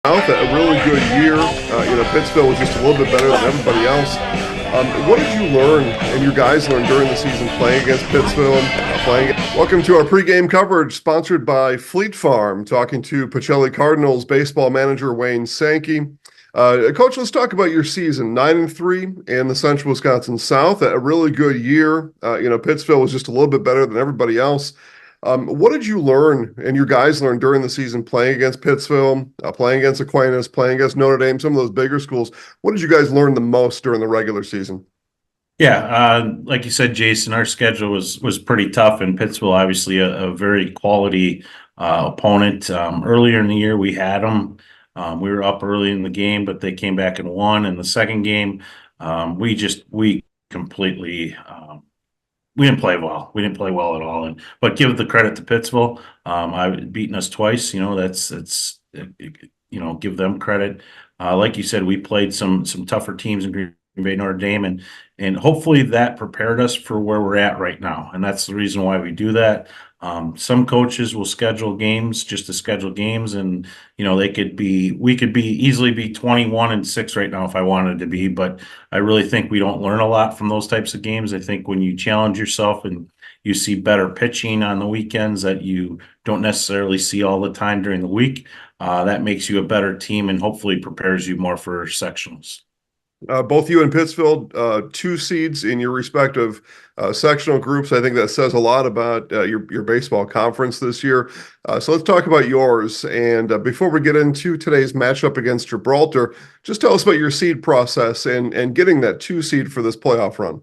South, a really good year. Pittsville was just a little bit better than everybody else. What did you learn and your guys learn during the season playing against Pittsville? Welcome to our pregame coverage sponsored by Fleet Farm, talking to Pacelli Cardinals baseball manager Wayne Sankey. Coach, let's talk about your season. 9-3 in the Central Wisconsin South, a really good year. Pittsville was just a little bit better than everybody else. What did you learn and your guys learn during the season playing against Pittsville, playing against Aquinas, playing against Notre Dame, some of those bigger schools? What did you guys learn the most during the regular season? Yeah, like you said, Jason, our schedule was pretty tough, and Pittsville obviously a very quality opponent. Earlier in the year, we had them. We were up early in the game, but they came back and won. In the second game, we completely we didn't play well. We didn't play well at all. But give the credit to Pittsville. I've beaten us twice. Give them credit. Like you said, we played some tougher teams in Green Bay, Notre Dame, and hopefully that prepared us for where we're at right now. And that's the reason why we do that. Some coaches will schedule games just to schedule games, and we could easily be 21-6 right now if I wanted to be. But I really think we don't learn a lot from those types of games. I think when you challenge yourself and you see better pitching on the weekends that you don't necessarily see all the time during the week, that makes you a better team and hopefully prepares you more for sectionals. Both you and Pittsville, two seeds in your respective sectional groups. I think that says a lot about your baseball conference this year. So let's talk about yours. And before we get into today's matchup against Gibraltar, just tell us about your seed process and getting that two seed for this playoff run.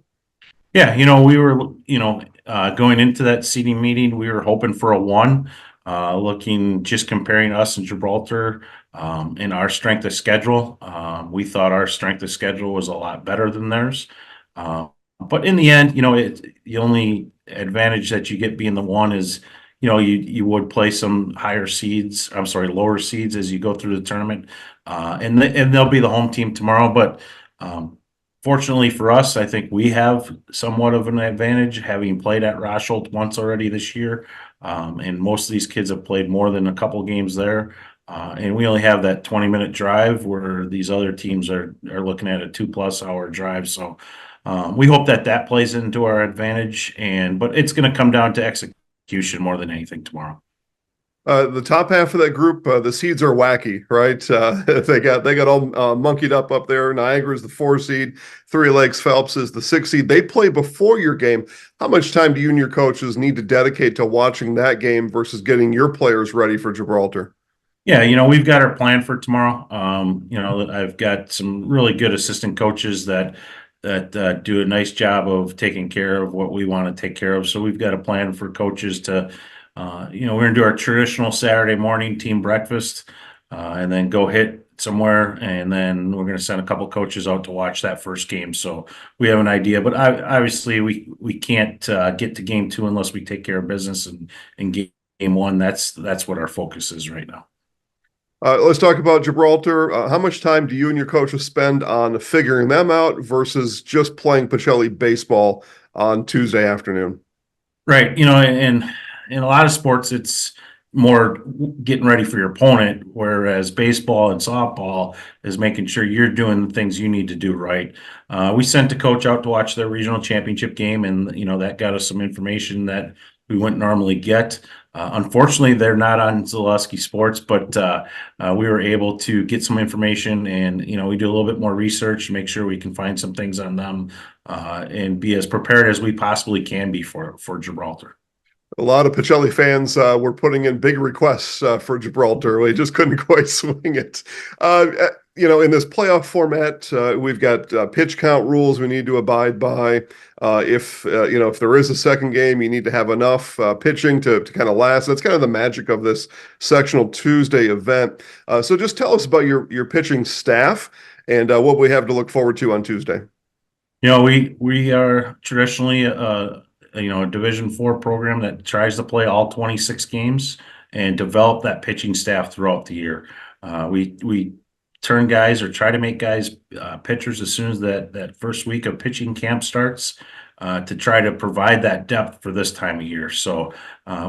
Yeah, we were, going into that seeding meeting, we were hoping for a 1, just comparing us and Gibraltar in our strength of schedule. We thought our strength of schedule was a lot better than theirs. But in the end, the only advantage that you get being the 1 is, you would play some lower seeds as you go through the tournament. And they'll be the home team tomorrow. But fortunately for us, I think we have somewhat of an advantage having played at Rosholt once already this year. And most of these kids have played more than a couple games there. And we only have that 20-minute drive where these other teams are looking at a 2+ hour drive. So we hope that plays into our advantage. But it's going to come down to execution more than anything tomorrow. The top half of that group, the seeds are wacky, right? They got all monkeyed up there. Niagara is the 4 seed. Three Lakes Phelps is the 6 seed. They play before your game. How much time do you and your coaches need to dedicate to watching that game versus getting your players ready for Gibraltar? Yeah, we've got our plan for tomorrow. I've got some really good assistant coaches that do a nice job of taking care of what we want to take care of. So we've got a plan for coaches to, we're going to do our traditional Saturday morning team breakfast, and then go hit somewhere, and then we're going to send a couple coaches out to watch that first game. So we have an idea, but obviously we can't get to game 2 unless we take care of business, and game 1. That's what our focus is right now. Let's talk about Gibraltar. How much time do you and your coaches spend on figuring them out versus just playing Pacelli baseball on Tuesday afternoon? Right. And in a lot of sports, it's more getting ready for your opponent, whereas baseball and softball is making sure you're doing the things you need to do right. We sent a coach out to watch their regional championship game, and, that got us some information that we wouldn't normally get. Unfortunately, they're not on Zaleski Sports, but we were able to get some information, and we do a little bit more research to make sure we can find some things on them, and be as prepared as we possibly can be for Gibraltar. A lot of Pacelli fans were putting in big requests for Gibraltar. We just couldn't quite swing it. In this playoff format, we've got pitch count rules we need to abide by. If there is a second game, you need to have enough pitching to kind of last. That's kind of the magic of this sectional Tuesday event. So just tell us about your pitching staff and what we have to look forward to on Tuesday. We are traditionally a Division IV program that tries to play all 26 games and develop that pitching staff throughout the year. We turn guys, or try to make guys pitchers as soon as that first week of pitching camp starts, to try to provide that depth for this time of year. So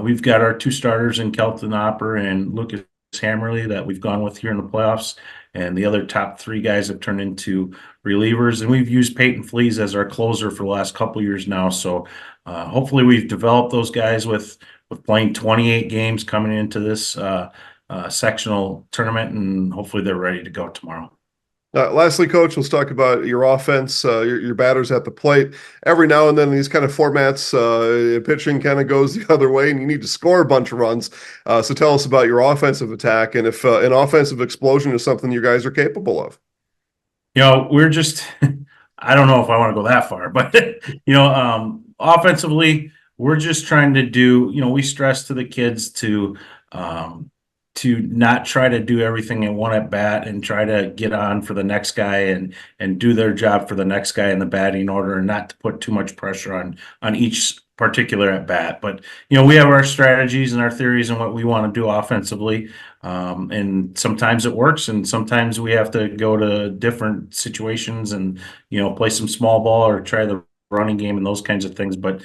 we've got our 2 starters in Kelton Opper and Lucas Hammerly that we've gone with here in the playoffs, and the other top 3 guys have turned into relievers. And we've used Peyton Fleas as our closer for the last couple of years now. So hopefully we've developed those guys with playing 28 games coming into this sectional tournament, and hopefully they're ready to go tomorrow. Lastly, Coach, let's talk about your offense, your batters at the plate. Every now and then, these kind of formats, pitching kind of goes the other way, and you need to score a bunch of runs. So tell us about your offensive attack, and if an offensive explosion is something you guys are capable of. We're just I don't know if I want to go that far, but offensively, we're just trying to do, we stress to the kids to not try to do everything in one at bat and try to get on for the next guy and do their job for the next guy in the batting order, and not to put too much pressure on each particular at bat. But we have our strategies and our theories and what we want to do offensively, and sometimes it works, and sometimes we have to go to different situations and play some small ball or try the running game and those kinds of things. But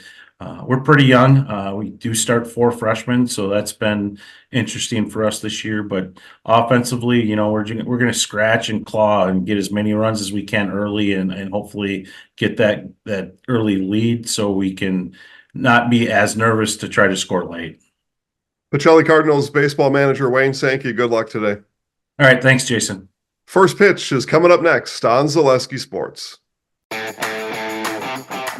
we're pretty young. We do start 4 freshmen, so that's been interesting for us this year. But offensively, we're going to scratch and claw and get as many runs as we can early, and hopefully get that early lead so we can not be as nervous to try to score late. Pacelli Cardinals baseball manager Wayne Sankey, good luck today. All right, thanks, Jason. First pitch is coming up next on Zaleski Sports.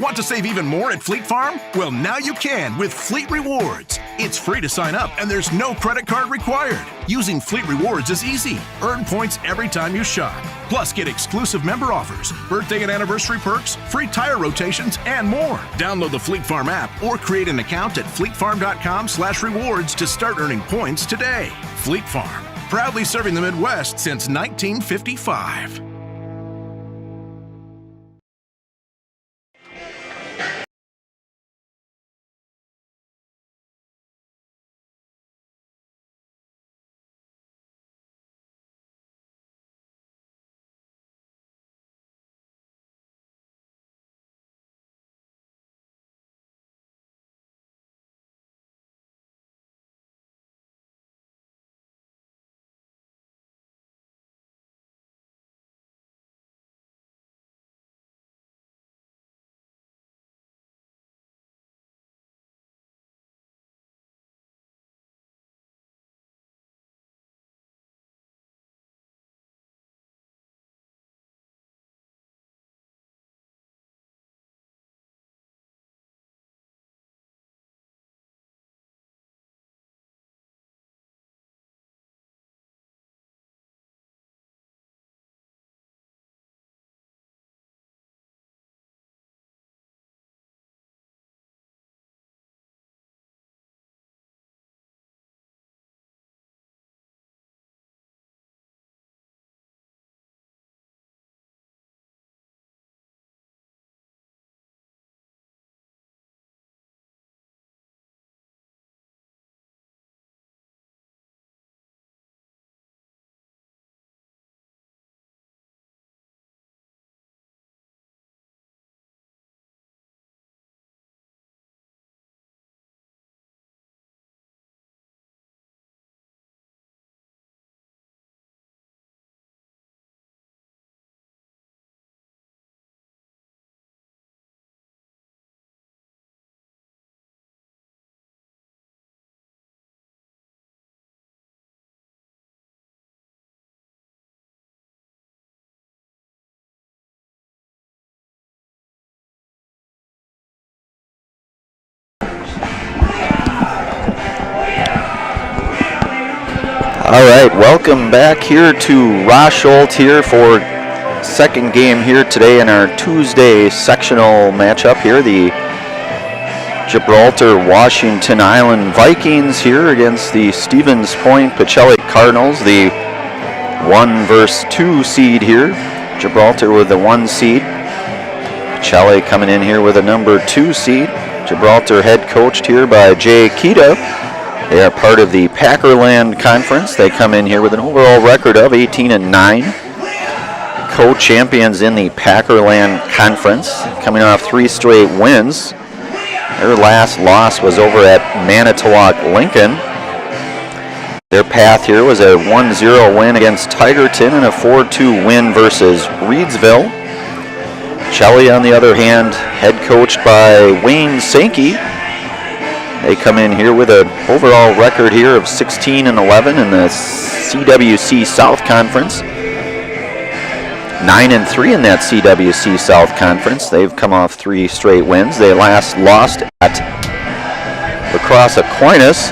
Want to save even more at Fleet Farm? Well, now you can with Fleet Rewards. It's free to sign up and there's no credit card required. Using Fleet Rewards is easy. Earn points every time you shop. Plus, get exclusive member offers, birthday and anniversary perks, free tire rotations, and more. Download the Fleet Farm app or create an account at fleetfarm.com/rewards to start earning points today. Fleet Farm, proudly serving the Midwest since 1955. All right, welcome back here to Rosholt here for second game here today in our Tuesday sectional matchup here. The Gibraltar Washington Island Vikings here against the Stevens Point Pacelli Cardinals, the 1 versus 2 seed here. Gibraltar with the 1 seed. Pacelli coming in here with a number 2 seed. Gibraltar head coached here by Jay Kita. They are part of the Packerland Conference. They come in here with an overall record of 18-9. Co-champions in the Packerland Conference, coming off 3 straight wins. Their last loss was over at Manitowoc Lincoln. Their path here was a 1-0 win against Tigerton and a 4-2 win versus Reedsville. Pacelli, on the other hand, head coached by Wayne Sankey. They come in here with an overall record here of 16-11 in the CWC South Conference. 9-3 in that CWC South Conference. They've come off 3 straight wins. They last lost at Lacrosse Aquinas.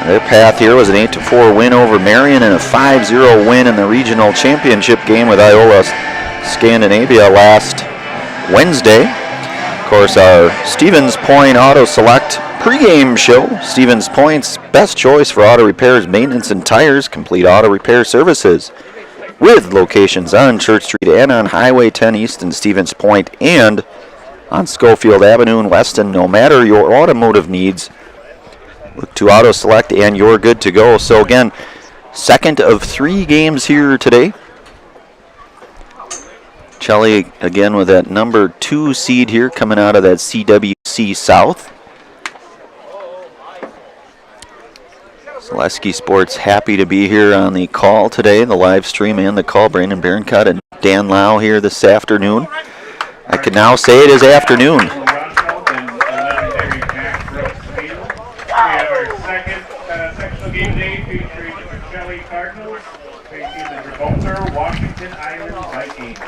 Their path here was an 8-4 win over Marion and a 5-0 win in the regional championship game with Iola Scandinavia last Wednesday. Of course, our Stevens Point Auto Select pregame show. Stevens Point's best choice for auto repairs, maintenance, and tires. Complete auto repair services with locations on Church Street and on Highway 10 East in Stevens Point and on Schofield Avenue in Weston. No matter your automotive needs, look to Auto Select and you're good to go. So again, second of 3 games here today. Pacelli again with that number 2 seed here coming out of that CWC South. Zaleski Sports happy to be here on the call today, the live stream and the call. Brandon Baroncott and Dan Lau here this afternoon. I can now say it is afternoon. We have our second sectional game day featuring the Pacelli Cardinals facing the Gibraltar Washington Island Vikings.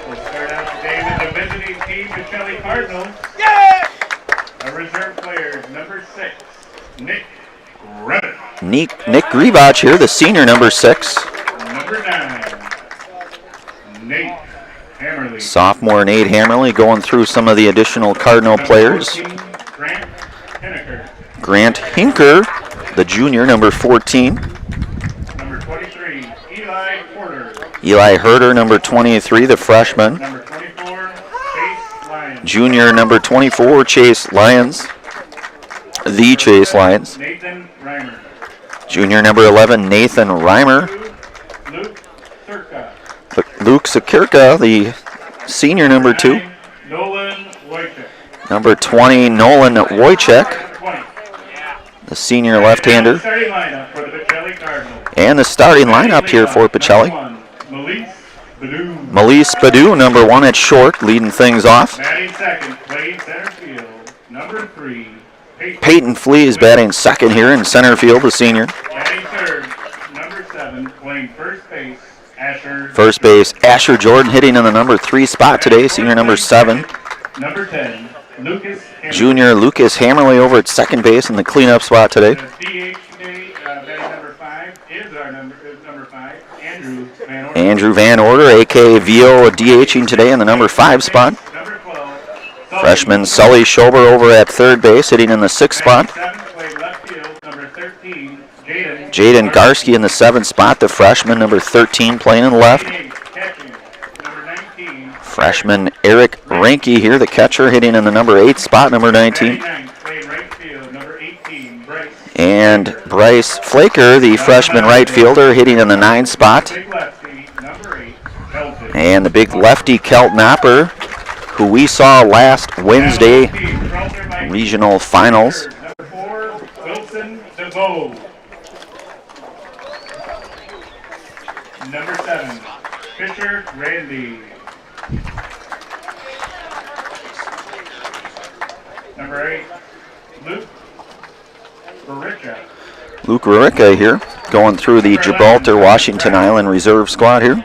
We'll start out today with the visiting team, Pacelli Cardinals. Our reserve players, number 6, Nick Grevich. Nick Grevich here, the senior, number 6. Number 9, Nate Hammerly. Sophomore Nate Hammerly going through some of the additional Cardinal Number players. 14, Grant Henniker. Grant Hinker, the junior, number 14. Number 23, Eli Porter. Eli Herder, number 23, the freshman. Number 24, Chase Lyons. Junior, number 24, Chase Lyons. The Chase Lyons. Nathan Reimer. Junior, number 11, Nathan Reimer. Luke Turka. Luke Sakirka, the senior, number 2. 9, Nolan Wojcik. Number 20, Nolan Wojcik, 20. the senior left-hander. Starting lineup for the Pacelli Cardinals. And the starting lineup here for Pacelli. Number 1, Melise Badoo. Malise Badu, number 1 at short, leading things off. Batting second, playing center field. Number 3, Peyton Flea is batting second here in center field, the senior. Batting third, number 7, playing first base, Asher. First base, Asher Jordan hitting in the number 3 spot today, senior number 7. Number 10, Lucas Henry. Junior Lucas Hammerly over at second base in the cleanup spot today. The DH today, batting number 5, is number 5, Andrew Van Order. Andrew Van Order, a.k.a. VO, DHing today in the number 5 spot. Number 12, Freshman Sully Schober over at third base, hitting in the 6th spot. 7, played left field. Number 13, Jaden. Jaden Garski in the 7th spot, the freshman, number 13, playing in the left. Catching. Number 19. Freshman Eric Ranke here, the catcher, hitting in the number 8 spot, number 19. 39, played right field. Number 18, Bryce. And Bryce Flaker, the freshman right fielder, hitting in the 9 spot. Big lefty. Number 8, Kelton. And the big lefty Kelt Knopper, who we saw last Wednesday, regional finals. Number 4, Wilson DeVoe. Number 7, Fisher Randy. Number 8, Luke Baricha. Luke Rurica here, going through the Gibraltar Washington Island reserve squad here.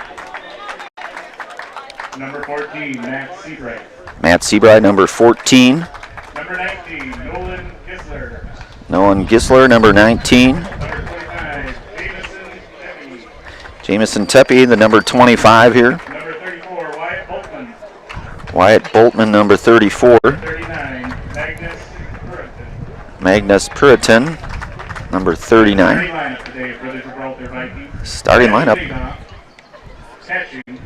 Number 14, Matt Seabright. Matt Seabright, number 14. Number 19, Nolan Gisler. Nolan Gisler, number 19. Number 25, Jameson Debbie. Jameson Tepe, the number 25 here. Number 34, Wyatt Boltman. Wyatt Boltman, number 34. 39, Magnus Puritan. Magnus Puritan, number 39. Starting lineup today for the Gibraltar Vikings. Starting lineup. Catching,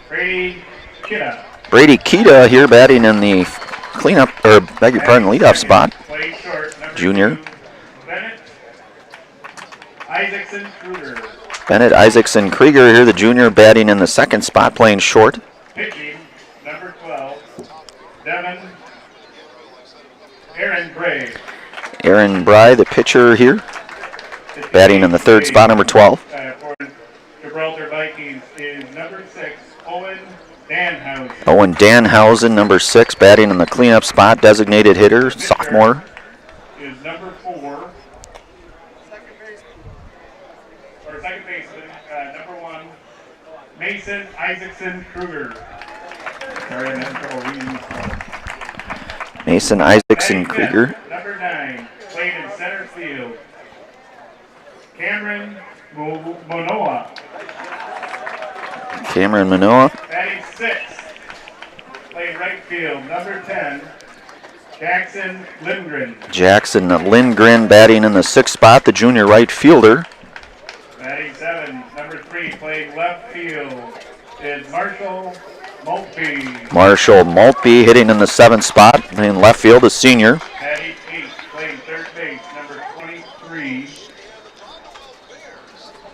Brady Kidda. Brady Kita here batting in the cleanup, or beg your pardon, leadoff spot. Play short, number Junior. 2, Bennett Isaacson Kruger. Bennett Isaacson Krieger here, the junior, batting in the 2nd spot, playing short. Pitching, number 12, Aaron Gray. Aaron Bry, the pitcher here. Batting in the third spot, number 12. For Gibraltar Vikings is number 6, Owen Danhausen. Owen Danhausen, number 6, batting in the cleanup spot, designated hitter, sophomore. Is number 4. Or second baseman, number 1, Mason Isaacson Kruger. Sorry, I'm having trouble reading this one. Mason Isaacson Krieger. Number 9, played in center field, Cameron Manoa. Cameron Manoa. Batting 6th, played right field, number 10, Jackson Lindgren. Jackson Lindgren batting in the 6th spot, the junior right fielder. Batting 7, number 3, played left field, is Marshall Maltby. Marshall Maltby hitting in the 7th spot. In left field, a senior. Batting 8, playing third base, number 23,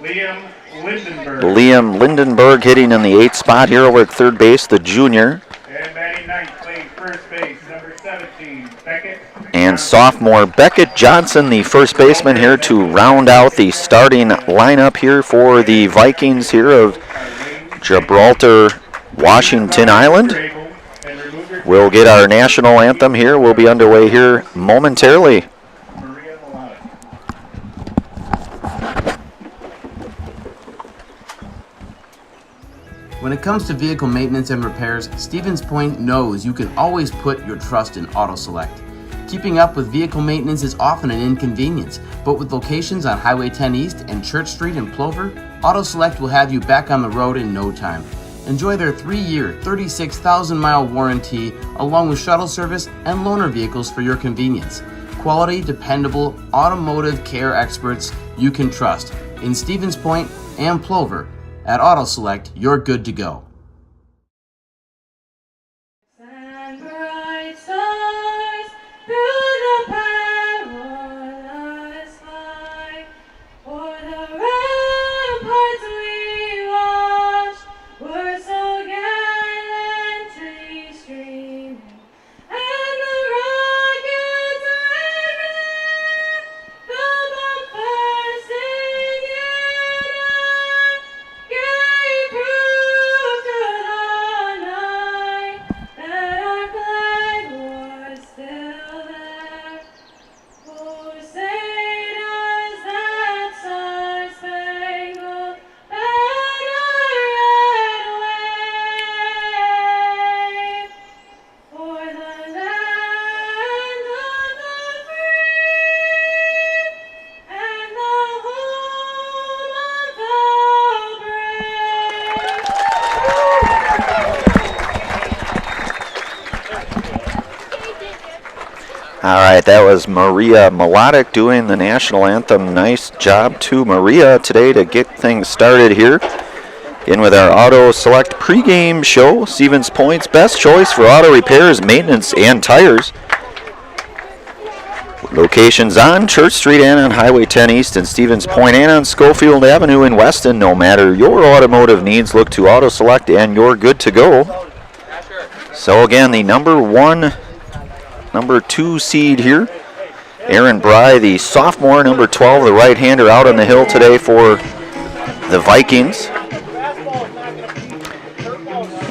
Liam Lindenberg. Liam Lindenberg hitting in the 8th spot here over at third base, the junior. And batting 9th, playing first base, number 17, Beckett. And sophomore Beckett Johnson, the first baseman here to round out the starting lineup here for the Vikings here of Gibraltar, Washington Island. We'll get our national anthem here. We'll be underway here momentarily. When it comes to vehicle maintenance and repairs, Stevens Point knows you can always put your trust in Auto Select. Keeping up with vehicle maintenance is often an inconvenience, but with locations on Highway 10 East and Church Street in Plover, Auto Select will have you back on the road in no time. Enjoy their 3-year, 36,000-mile warranty along with shuttle service and loaner vehicles for your convenience. Quality, dependable, automotive care experts you can trust. In Stevens Point and Plover, at Auto Select, you're good to go. And bright stars through the perilous fight, o'er the ramparts we watched were so gallantly streaming, and the rockets red, the bumpers singing, gave proof to the night that our flag was still there. Oh, say does that star-spangled banner yet wave for the land of the free and the home of the brave. All right, that was Maria Melodic doing the national anthem. Nice job to Maria today to get things started here. In with our Auto Select pregame show, Stevens Point's best choice for auto repairs, maintenance, and tires. Locations on Church Street and on Highway 10 East in Stevens Point and on Schofield Avenue in Weston. No matter your automotive needs, look to Auto Select and you're good to go. So again, the number 2 seed here, Aaron Bry, the sophomore, number 12, the right-hander out on the hill today for the Vikings.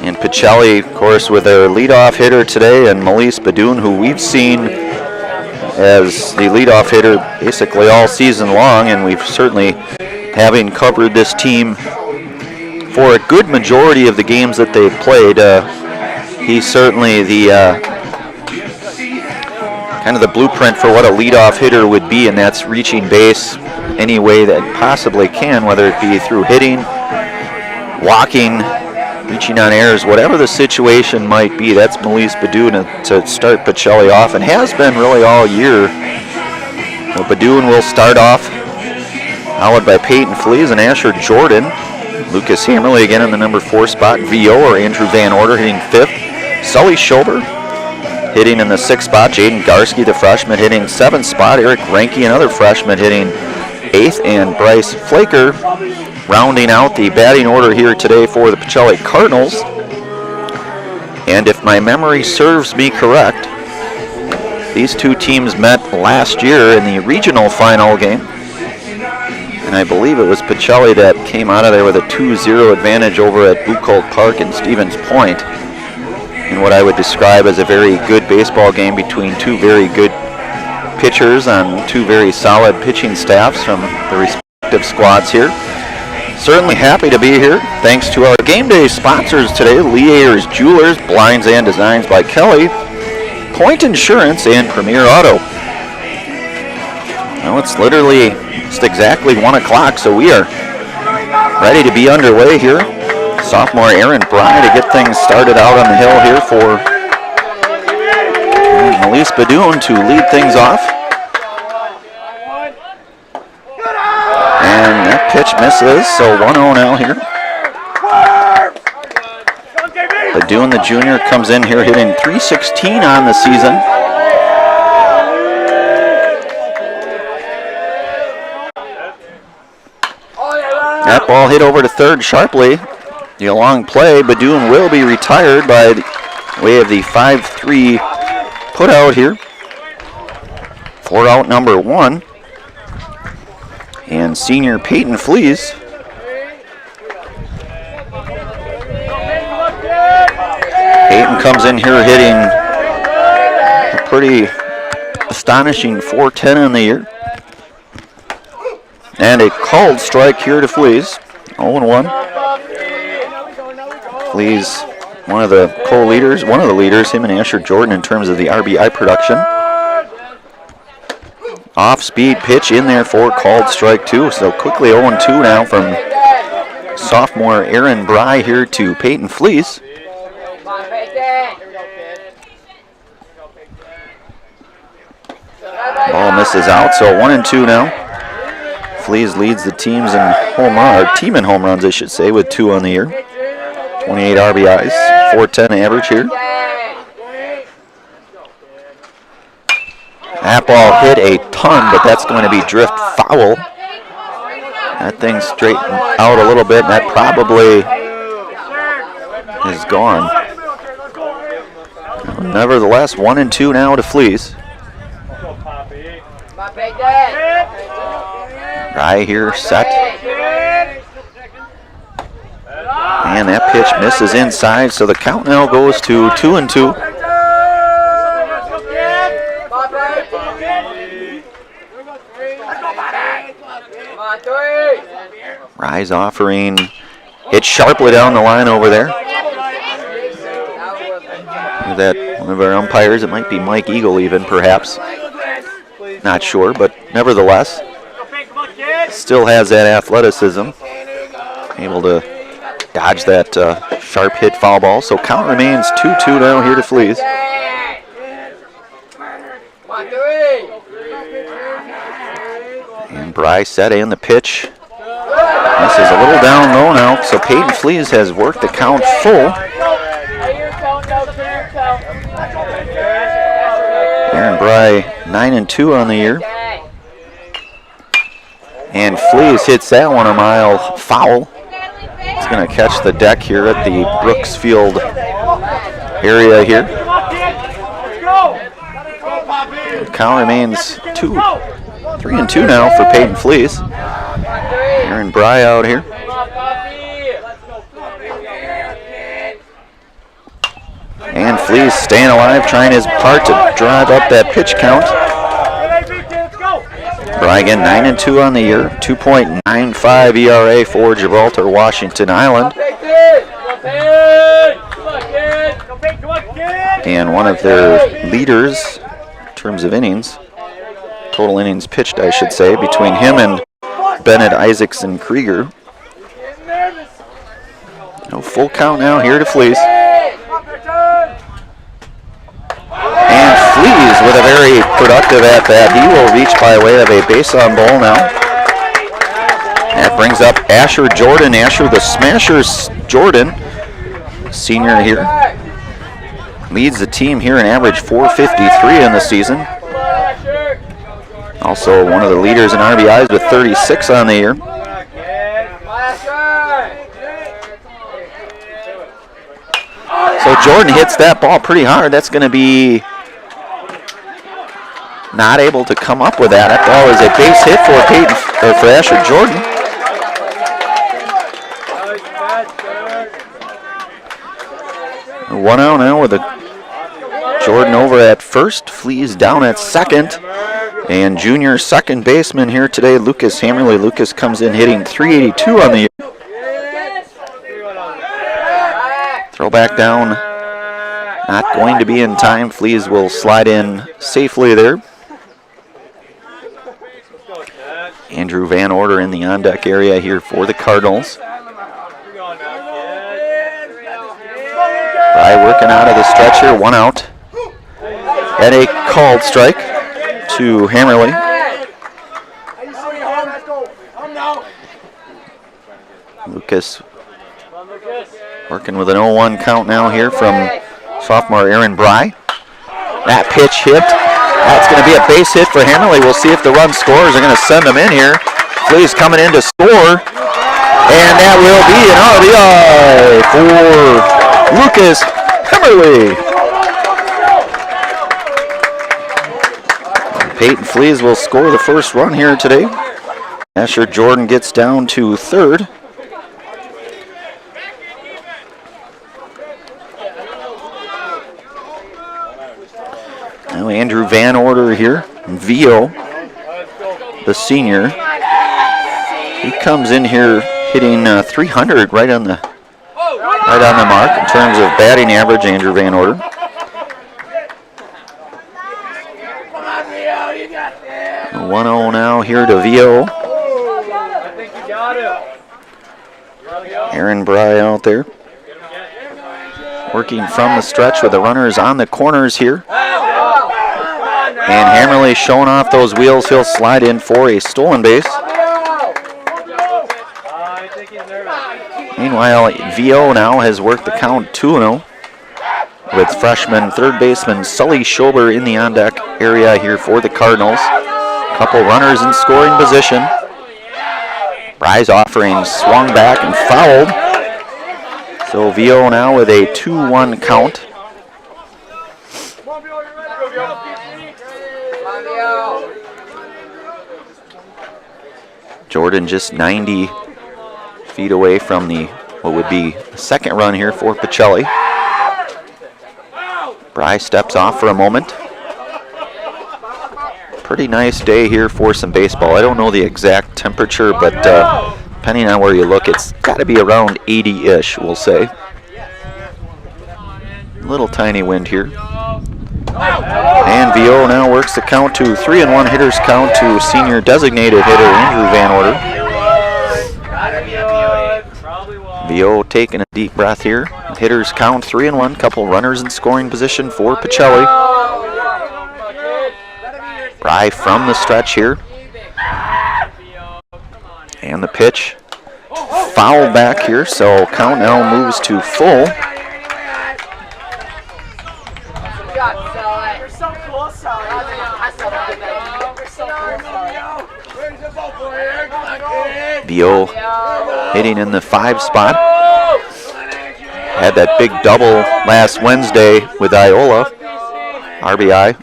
And Pacelli, of course, with their leadoff hitter today, and Melise Badoon, who we've seen as the leadoff hitter basically all season long, and we've certainly, having covered this team for a good majority of the games that they've played, he's certainly the kind of the blueprint for what a leadoff hitter would be, and that's reaching base any way that possibly can, whether it be through hitting, walking, reaching on errors, whatever the situation might be. That's Melise Badoon to start Pacelli off, and has been really all year. So Badoon will start off, followed by Peyton Fleas and Asher Jordan. Lucas Hammerly again in the number 4 spot. VO or Andrew Van Order hitting 5th. Sully Schober hitting in the 6th spot. Jaden Garski, the freshman, hitting 7th spot. Eric Ranke, another freshman, hitting 8th. And Bryce Flaker rounding out the batting order here today for the Pacelli Cardinals. And if my memory serves me correct, these two teams met last year in the regional final game. And I believe it was Pacelli that came out of there with a 2-0 advantage over at Buchholz Park in Stevens Point, in what I would describe as a very good baseball game between two very good pitchers on two very solid pitching staffs from the respective squads here. Certainly happy to be here. Thanks to our game day sponsors today, Lee Ayers Jewelers, Blinds and Designs by Kelly, Point Insurance, and Premier Auto. Now it's literally just exactly 1 o'clock, so we are ready to be underway here. Sophomore Aaron Bry to get things started out on the hill here for Melise Badoon to lead things off. And that pitch misses, so 1-0 now here. Badoon, the junior, comes in here hitting .316 on the season. That ball hit over to third sharply. The long play, Badoon will be retired by way of the 5-3 put out here for out number 1. And senior Peyton Flees Peyton comes in here hitting a pretty astonishing .410 on the year. And a called strike here to Flees. 0-1. Flees, one of the co-leaders, one of the leaders, him and Asher Jordan, in terms of the RBI production. Off-speed pitch in there for called strike 2. So quickly 0-2 now from sophomore Aaron Bry here to Peyton Flees. Ball misses out, so 1-2 now. Flees leads the teams in home run, or team in home runs, I should say, with 2 on the year. 28 RBIs, .410 average here. That ball hit a ton, but that's going to be drift foul. That thing straightened out a little bit, and that probably is gone. Nevertheless, 1-2 now to Flees. Bry here set. And that pitch misses inside, so the count now goes to 2-2. Bry's offering, hit sharply down the line over there. That one of our umpires, it might be Mike Eagle even, perhaps. Not sure, but nevertheless, still has that athleticism. Able to dodge that sharp hit foul ball. So count remains 2-2 now here to Flees. And Bry set in the pitch. This is a little down low now, so Peyton Flees has worked the count full. Aaron Bry 9-2 on the year. And Flees hits that one a mile foul. It's going to catch the deck here at the Brooks Field area here. The count remains 3-2 now for Peyton Flees. Aaron Bry out here. And Flees staying alive, trying his part to drive up that pitch count. Bry again 9-2 on the year, 2.95 ERA for Gibraltar, Washington Island. And one of their leaders in terms of innings, total innings pitched, I should say, between him and Bennett, Isaacson, Krieger. No full count now here to Flees. And Flees with a very productive at-bat. He will reach by way of a base-on ball now. That brings up Asher Jordan. Asher the Smashers Jordan, senior here. Leads the team here in average .453 in the season. Also one of the leaders in RBIs with 36 on the year. So Jordan hits that ball pretty hard. That's going to be not able to come up with that. That ball is a base hit for for Asher Jordan. One out now with Jordan over at first, Fleas down at second. And junior second baseman here today, Lucas Hammerly. Lucas comes in hitting .382 on the year. Throw back down, not going to be in time. Fleas will slide in safely there. Andrew Van Order in the on-deck area here for the Cardinals. Bry working out of the stretch here, one out. And a called strike to Hammerly. Lucas working with an 0-1 count now here from sophomore Aaron Bry. That pitch hit. That's going to be a base hit for Hammerly. We'll see if the run scores. They're going to send them in here. Fleas coming in to score. And that will be an RBI for Lucas Hammerly. Peyton Fleas will score the first run here today. Asher Jordan gets down to third. Now Andrew Van Order here, Vio, the senior. He comes in here hitting 300 right on the mark in terms of batting average. Andrew Van Order. 1-0 now here to Vio. Aaron Bry out there. Working from the stretch with the runners on the corners here. And Hammerly showing off those wheels. He'll slide in for a stolen base. Meanwhile, Vio now has worked the count 2-0 with freshman third baseman Sully Schober in the on-deck area here for the Cardinals. Couple runners in scoring position. Bry's offering swung back and fouled. So Vio now with a 2-1 count. Jordan just 90 feet away from what would be the second run here for Pacelli. Bry steps off for a moment. Pretty nice day here for some baseball. I don't know the exact temperature, but depending on where you look, it's got to be around 80-ish, we'll say. Little tiny wind here. And Vio now works the count to 3-1 hitters count to senior designated hitter Andrew Van Order. Vio taking a deep breath here. Hitters count 3-1. Couple runners in scoring position for Pacelli. Bry from the stretch here. And the pitch fouled back here, so count now moves to full. Vio hitting in the 5 spot. Had that big double last Wednesday with Iola. RBI.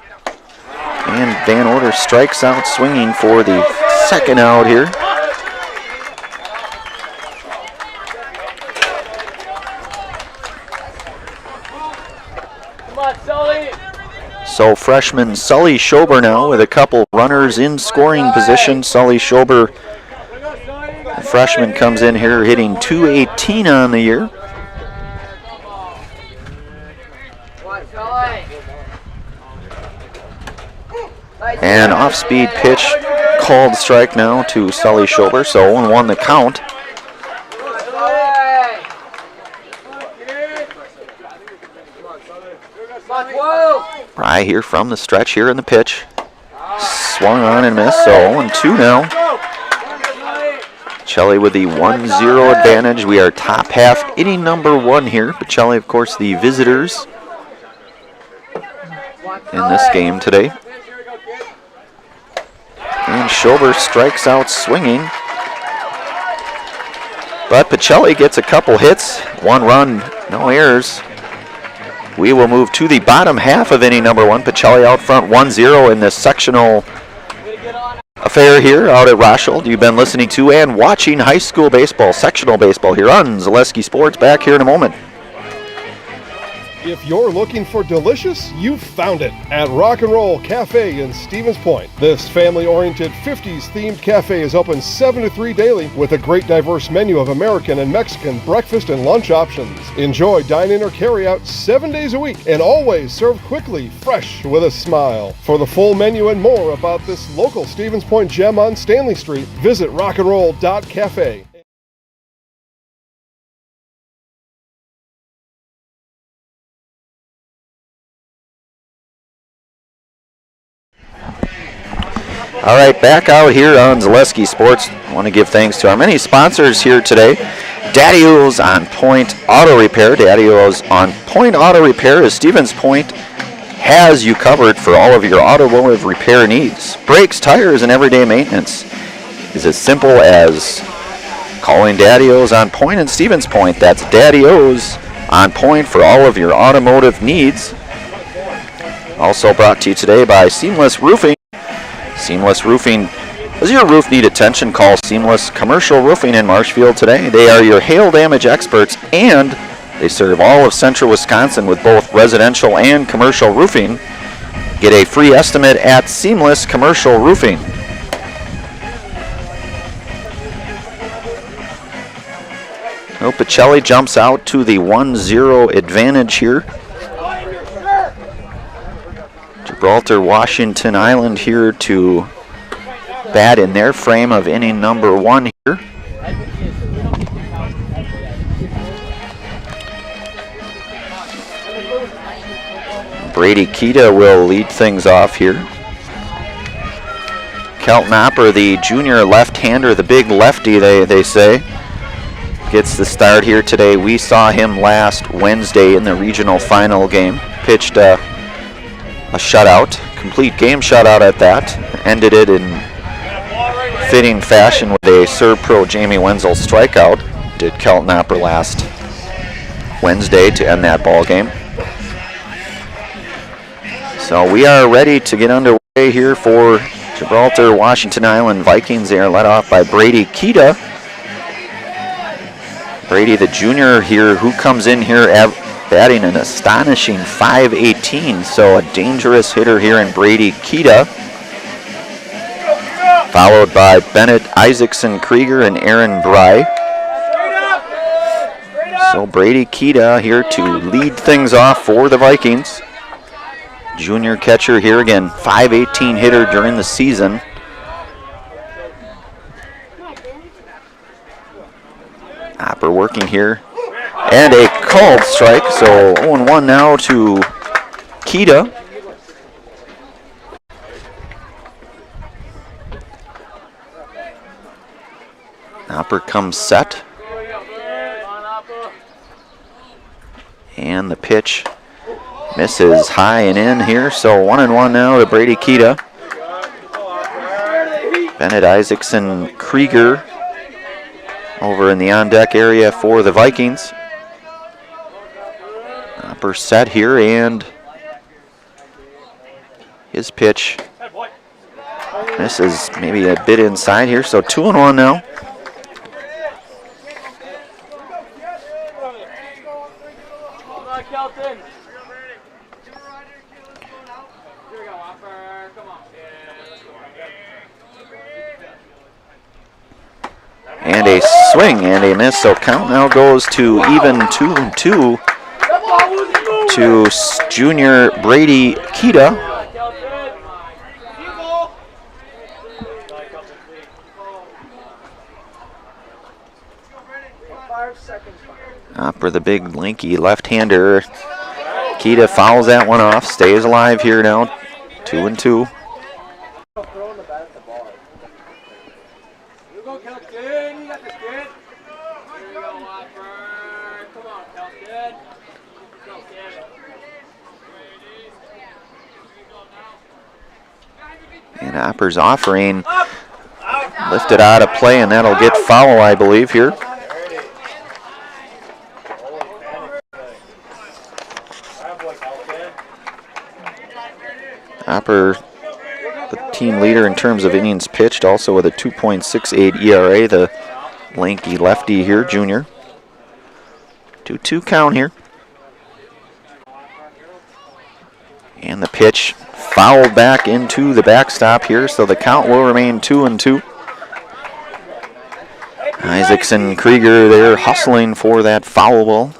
And Van Order strikes out swinging for the second out here. So freshman Sully Schober now with a couple runners in scoring position. Sully Schober, the freshman, comes in here hitting .218 on the year. And off-speed pitch called strike now to Sully Schober, so 0-1 the count. Bry here from the stretch here in the pitch. Swung on and missed, so 0-2 now. Pacelli with the 1-0 advantage. We are top half inning number 1 here. Pacelli, of course, the visitors in this game today. And Schober strikes out swinging. But Pacelli gets a couple hits. 1 run, no errors. We will move to the bottom half of inning number 1. Pacelli out front 1-0 in the sectional affair here out at Roshold. You've been listening to and watching high school baseball, sectional baseball here on Zaleski Sports. Back here in a moment. If you're looking for delicious, you've found it at Rock and Roll Cafe in Stevens Point. This family-oriented 50s-themed cafe is open 7 to 3 daily with a great diverse menu of American and Mexican breakfast and lunch options. Enjoy dine-in or carry-out 7 days a week and always served quickly, fresh, with a smile. For the full menu and more about this local Stevens Point gem on Stanley Street, visit rockandroll.cafe. All right, back out here on Zaleski Sports. I want to give thanks to our many sponsors here today. Daddy-O's On Point Auto Repair. Daddy-O's On Point Auto Repair is Stevens Point has you covered for all of your automotive repair needs. Brakes, tires, and everyday maintenance is as simple as calling Daddy-O's On Point in Stevens Point. That's Daddy-O's On Point for all of your automotive needs. Also brought to you today by Seamless Roofing. Seamless Roofing. Does your roof need attention? Call Seamless Commercial Roofing in Marshfield today. They are your hail damage experts, and they serve all of central Wisconsin with both residential and commercial roofing. Get a free estimate at Seamless Commercial Roofing. Pacelli jumps out to the 1-0 advantage here. Gibraltar, Washington Island here to bat in their frame of inning number 1 here. Brady Kita will lead things off here. Kelton Opper, the junior left-hander, the big lefty they say, gets the start here today. We saw him last Wednesday in the regional final game. Pitched a shutout, complete game shutout at that. Ended it in fitting fashion with a Serb Pro Jamie Wenzel strikeout. Did Kelton Opper last Wednesday to end that ball game. So we are ready to get underway here for Gibraltar, Washington Island Vikings. They are led off by Brady Kita. Brady, the junior here, who comes in here batting an astonishing .518, so a dangerous hitter here in Brady Kita. Followed by Bennett Isaacson Krieger and Aaron Bry. So Brady Kita here to lead things off for the Vikings. Junior catcher here again, .518 hitter during the season. Opper working here. And a called strike, so 0-1 now to Kita. Opper comes set. And the pitch misses high and in here, so 1-1 now to Brady Kita. Bennett Isaacson Krieger over in the on-deck area for the Vikings. Opper set here, and his pitch misses maybe a bit inside here, so 2-1 now. And a swing and a miss, so count now goes to even 2-2 to junior Brady Kita. For the big lanky left-hander, Kita fouls that one off, stays alive here now, 2-2. And Opper's offering lifted out of play, and that'll get foul, I believe, here. Hopper, the team leader in terms of innings pitched, also with a 2.68 ERA, the lanky lefty here, junior. 2-2 count here. And the pitch fouled back into the backstop here, so the count will remain 2-2. Isaacson Krieger there hustling for that foul ball.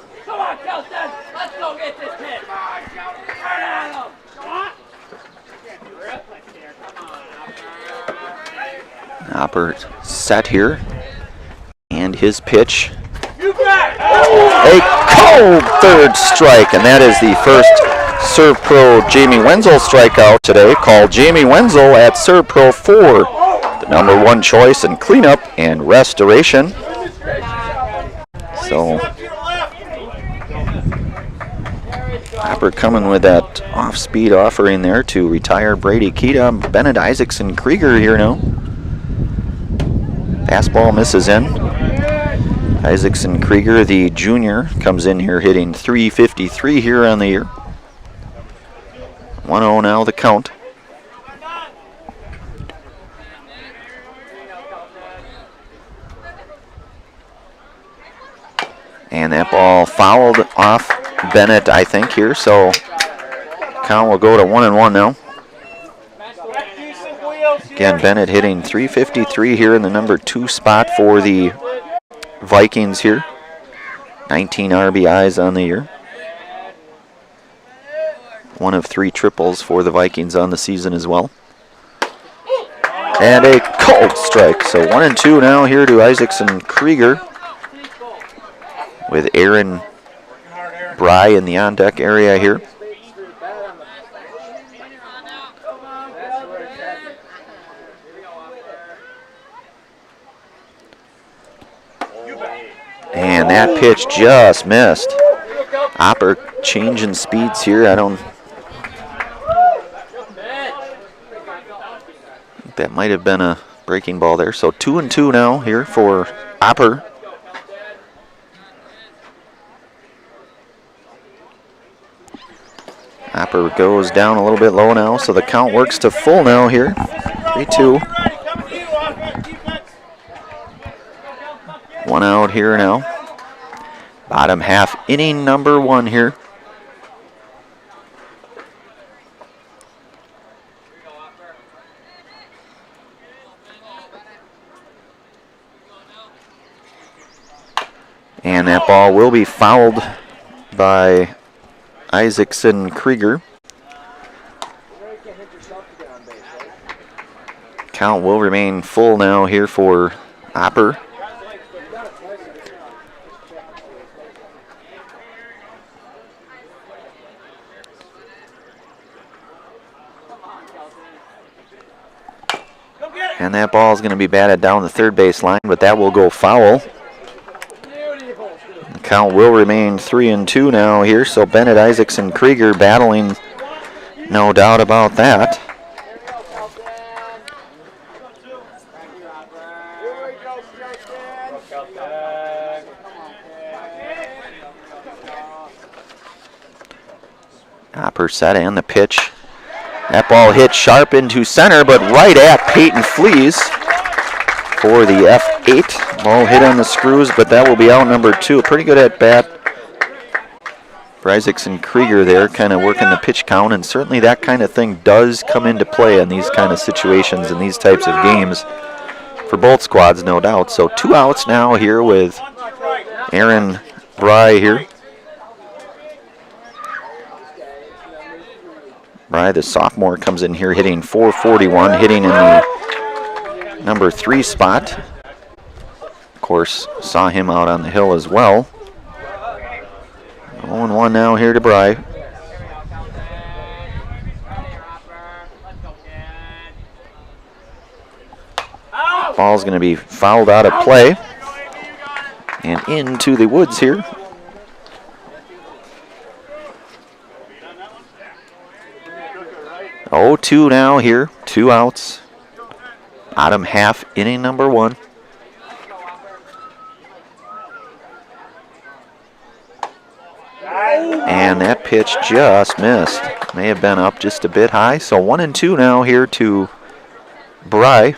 Hopper set here. And his pitch. A cold third strike, and that is the first Serve Pro Jamie Wenzel strikeout today. Call Jamie Wenzel at Serve Pro 4, the #1 choice in cleanup and restoration. So Hopper coming with that off-speed offering there to retire Brady Keita. Bennett Isaacson Krieger here now. Fastball misses in. Isaacson Krieger, the junior, comes in here hitting .353 here on the year. 1-0 now the count. And that ball fouled off Bennett, I think, here. So count will go to 1-1 now. Again, Bennett hitting .353 here in the #2 spot for the Vikings here. 19 RBIs on the year. 1 of 3 triples for the Vikings on the season as well. And a cold strike. So 1-2 now here to Isaacson Krieger, with Aaron Bry in the on-deck area here. And that pitch just missed. Hopper changing speeds here. I think that might have been a breaking ball there. So 2-2 now here for Hopper. Hopper goes down a little bit low now, so the count works to full now here. 3-2. 1 out here now. Bottom half inning #1 here. And that ball will be fouled by Isaacson Krieger. Count will remain full now here for Hopper. And that ball is going to be batted down the third base line, but that will go foul. The count will remain 3-2 now here, so Bennett Isaacson Krieger battling, no doubt about that. Hopper set and the pitch. That ball hit sharp into center, but right at Peyton Flees for the F8. Ball hit on the screws, but that will be out #2. Pretty good at bat for Isaacson Krieger there, kind of working the pitch count, and certainly that kind of thing does come into play in these kind of situations and these types of games for both squads, no doubt. So 2 outs now here with Aaron Bry here. Bry, the sophomore, comes in here hitting .441, hitting in the #3 spot. Of course, saw him out on the hill as well. 0-1 now here to Bry. Ball's going to be fouled out of play and into the woods here. Oh, 2 now here, 2 outs. Bottom half inning #1. And that pitch pitch just missed. May have been up just a bit high. So 1-2 now here to Bry.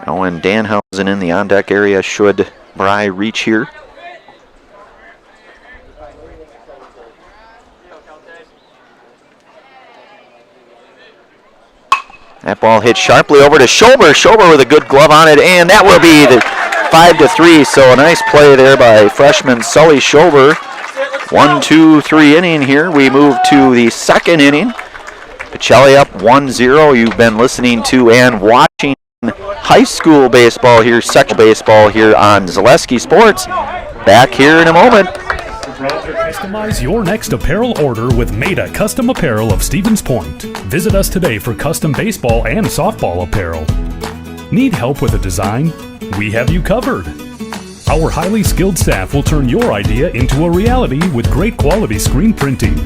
Owen Danhausen in the on-deck area should Bry reach here. That ball hit sharply over to Schober. Schober with a good glove on it, and that will be the 5-3. So a nice play there by freshman Sully Schober. 1-2-3 inning here. We move to the second inning. Pacelli up 1-0. You've been listening to and watching high school baseball here, sectional baseball here on Zaleski Sports. Back here in a moment. Customize your next apparel order with Maida Custom Apparel of Stevens Point. Visit us today for custom baseball and softball apparel. Need help with a design? We have you covered. Our highly skilled staff will turn your idea into a reality with great quality screen printing.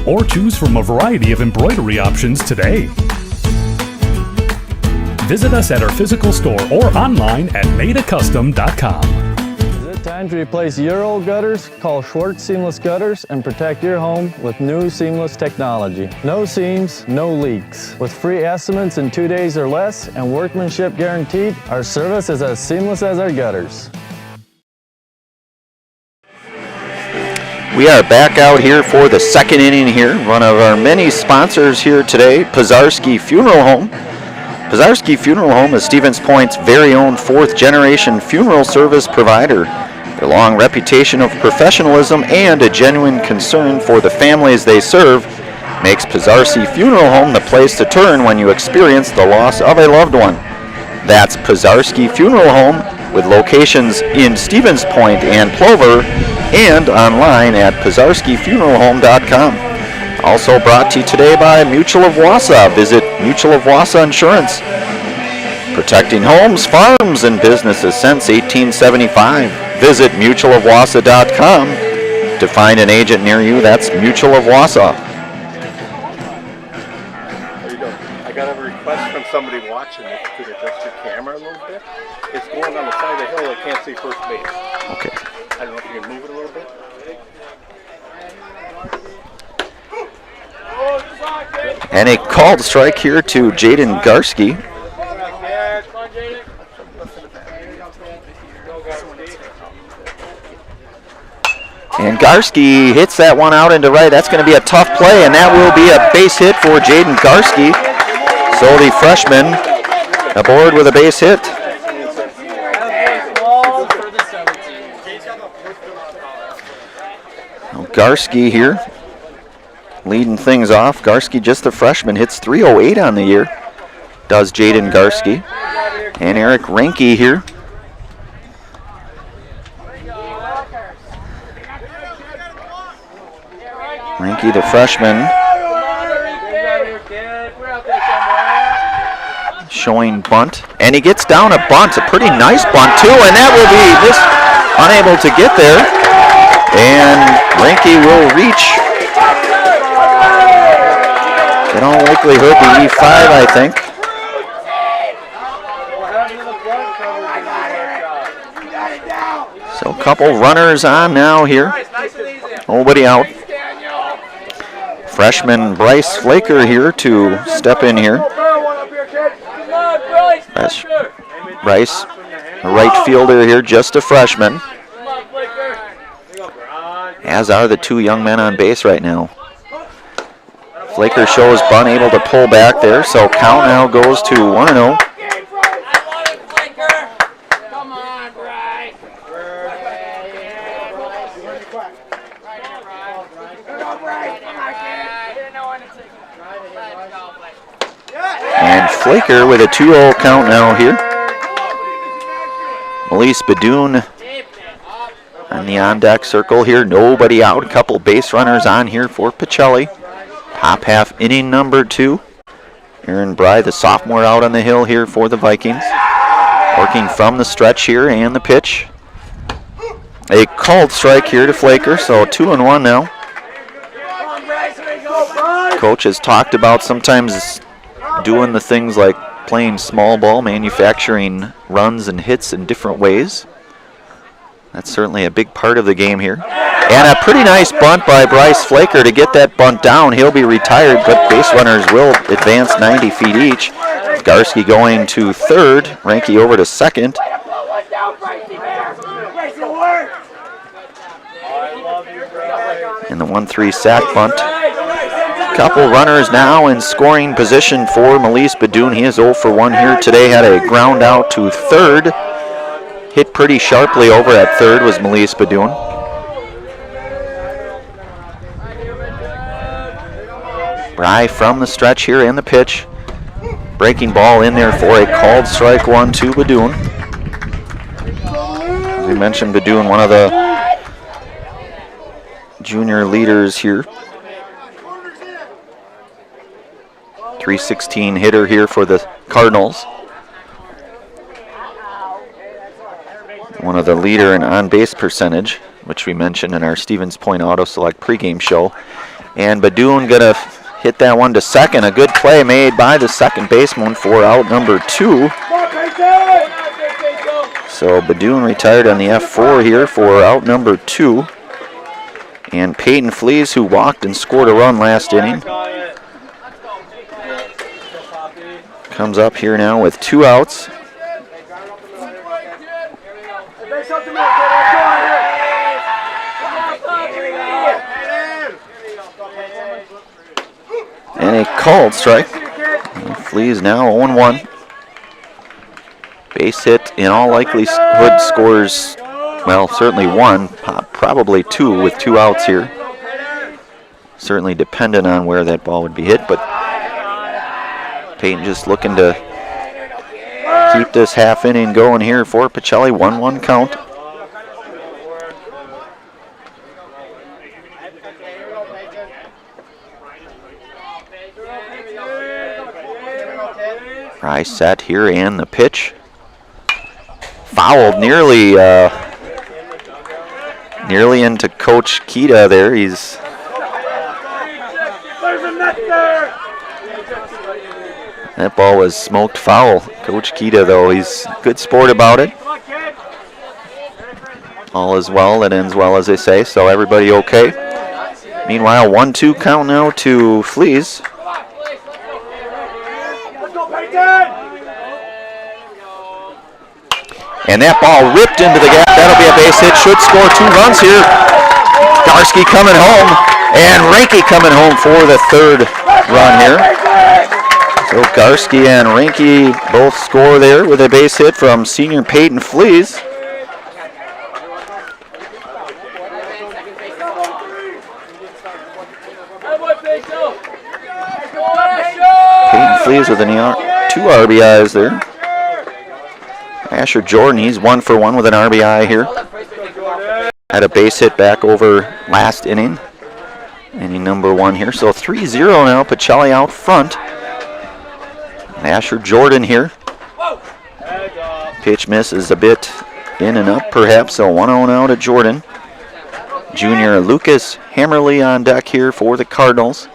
Or choose from a variety of embroidery options today. Visit us at our physical store or online at maidacustom.com. Time to replace your old gutters? Call Schwartz Seamless Gutters and protect your home with new seamless technology. No seams, no leaks. With free estimates in 2 days or less and workmanship guaranteed, our service is as seamless as our gutters. We are back out here for the second inning here. One of our many sponsors here today, Pizarski Funeral Home. Pizarski Funeral Home is Stevens Point's very own fourth-generation funeral service provider. Their long reputation of professionalism and a genuine concern for the families they serve makes Pizarski Funeral Home the place to turn when you experience the loss of a loved one. That's Pizarski Funeral Home, with locations in Stevens Point and Plover, and online at pizarskifuneralhome.com. Also brought to you today by Mutual of Wausau. Visit Mutual of Wausau Insurance. Protecting homes, farms, and businesses since 1875. Visit mutualofwausau.com to find an agent near you. That's Mutual of Wausau. How you doing? I got a request from somebody watching if you could adjust your camera a little bit. It's going on the side of the hill. I can't see first base. Okay. I don't know if you can move it a little bit. And a called strike here to Jaden Garski. And Garski hits that one out into right. That's going to be a tough play, and that will be a base hit for Jaden Garski. So the freshman aboard with a base hit. Garski here leading things off. Garski, just the freshman, hits .308 on the year. Does Jaden Garski. And Eric Renke here. Renke, the freshman, showing bunt. And he gets down a bunt, a pretty nice bunt too, and that will be just unable to get there. And Renke will reach, in all likelihood, the E5, I think. So a couple runners on now here. Nobody out. Freshman Bryce Flaker here to step in here. That's Bryce, a right fielder here, just a freshman. As are the two young men on base right now. Flaker shows bunt, able to pull back there, so count now goes to 1-0. And Flaker with a 2-0 count now here. Melise Badoon on the on-deck circle here. Nobody out. A couple base runners on here for Pacelli. Top half inning number 2. Aaron Bry, the sophomore, out on the hill here for the Vikings. Working from the stretch here and the pitch. A called strike here to Flaker, so 2-1 now. Coach has talked about sometimes doing the things like playing small ball, manufacturing runs and hits in different ways. That's certainly a big part of the game here. And a pretty nice bunt by Bryce Flaker to get that bunt down. He'll be retired, but base runners will advance 90 feet each. Garski going to third, Ranky over to second. In the 1-3 sack bunt. Couple runners now in scoring position for Melise Badoon. He is 0 for 1 here today. Had a ground out to third. Hit pretty sharply over at third was Melise Badoon. Bry from the stretch here in the pitch. Breaking ball in there for a called strike 1 to Badoon. As we mentioned, Badoon, one of the junior leaders here. 316 hitter here for the Cardinals. One of the leader in on-base percentage, which we mentioned in our Stevens Point Auto Select pregame show. And Badoon gonna hit that one to second. A good play made by the second baseman for out number 2. So Badoon retired on the F4 here for out number 2. And Peyton Flees, who walked and scored a run last inning, comes up here now with 2 outs. And a called strike. Flees now 0-1. Base hit in all likelihood scores, well, certainly 1, probably 2 with 2 outs here. Certainly dependent on where that ball would be hit, but Peyton just looking to keep this half inning going here for Pacelli. 1-1 count. Price set here and the pitch. Fouled nearly into Coach Kita there. That ball was smoked foul. Coach Kita, though, he's a good sport about it. All is well that ends well, as they say, so everybody okay. Meanwhile, 1-2 count now to Flees. And that ball ripped into the gap. That'll be a base hit. Should score 2 runs here. Garski coming home, and Ranky coming home for the third run here. So Garski and Ranky both score there with a base hit from senior Peyton Flees. Peyton Flees with 2 RBIs there. Asher Jordan, he's 1 for 1 with an RBI here. Had a base hit back over last inning. Inning number 1 here. So 3-0 now, Pacelli out front. Asher Jordan here. Pitch misses a bit in and up perhaps, so 1-0 now to Jordan. Junior Lucas Hammerly on deck here for the Cardinals.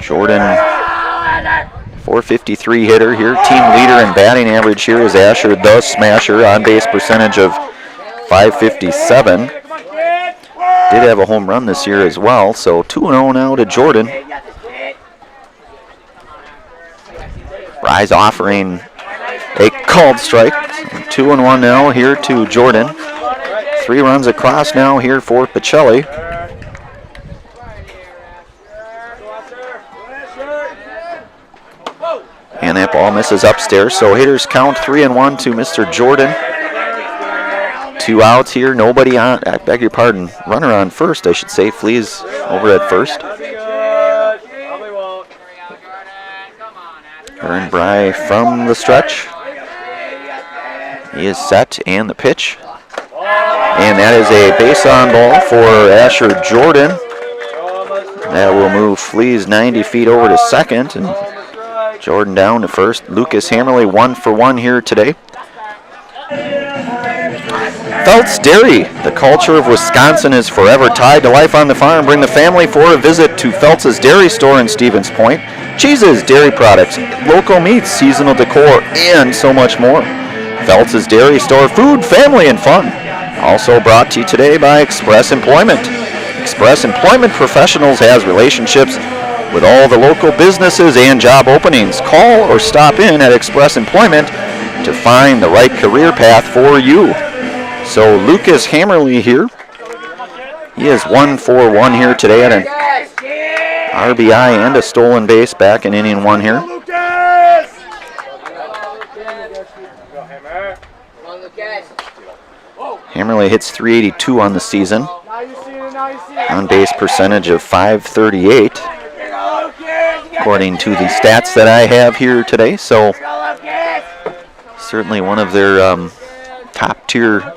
Jordan, 453 hitter here. Team leader in batting average here is Asher the Smasher. On base percentage of 557. Did have a home run this year as well, so 2-0 now to Jordan. Rise offering a called strike. 2-1 now here to Jordan. 3 runs across now here for Pacelli. And that ball misses upstairs, so hitters count 3-1 to Mr. Jordan. 2 outs here, nobody on, I beg your pardon, runner on first, I should say. Flees over at first. Aaron Bry from the stretch. He is set, and the pitch. And that is a base on ball for Asher Jordan. That will move Flees 90 feet over to second, and Jordan down to first. Lucas Hammerly 1 for 1 here today. Feltz Dairy. The culture of Wisconsin is forever tied to life on the farm. Bring the family for a visit to Feltz's Dairy Store in Stevens Point. Cheeses, dairy products, local meats, seasonal decor, and so much more. Feltz's Dairy Store, food, family, and fun. Also brought to you today by Express Employment. Express Employment Professionals has relationships with all the local businesses and job openings. Call or stop in at Express Employment to find the right career path for you. So Lucas Hammerly here. He is 1 for 1 here today at an RBI and a stolen base back in inning 1 here. Hammerly hits .382 on the season. On base percentage of .538. According to the stats that I have here today. So certainly one of their top tier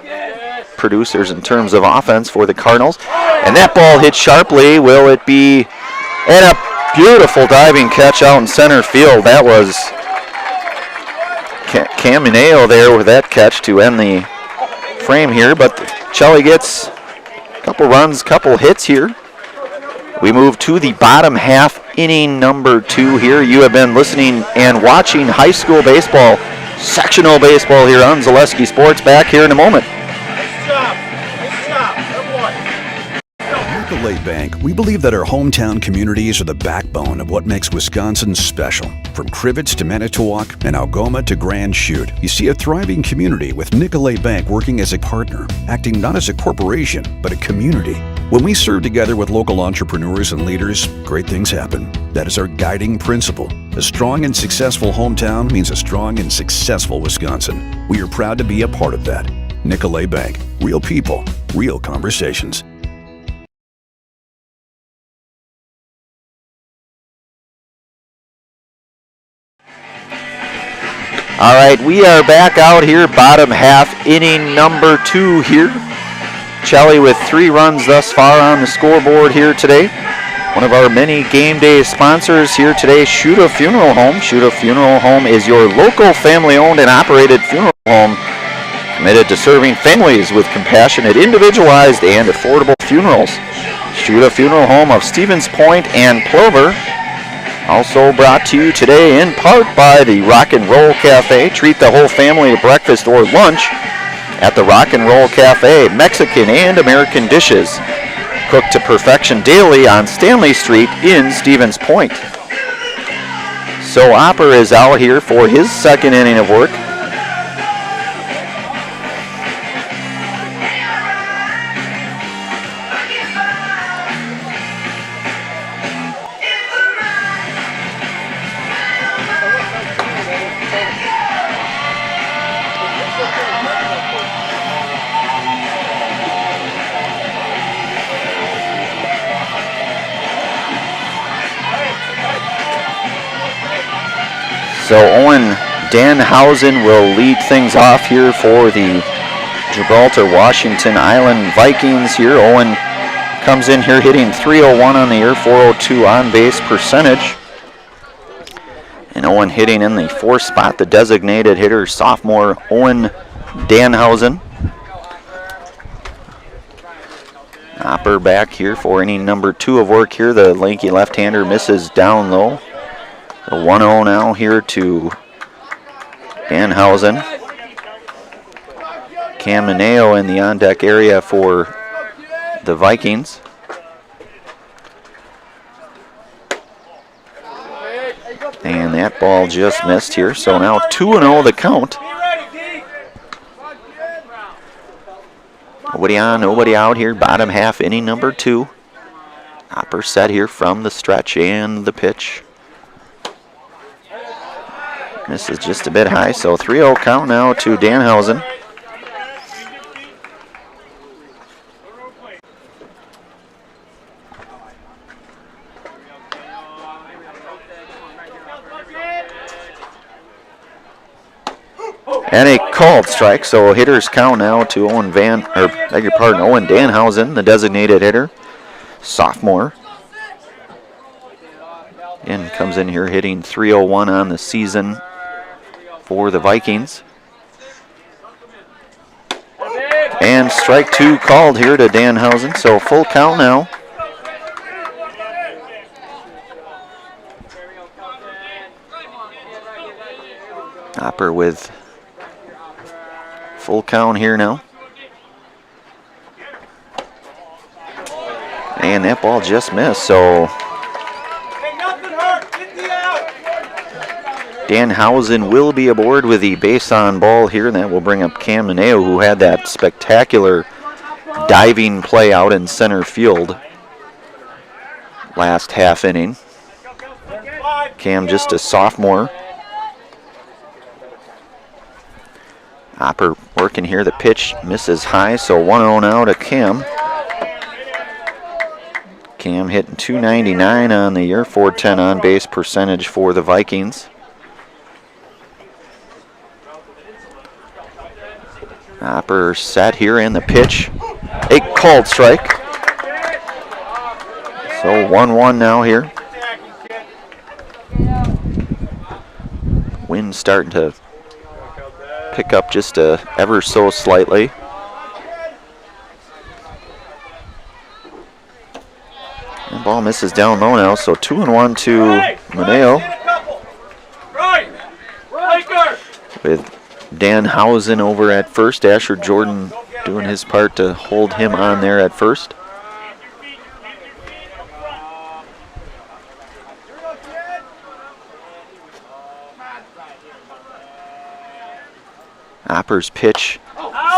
producers in terms of offense for the Cardinals. And that ball hit sharply. Will it be? And a beautiful diving catch out in center field. That was Camineo there with that catch to end the frame here. But Pacelli gets a couple runs, couple hits here. We move to the bottom half, inning number 2 here. You have been listening and watching high school baseball, sectional baseball here on Zaleski Sports. Back here in a moment. Nicolay Bank, we believe that our hometown communities are the backbone of what makes Wisconsin special. From Crivets to Manitowoc and Algoma to Grand Chute, you see a thriving community with Nicolay Bank working as a partner, acting not as a corporation, but a community. When we serve together with local entrepreneurs and leaders, great things happen. That is our guiding principle. A strong and successful hometown means a strong and successful Wisconsin. We are proud to be a part of that. Nicolay Bank, real people, real conversations. All right, we are back out here, bottom half, inning number 2 here. Pacelli with 3 runs thus far on the scoreboard here today. One of our many game day sponsors here today, Shuta Funeral Home. Shuta Funeral Home is your local family-owned and operated funeral home committed to serving families with compassionate, individualized, and affordable funerals. Shuta Funeral Home of Stevens Point and Plover. Also brought to you today in part by the Rock and Roll Cafe. Treat the whole family to breakfast or lunch at the Rock and Roll Cafe. Mexican and American dishes cooked to perfection daily on Stanley Street in Stevens Point. So Opper is out here for his second inning of work. So Owen Danhausen will lead things off here for the Gibraltar Washington Island Vikings here. Owen comes in here hitting .301 on the year, .402 on base percentage. And Owen hitting in the 4th spot, the designated hitter, sophomore Owen Danhausen. Hopper back here for inning number 2 of work here. The lanky left-hander misses down low. The 1-0 now here to Danhausen. Camineo in the on-deck area for the Vikings. And that ball just missed here. So now 2-0 the count. Nobody on, nobody out here. Bottom half, inning number 2. Hopper set here from the stretch and the pitch. This is just a bit high, so 3-0 count now to Danhausen. And a called strike, so hitters count now to Owen Danhausen, the designated hitter, sophomore. And comes in here hitting .301 on the season for the Vikings. And strike 2 called here to Danhausen, so full count now. Hopper with full count here now. And that ball just missed, so Danhausen will be aboard with the base on ball here, and that will bring up Cam Mineo, who had that spectacular diving play out in center field last half inning. Cam just a sophomore. Hopper working here, the pitch misses high, so 1-0 now to Cam. Cam hitting .299 on the year, .410 on base percentage for the Vikings. Hopper set here in the pitch. A called strike. So 1-1 now here. Wind starting to pick up just ever so slightly. And ball misses down low now, so 2-1 to Mineo. With Danhausen over at first. Asher Jordan doing his part to hold him on there at first. Hopper's pitch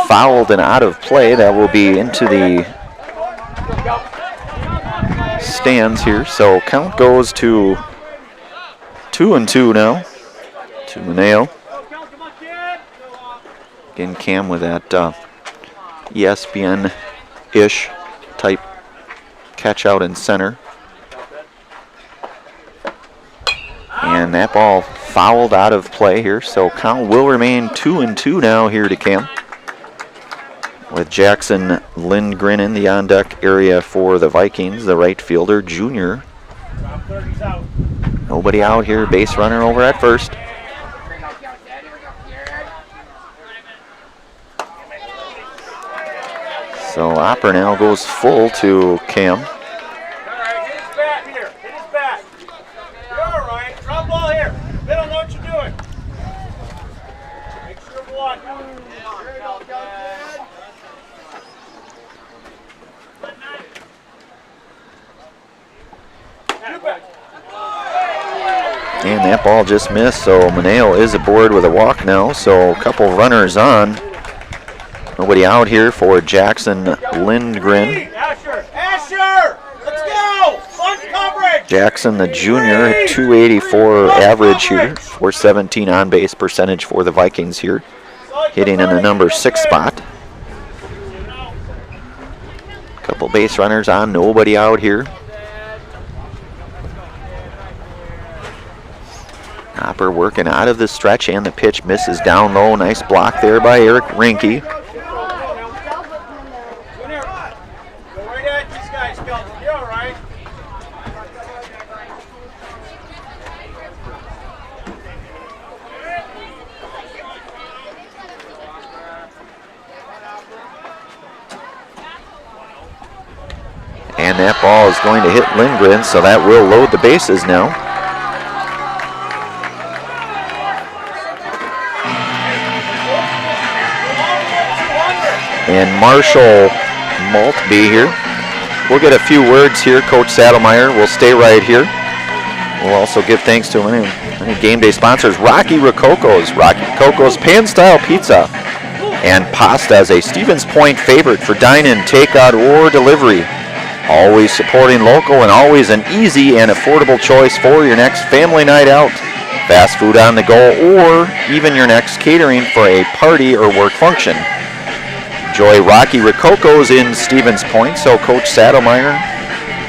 fouled and out of play. That will be into the stands here. So count goes to 2-2 now to Mineo. Again, Cam with that ESPN-ish type catch out in center. And that ball fouled out of play here, so count will remain 2-2 now here to Cam. With Jackson Lindgren in the on-deck area for the Vikings, the right fielder, junior. Nobody out here, base runner over at first. So Hopper now goes full to Cam. And that ball just missed, so Mineo is aboard with a walk now, so a couple runners on. Nobody out here for Jackson Lindgren. Asher! Let's go! Front coverage! Jackson, the junior, 284 average here, 417 on base percentage for the Vikings here, hitting in the number 6 spot. Couple base runners on, nobody out here. Hopper working out of the stretch, and the pitch misses down low. Nice block there by Eric Rinke. And that ball is going to hit Lindgren, so that will load the bases now. And Marshall Maltby here. We'll get a few words here. Coach Saddlemeyer will stay right here. We'll also give thanks to any game day sponsors. Rocky Rococo's Pan Style Pizza and Pasta is a Stevens Point favorite for dine-in, takeout, or delivery. Always supporting local and always an easy and affordable choice for your next family night out, fast food on the go, or even your next catering for a party or work function. Enjoy Rocky Rococo's in Stevens Point, so Coach Saddlemeyer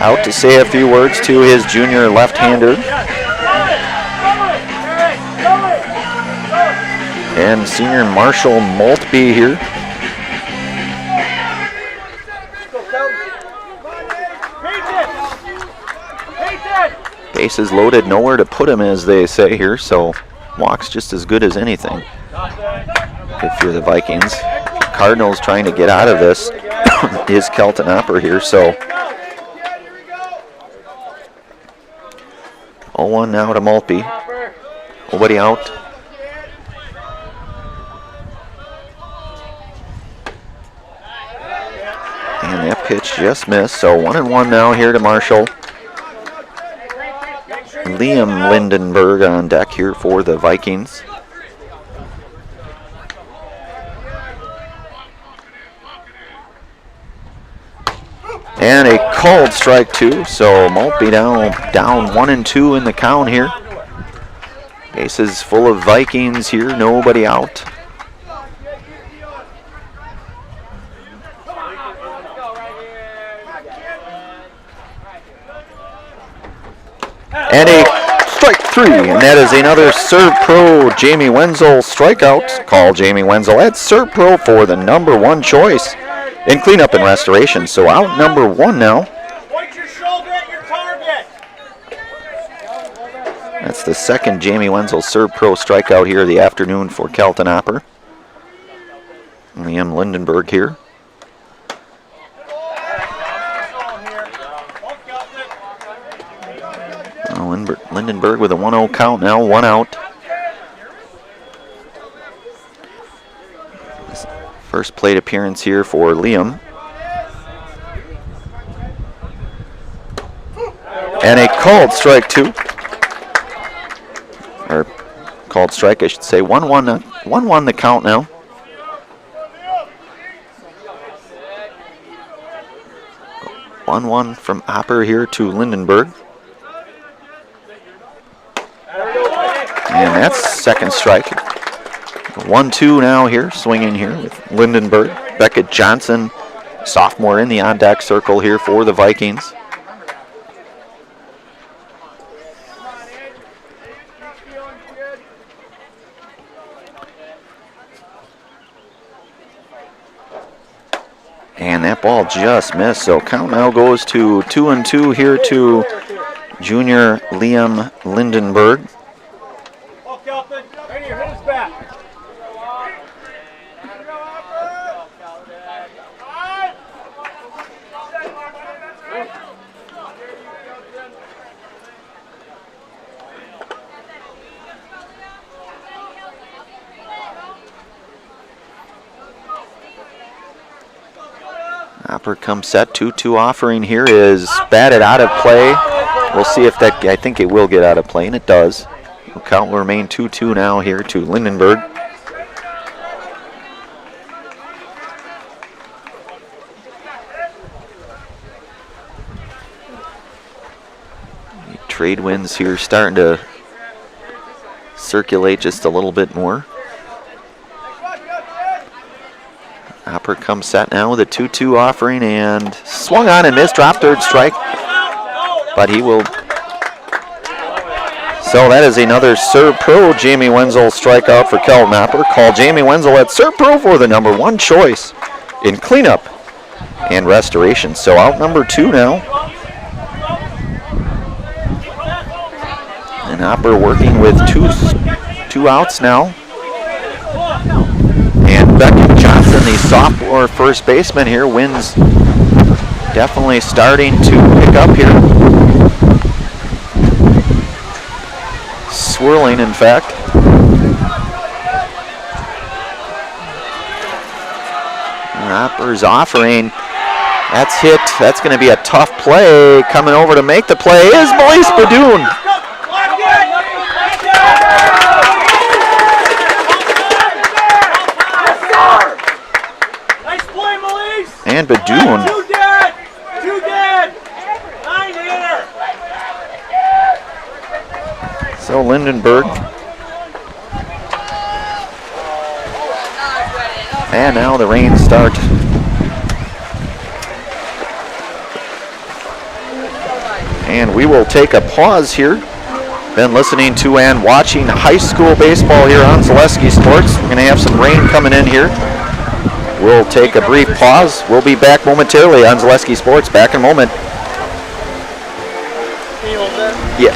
out to say a few words to his junior left-hander. And senior Marshall Maltby here. Bases loaded, nowhere to put him, as they say here, so walks just as good as anything if you're the Vikings. Cardinals trying to get out of this is Kelton Hopper here, so 0-1 now to Maltby. Nobody out. And that pitch just missed, so 1-1 now here to Marshall. Liam Lindenberg on deck here for the Vikings. And a called strike two, so Maltby down 1-2 in the count here. Bases full of Vikings here, nobody out. And a strike three, and that is another Serve Pro Jamie Wenzel strikeout. Call Jamie Wenzel at Serve Pro for the number 1 choice in cleanup and restoration. So out number 1 now. Point your shoulder at your target. That's the second Jamie Wenzel Serve Pro strikeout here of the afternoon for Kelton Hopper. Liam Lindenberg here. Lindenberg with a 1-0 count now, 1 out. First plate appearance here for Liam. And a called strike two. Or called strike, I should say. 1-1 the count now. One from Hopper here to Lindenberg. And that's second strike. 1-2 now here, swinging here with Lindenberg. Beckett Johnson, sophomore in the on-deck circle here for the Vikings. And that ball just missed, so count now goes to 2-2 here to junior Liam Lindenberg. Hopper comes set, 2-2 offering here is batted out of play. We'll see if that, I think it will get out of play, and it does. The count will remain 2-2 now here to Lindenberg. The trade winds here starting to circulate just a little bit more. Hopper comes set now with a 2-2 offering and swung on and missed, dropped third strike. But he will. So that is another Serve Pro Jamie Wenzel strikeout for Kelton Hopper. Call Jamie Wenzel at Serve Pro for the number 1 choice in cleanup and restoration. So out number 2 now. And Hopper working with two outs now. And Beckett Johnson, the sophomore first baseman here, wins definitely starting to pick up here. Swirling, in fact. Hopper's offering. That's hit. That's going to be a tough play. Coming over to make the play is Melise Badoon. And Badoon. Two dead. 9 hitter. So Lindenberg. And now the rain starts. And we will take a pause here. Been listening to and watching high school baseball here on Zaleski Sports. We're going to have some rain coming in here. We'll take a brief pause. We'll be back momentarily on Zaleski Sports. Back in a moment. Yeah.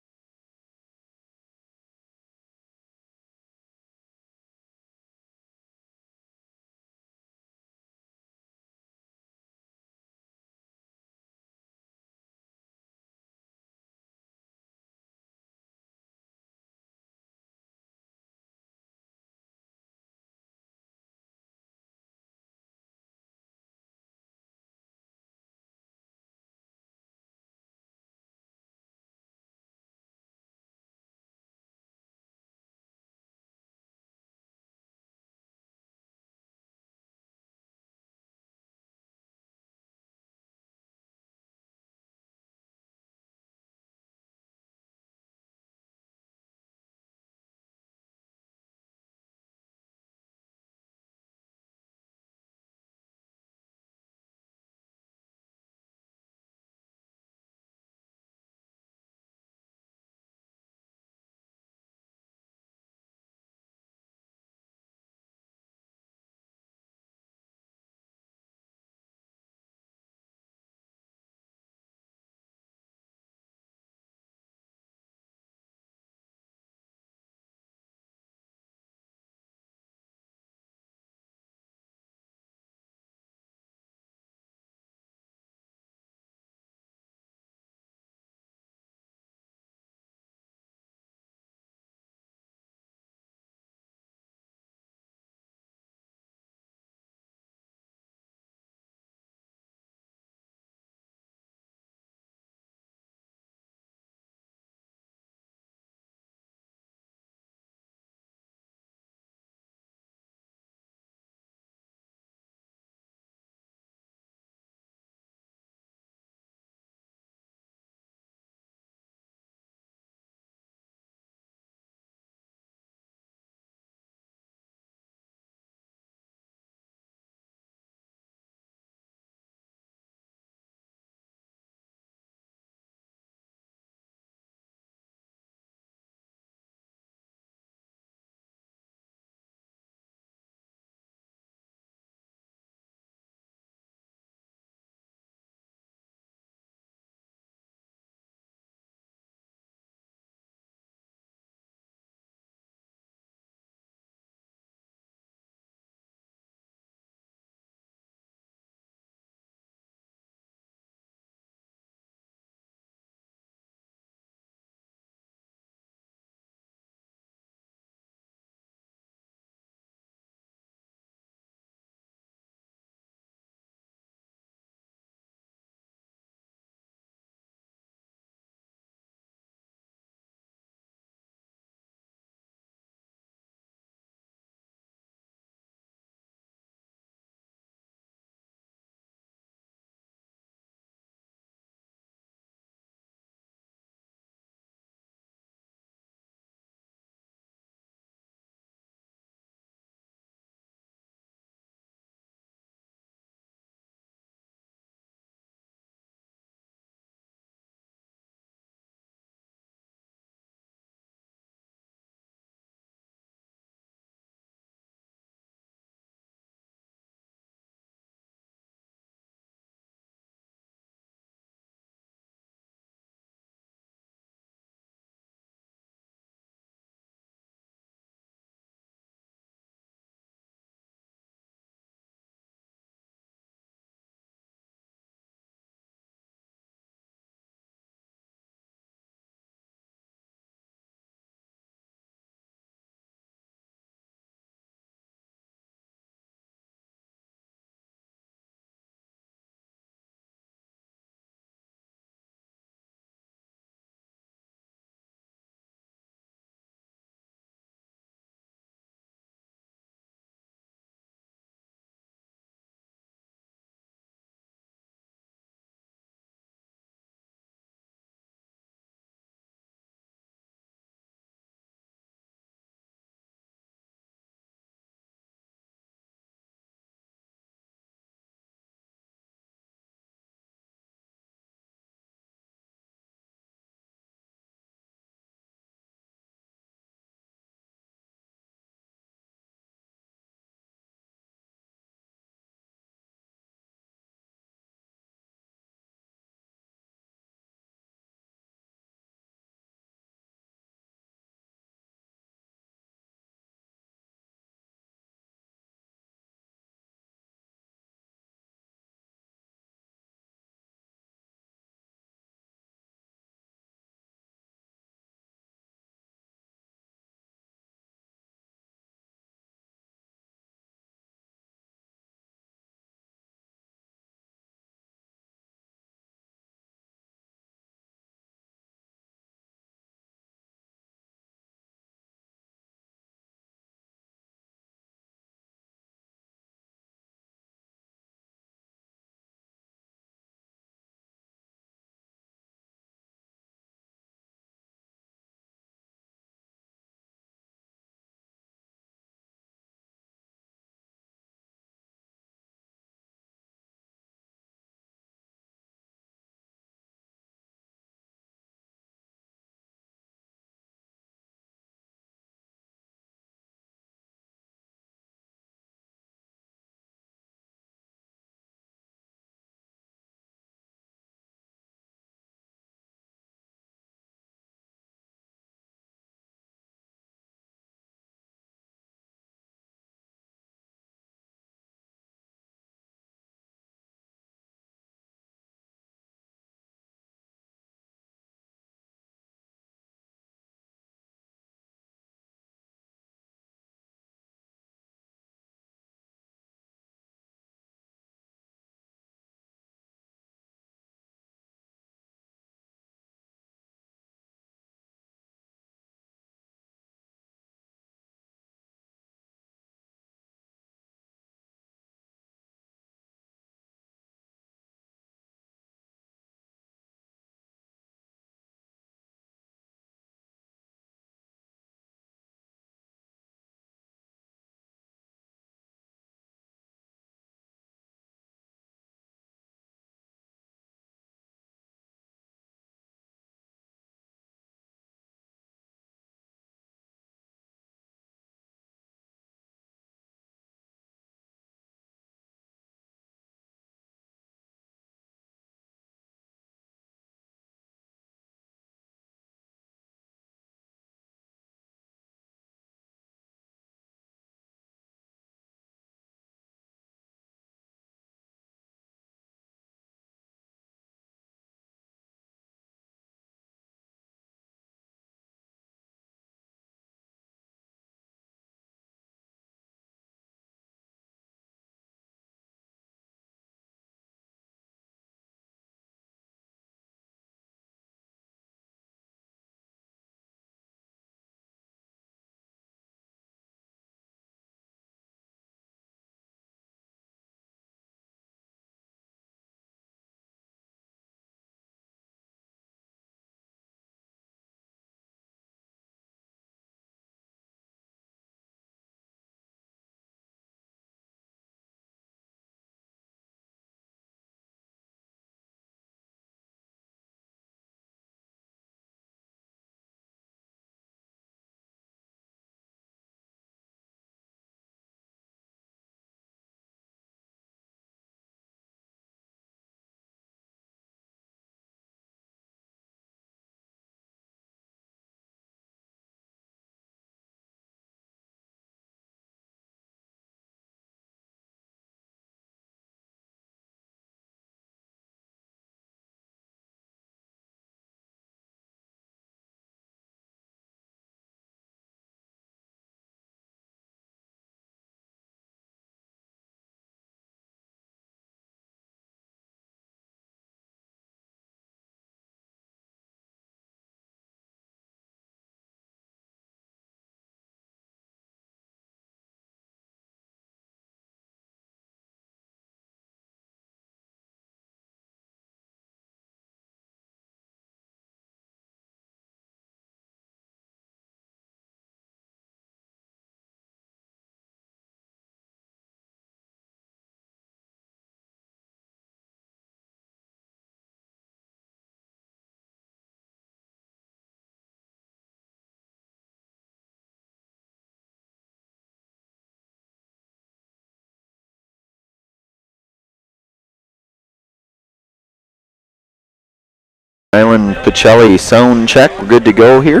Island Pacelli sound check. We're good to go here.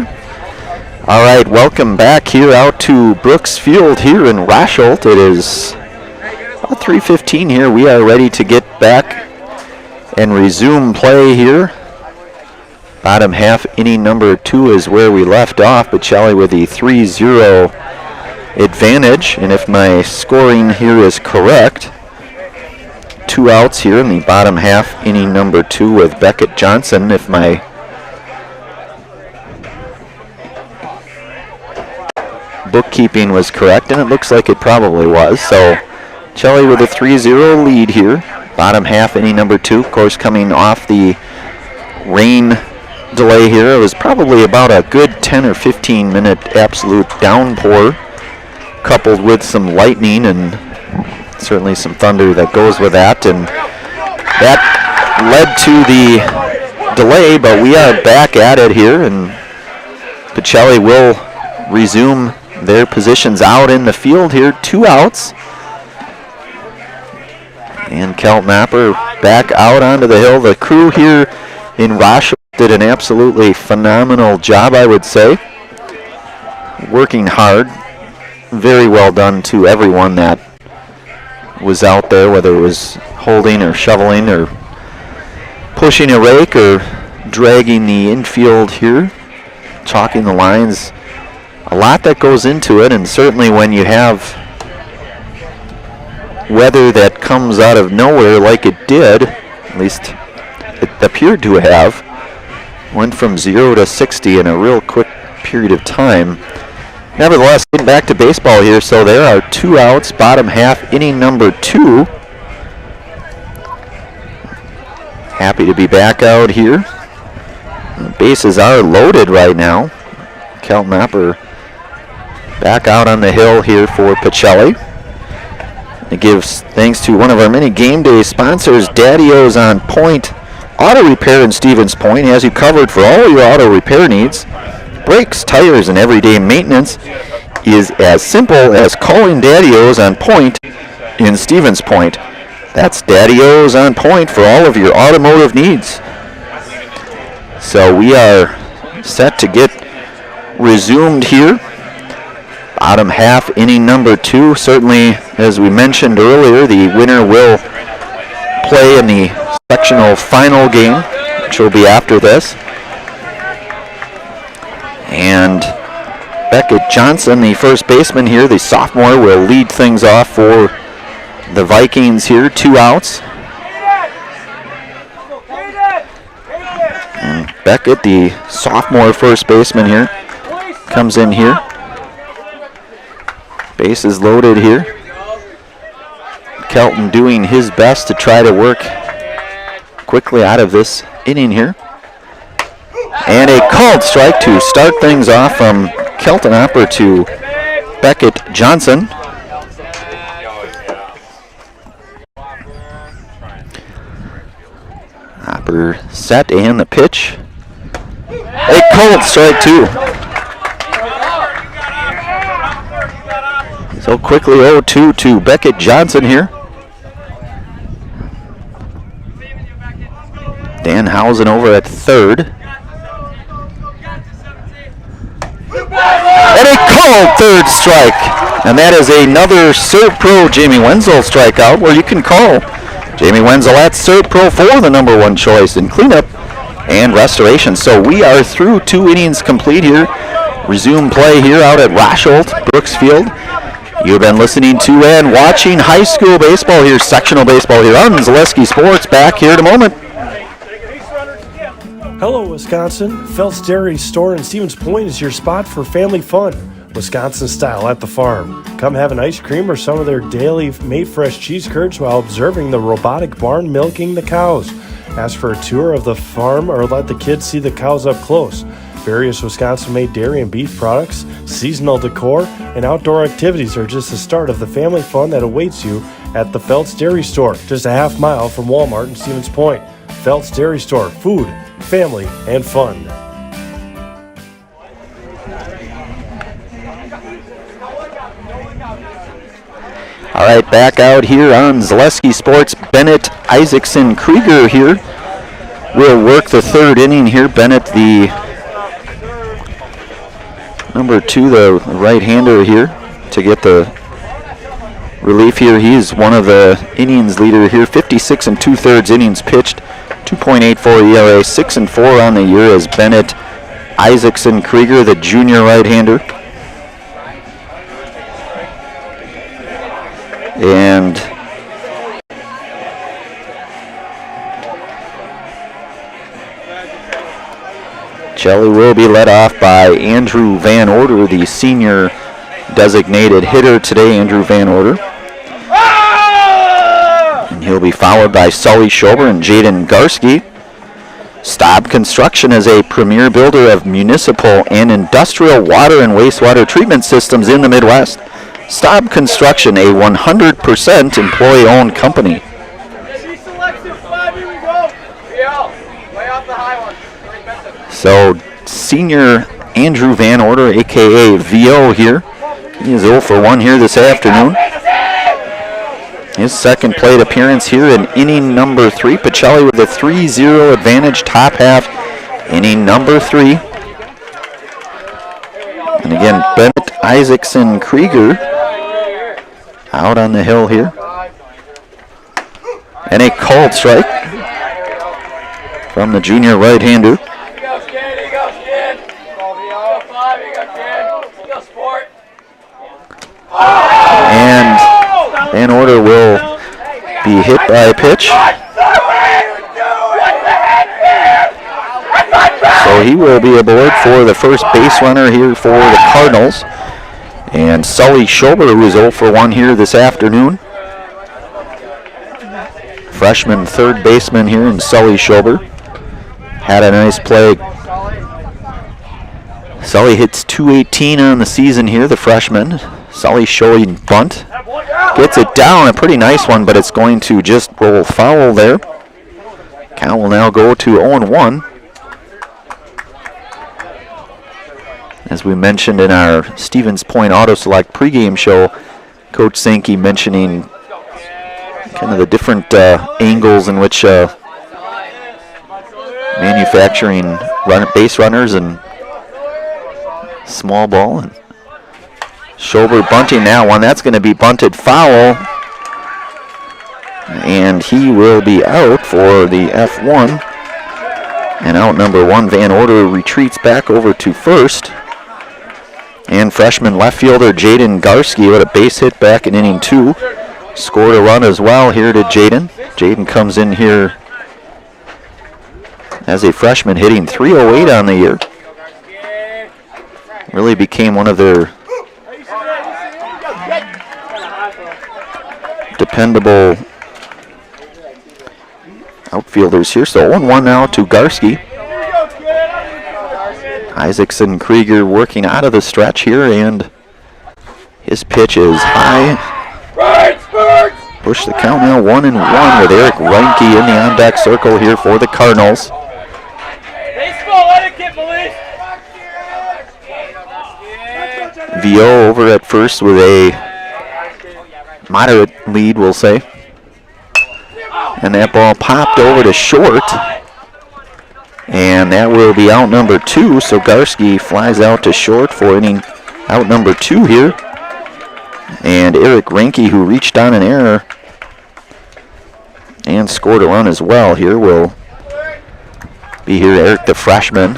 All right, welcome back here out to Brooks Field here in Rosholt. It is about 3:15 here. We are ready to get back and resume play here. Bottom half, inning number 2 is where we left off. Pacelli with the 3-0 advantage. And if my scoring here is correct, 2 outs here in the bottom half, inning number 2 with Beckett Johnson. If my bookkeeping was correct, and it looks like it probably was. So Pacelli with a 3-0 lead here. Bottom half, inning number 2. Of course, coming off the rain delay here. It was probably about a good 10 or 15 minute absolute downpour, coupled with some lightning and certainly some thunder that goes with that, and that led to the delay, but we are back at it here, and Pacelli will resume their positions out in the field here. 2 outs, and Keltnapper back out onto the hill. The crew here in Rosholt did an absolutely phenomenal job, I would say, working hard. Very well done to everyone that was out there, whether it was holding or shoveling or pushing a rake or dragging the infield here, chalking the lines. A lot that goes into it, and certainly when you have weather that comes out of nowhere like it did, at least it appeared to have, went from 0 to 60 in a real quick period of time. Nevertheless, getting back to baseball here, so there are 2 outs, bottom half, inning number 2. Happy to be back out here. The bases are loaded right now. Keltnapper back out on the hill here for Pacelli. It gives thanks to one of our many game day sponsors, Daddy-O's on Point Auto Repair in Stevens Point. Has you covered for all your auto repair needs. Brakes, tires, and everyday maintenance is as simple as calling Daddy-O's on Point in Stevens Point. That's Daddy-O's on Point for all of your automotive needs. So we are set to get resumed here. Bottom half, inning number 2. Certainly, as we mentioned earlier, the winner will play in the sectional final game, which will be after this. And Beckett Johnson, the first baseman here, the sophomore, will lead things off for the Vikings here. 2 outs. And Beckett, the sophomore first baseman here, comes in here. Bases loaded here. Kelton doing his best to try to work quickly out of this inning here. And a called strike to start things off from Keltnapper to Beckett Johnson. Hopper set and the pitch. A called strike too. So quickly 0-2 to Beckett Johnson here. Danhausen over at third. And a called third strike. And that is another Serve Pro Jamie Wenzel strikeout, where you can call Jamie Wenzel at Serve Pro for the number 1 choice in cleanup and restoration. So we are through 2 innings complete here. Resume play here out at Rosholt, Brooks Field. You've been listening to and watching high school baseball here, sectional baseball here on Zaleski Sports. Back here in a moment. Hello, Wisconsin. Felt's Dairy Store in Stevens Point is your spot for family fun, Wisconsin style at the farm. Come have an ice cream or some of their daily made fresh cheese curds while observing the robotic barn milking the cows. Ask for a tour of the farm or let the kids see the cows up close. Various Wisconsin-made dairy and beef products, seasonal decor, and outdoor activities are just the start of the family fun that awaits you at the Felt's Dairy Store, just a half mile from Walmart in Stevens Point. Felt's Dairy Store, food, family, and fun. All right, back out here on Zaleski Sports. Bennett, Isaacson, Krieger here will work the third inning here. Bennett, the number 2, the right-hander here, to get the relief here. He's one of the innings leader here. 56 2/3 innings pitched, 2.84 ERA, 6-4 on the year as Bennett. Isaacson Krieger, the junior right-hander. And Pacelli will be led off by Andrew Van Order, the senior designated hitter today, Andrew Van Order. And he'll be followed by Sully Schober and Jaden Garski. Staub Construction is a premier builder of municipal and industrial water and wastewater treatment systems in the Midwest. Staub Construction, a 100% employee-owned company. So, senior Andrew Van Order, a.k.a. VO here. He is 0 for 1 here this afternoon. His second plate appearance here in inning number 3. Pacelli with a 3-0 advantage, top half, inning number 3. And again, Bennett, Isaacson, Krieger out on the hill here. And a called strike from the junior right-hander. And Van Order will be hit by a pitch. So he will be aboard for the first base runner here for the Cardinals. And Sully Schober, who is 0 for 1 here this afternoon. Freshman third baseman here in Sully Schober. Had a nice play. Sully hits .218 on the season here, the freshman. Sully showing bunt. Gets it down, a pretty nice one, but it's going to just roll foul there. Count will now go to 0-1. As we mentioned in our Stevens Point Auto Select pregame show, Coach Sankey mentioning kind of the different angles in which manufacturing base runners and small ball. And Schober bunting that one. That's going to be bunted foul. And he will be out for the F1. And out number 1, Van Order retreats back over to first. And freshman left fielder Jaden Garski with a base hit back in inning 2. Scored a run as well here to Jaden. Jaden comes in here as a freshman, hitting .308 on the year. Really became one of their dependable outfielders here. So 1-1 now to Garski. Isaacson Krieger working out of the stretch here, and his pitch is high. Push the count now 1-1 with Eric Reinke in the on-deck circle here for the Cardinals. VO over at first with a moderate lead, we'll say. And that ball popped over to short. And that will be out number 2. So Garski flies out to short for inning out number 2 here. And Eric Reinke, who reached on an error and scored a run as well here, will be here. Eric, the freshman.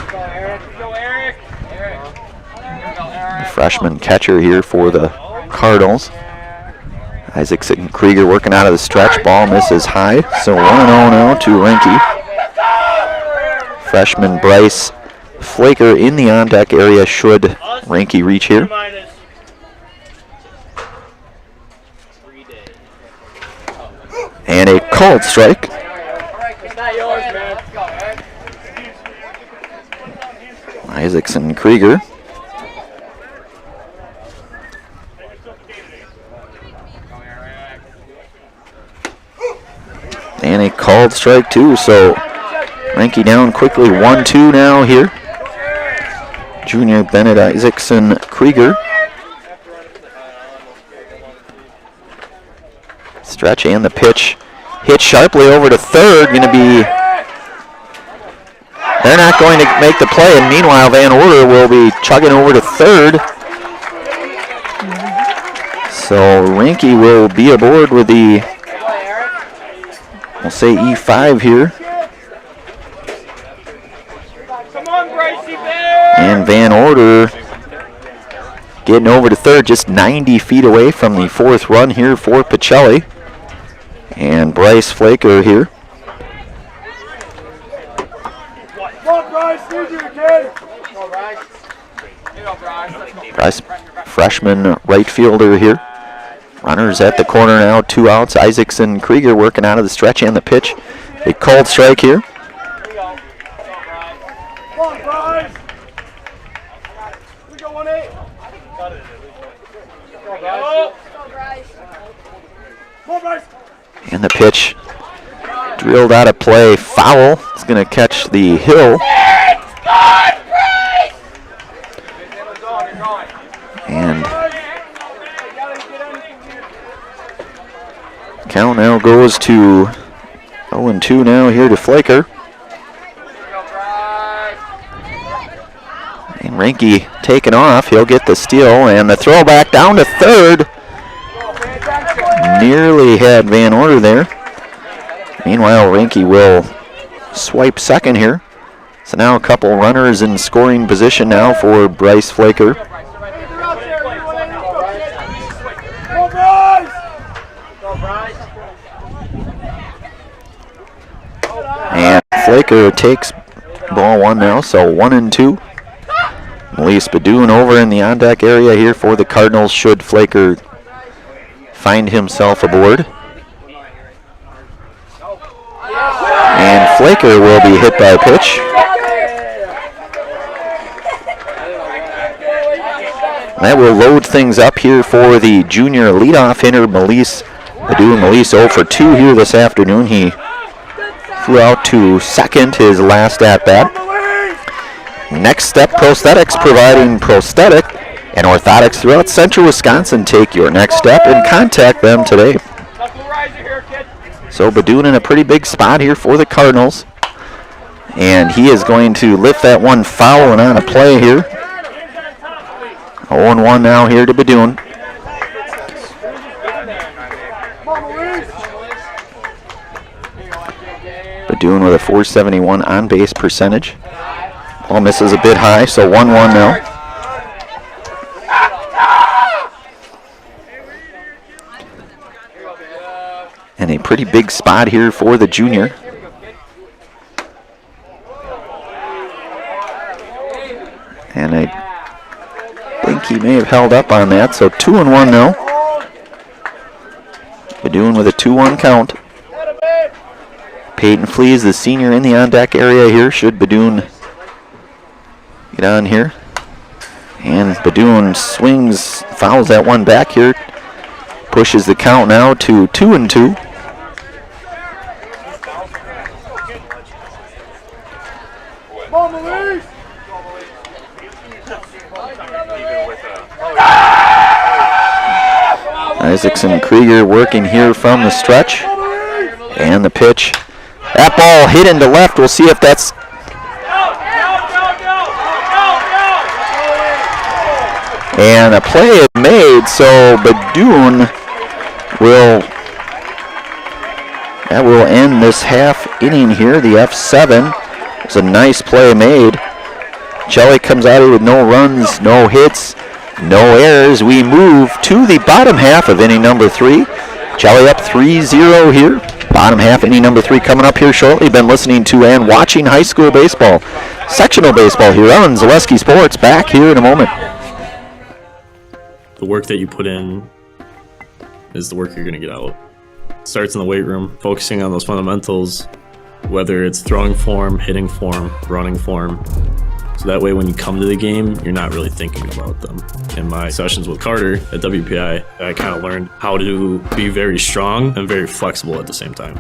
The freshman catcher here for the Cardinals. Isaacson Krieger working out of the stretch. Ball misses high. So 1-0 now to Reinke. Freshman Bryce Flaker in the on-deck area should Reinke reach here. And a called strike. Isaacson Krieger. And a called strike too, so Reinke down quickly, 1-2 now here. Junior Bennett Isaacson Krieger. Stretch and the pitch hit sharply over to third. Going to be They're not going to make the play, and meanwhile Van Order will be chugging over to third. So Rinke will be aboard with the, we'll say E5 here. And Van Order getting over to third, just 90 feet away from the fourth run here for Pacelli. And Bryce Flaker here. Bryce, freshman right fielder here. Runners at the corner now, 2 outs. Isaacson Krieger working out of the stretch and the pitch. A cold strike here. And the pitch drilled out of play, foul. It's going to catch the hill. And count now goes to 0-2 now here to Flaker. And Rinke taking off. He'll get the steal and the throw back down to third. Nearly had Van Order there. Meanwhile, Rinke will swipe second here. So now a couple runners in scoring position now for Bryce Flaker. And Flaker takes ball 1 now, so 1-2. Melise Badoon over in the on-deck area here for the Cardinals should Flaker find himself aboard. And Flaker will be hit by a pitch. That will load things up here for the junior leadoff hitter, Melise Badoon. Melise 0 for 2 here this afternoon. He flew out to second his last at-bat. Next Step Prosthetics, providing prosthetic and orthotics throughout central Wisconsin. Take your next step and contact them today. So Badoon in a pretty big spot here for the Cardinals. And he is going to lift that one foul and on a play here. 0-1 now here to Badoon. Badoon with a .471 on-base percentage. Ball misses a bit high, so 1-1 now. And a pretty big spot here for the junior. And I think he may have held up on that, so 2-1 now. Badoon with a 2-1 count. Peyton Flees, the senior, in the on-deck area here. Should Badoon get on here. And Badoon swings, fouls that one back here. Pushes the count now to 2-2. Isaacson Krieger working here from the stretch. And the pitch. That ball hit into left. We'll see if that's... And a play is made, so Badoon that will end this half inning here, the F7. It's a nice play made. Pacelli comes out here with no runs, no hits, no errors. We move to the bottom half of inning number 3. Pacelli up 3-0 here. Bottom half, inning number 3 coming up here shortly. Been listening to and watching high school baseball, sectional baseball here on Zaleski Sports. Back here in a moment. The work that you put in is the work you're going to get out. It starts in the weight room, focusing on those fundamentals, whether it's throwing form, hitting form, running form. So that way when you come to the game, you're not really thinking about them. In my sessions with Carter at WPI, I kind of learned how to be very strong and very flexible at the same time.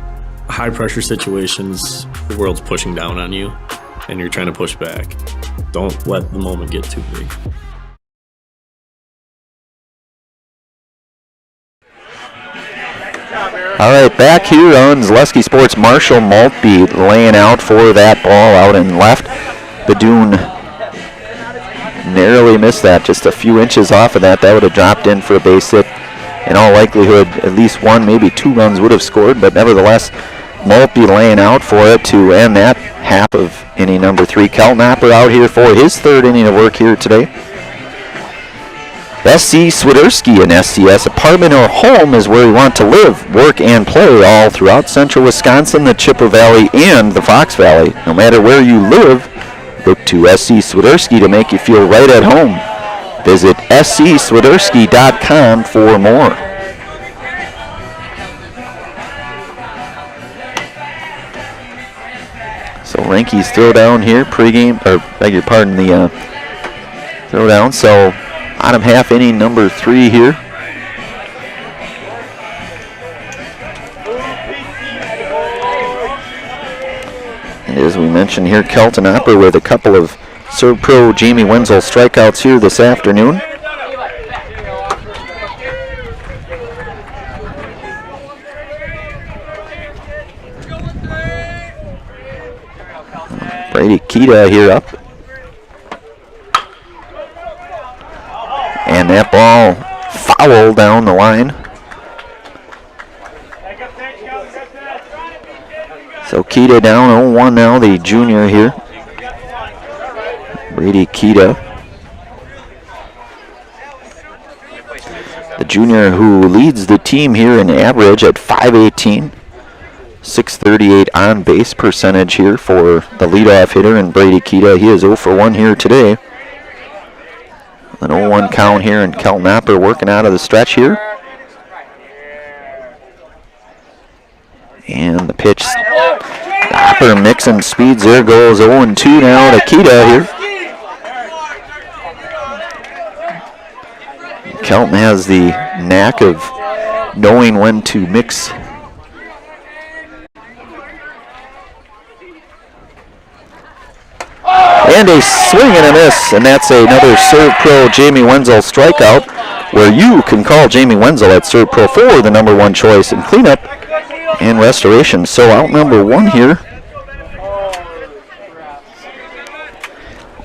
High pressure situations, the world's pushing down on you and you're trying to push back. Don't let the moment get too big. All right, back here on Zaleski Sports, Marshall Maltby laying out for that ball out in left. Badun narrowly missed that, just a few inches off of that. That would have dropped in for a base hit. In all likelihood, at least one, maybe two runs would have scored, but nevertheless, Maltby laying out for it to end that half of inning number 3. Kel Napper out here for his third inning of work here today. SC Swiderski, an SCS apartment or home is where you want to live, work, and play all throughout central Wisconsin, the Chippewa Valley, and the Fox Valley. No matter where you live, look to SC Swiderski to make you feel right at home. Visit scswiderski.com for more. So Ranky's throw down here, pregame, or beg your pardon, the throw down. So bottom half inning number 3 here. And as we mentioned here, Kelton Opper with a couple of Serve Pro Jamie Wenzel strikeouts here this afternoon. Brady Kita here up. And that ball foul down the line. So Kita down 0-1 now, the junior here. Brady Kita. The junior who leads the team here in average at .518. .638 on base percentage here for the leadoff hitter, and Brady Kita, he is 0 for 1 here today. An 0-1 count here, and Kel Napper working out of the stretch here. And the pitch, Napper mixing speeds there, goes 0-2 now to Kita here. Kelton has the knack of knowing when to mix. And a swing and a miss, and that's another Serve Pro Jamie Wenzel strikeout, where you can call Jamie Wenzel at Serve Pro for the number 1 choice in cleanup and restoration. So out number 1 here.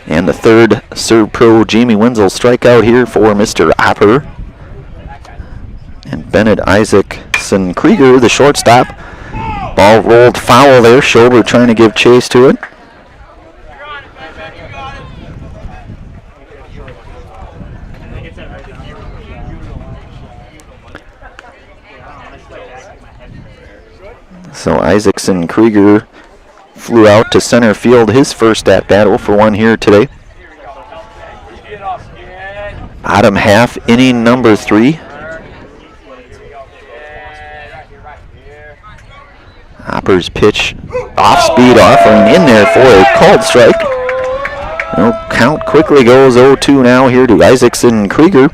And the third Serve Pro Jamie Wenzel strikeout here for Mr. Opper. And Bennett Isaacson Krieger, the shortstop. Ball rolled foul there. Schober trying to give chase to it. So Isaacson Krieger flew out to center field, his first at bat, 0 for 1 here today. Bottom half, inning number 3. Hopper's pitch off speed, offering in there for a called strike. No count quickly goes 0-2 now here to Isaacson Krieger.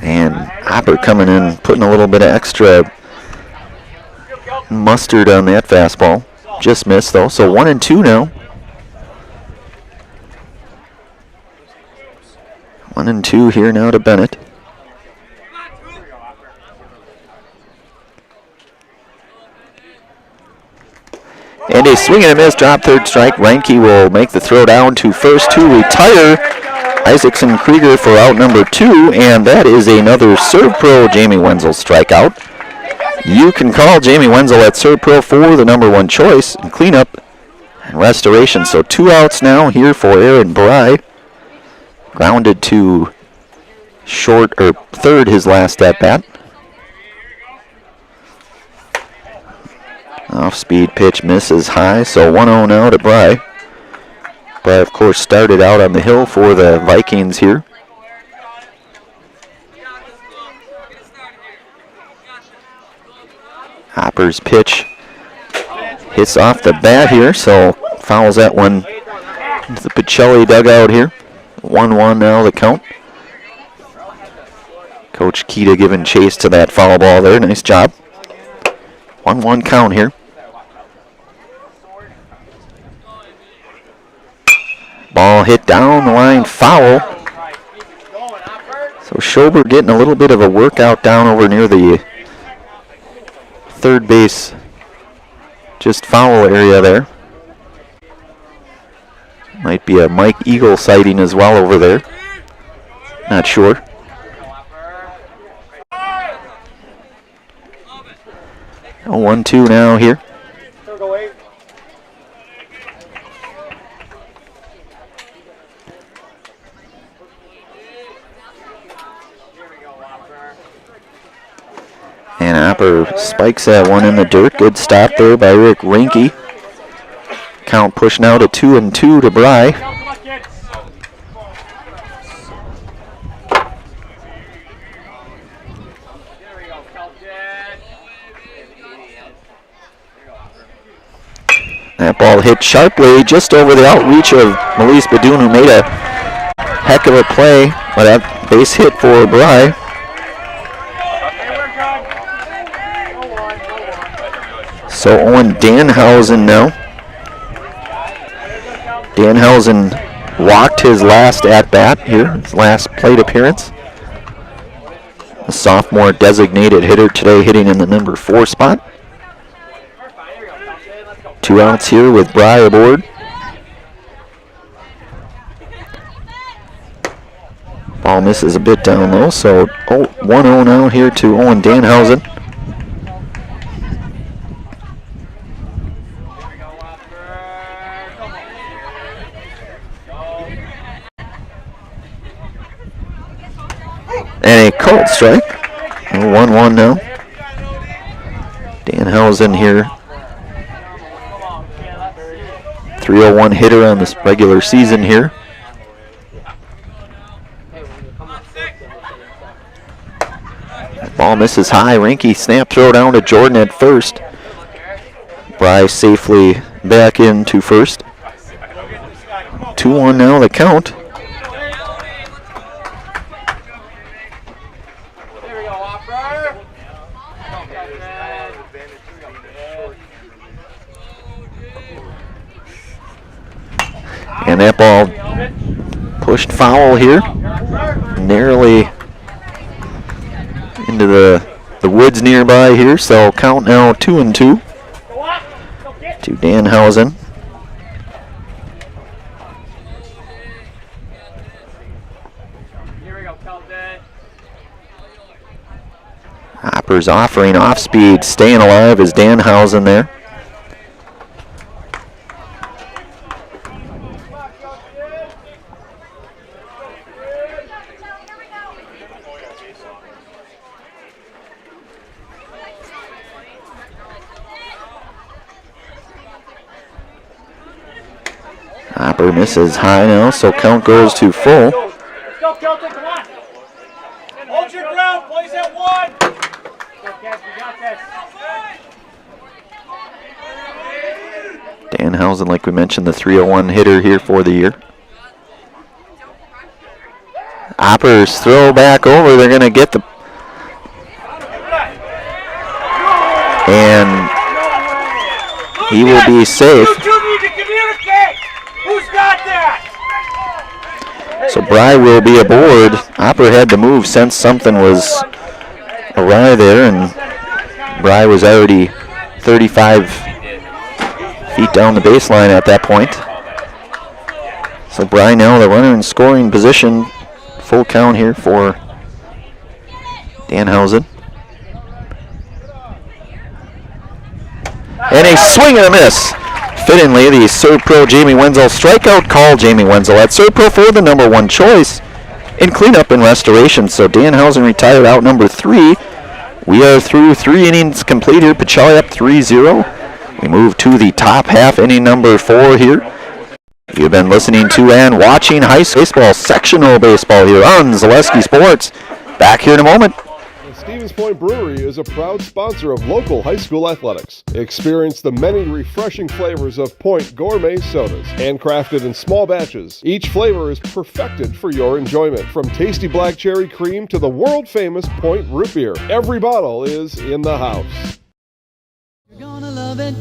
And Hopper coming in, putting a little bit of extra mustard on that fastball. Just missed though, so 1-2 now. 1-2 here now to Bennett. And a swing and a miss, drop third strike. Reinke will make the throw down to first to retire Isaacson Krieger for out number 2, and that is another Serve Pro Jamie Wenzel strikeout. You can call Jamie Wenzel at Serve Pro for the number 1 choice in cleanup and restoration. So 2 outs now here for Aaron Bry. Grounded to short, or third, his last at bat. Off-speed pitch misses high, so 1-0 now to Bry. Bry, of course, started out on the hill for the Vikings here. Hopper's pitch hits off the bat here, so fouls that one into the Pacelli dugout here. 1-1 now the count. Coach Kita giving chase to that foul ball there. Nice job. 1-1 count here. hit down the line, foul. So Schober getting a little bit of a workout down over near the third base, just foul area there. Might be a Mike Eagle sighting as well over there. Not sure. Oh, 1-2 now here. And Opper spikes that one in the dirt. Good stop there by Rick Rinke. Count pushed now to 2-2 to Bry. That ball hit sharply just over the outreach of Melise Badoon, who made a heck of a play, but that base hit for Bry. So Owen Danhausen now. Danhausen walked his last at-bat here, his last plate appearance. A sophomore designated hitter today, hitting in the number 4 spot. 2 outs here with Bry aboard. Ball misses a bit down low, so 1-0 now here to Owen Danhausen. And a called strike. 1-1 now. Danhausen here. 301 hitter on this regular season here. Ball misses high. Rinke snap throw down to Jordan at first. Bry safely back into first. 2-1 now the count. And that ball pushed foul here, narrowly into the woods nearby here. So count now 2-2 to Danhausen. Hopper's offering off speed, staying alive is Danhausen there. Hopper misses high now, so count goes to full. Let's go, Celtic, come on. Hold your ground, place at 1. We got this. Danhausen, like we mentioned, the 301 hitter here for the year. Hopper's throw back over, they're going to get the... And he will be safe. Who's got that? So Bry will be aboard. Hopper had to move since something was awry there, and Bry was already 35 feet down the baseline at that point. So Bry now the runner in scoring position. Full count here for Danhausen. And a swing and a miss. Fittingly, the Serve Pro Jamie Wenzel strikeout call. Jamie Wenzel at Serve Pro for the number 1 choice in cleanup and restoration. So Danhausen retired out number 3. We are through 3 innings complete here. Pacelli up 3-0. We move to the top half, inning number 4 here. You've been listening to and watching high school baseball, sectional baseball here on Zaleski Sports. Back here in a moment. Stevens Point Brewery is a proud sponsor of local high school athletics. Experience the many refreshing flavors of Point gourmet sodas, handcrafted in small batches. Each flavor is perfected for your enjoyment, from tasty black cherry cream to the world-famous Point root beer. Every bottle is in the house. You're gonna love it.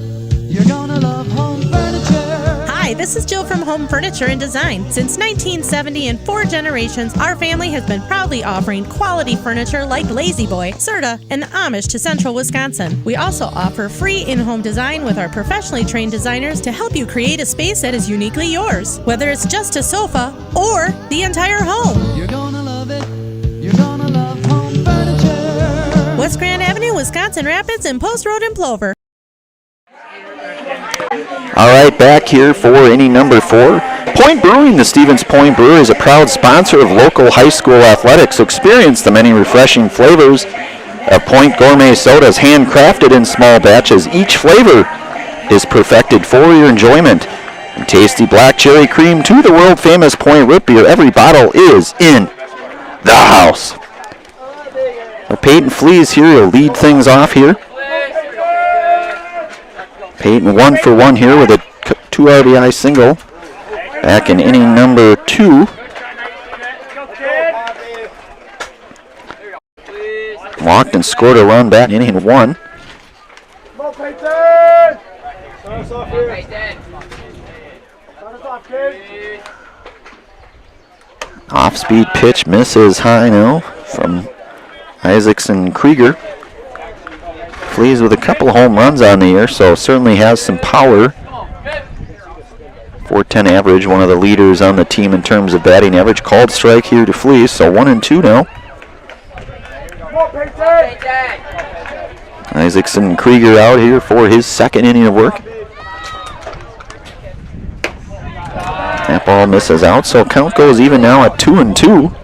You're gonna love home furniture. Hi, Hi, this is Jill from Home Furniture and Design. Since 1970 and 4 generations, our family has been proudly offering quality furniture like Lazy Boy, Serta, and Amish to Central Wisconsin. We also offer free in-home design with our professionally trained designers to help you create a space that is uniquely yours, whether it's just a sofa or the entire home. You're gonna love it. You're gonna love Home Furniture. West Grand Avenue, Wisconsin Rapids, and Post Road in Plover. All right, back here for inning number 4. Point Brewing. The Stevens Point Brewery is a proud sponsor of local high school athletics. Experience the many refreshing flavors of Point Gourmet sodas, handcrafted in small batches. Each flavor is perfected for your enjoyment. From tasty black cherry cream to the world-famous Point root beer, every bottle is in the house. Well, Peyton Flees here will lead things off here. Peyton 1 for 1 here with a 2 RBI single back in inning number 2. Walked and scored a run back in inning 1. Off-speed pitch misses high now from Isaacson Krieger. Flees with a couple home runs on the year, so certainly has some power. .410 average, one of the leaders on the team in terms of batting average. Called strike here to Flees, so 1-2 now. Isaacson Krieger out here for his second inning of work. That ball misses out, so count goes even now at 2-2.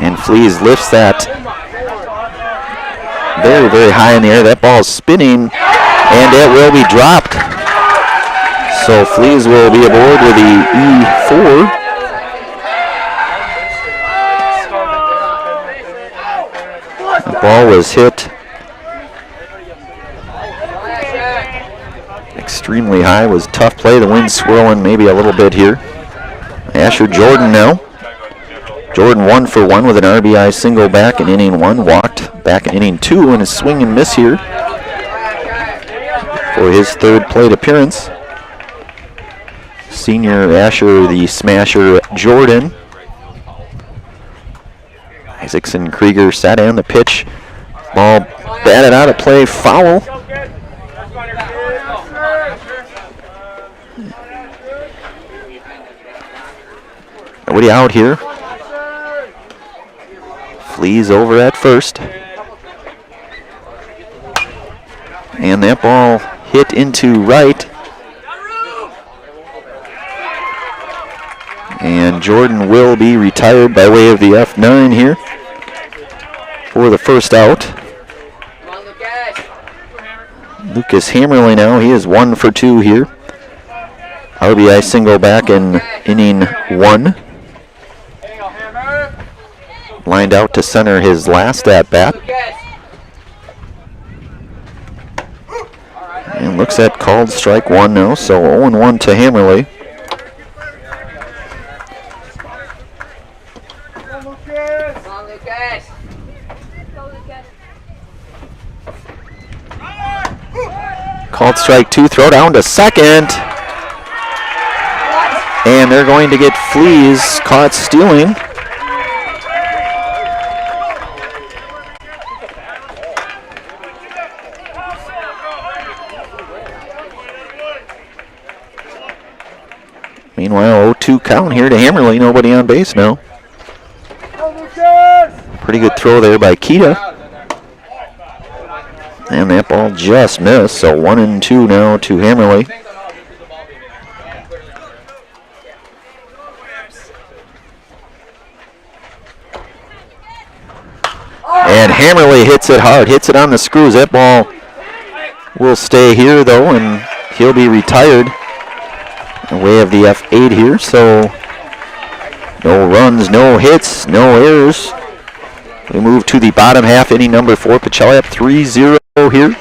And Flees lifts that very, very high in the air. That ball is spinning, and it will be dropped. So Flees will be aboard with the E4. The ball was hit extremely high. It was a tough play. The wind swirling maybe a little bit here. Asher Jordan now. Jordan 1 for 1 with an RBI single back in inning 1. Walked back in inning 2 and a swing and miss here for his third plate appearance. Senior Asher, the smasher Jordan. Isaacson Krieger sat in the pitch. Ball batted out of play, foul. Nobody out here. Flees over at first. And that ball hit into right. And Jordan will be retired by way of the F9 here for the first out. Lucas Hammerly now, he is 1 for 2 here. RBI single back in inning 1. Lined out to center his last at-bat. And looks at called strike 1 now, so 0-1 to Hammerly. Called strike 2, throw down to second. And they're going to get Flees caught stealing. Meanwhile, 0-2 count here to Hammerly. Nobody on base now. Pretty good throw there by Kita. And that ball just missed, so 1-2 now to Hammerly. And Hammerly hits it hard, hits it on the screws. That ball will stay here though, and he'll be retired. Way of the F8 here, so no runs, no hits, no errors. We move to the bottom half, inning number 4. Pacelli up 3-0 here.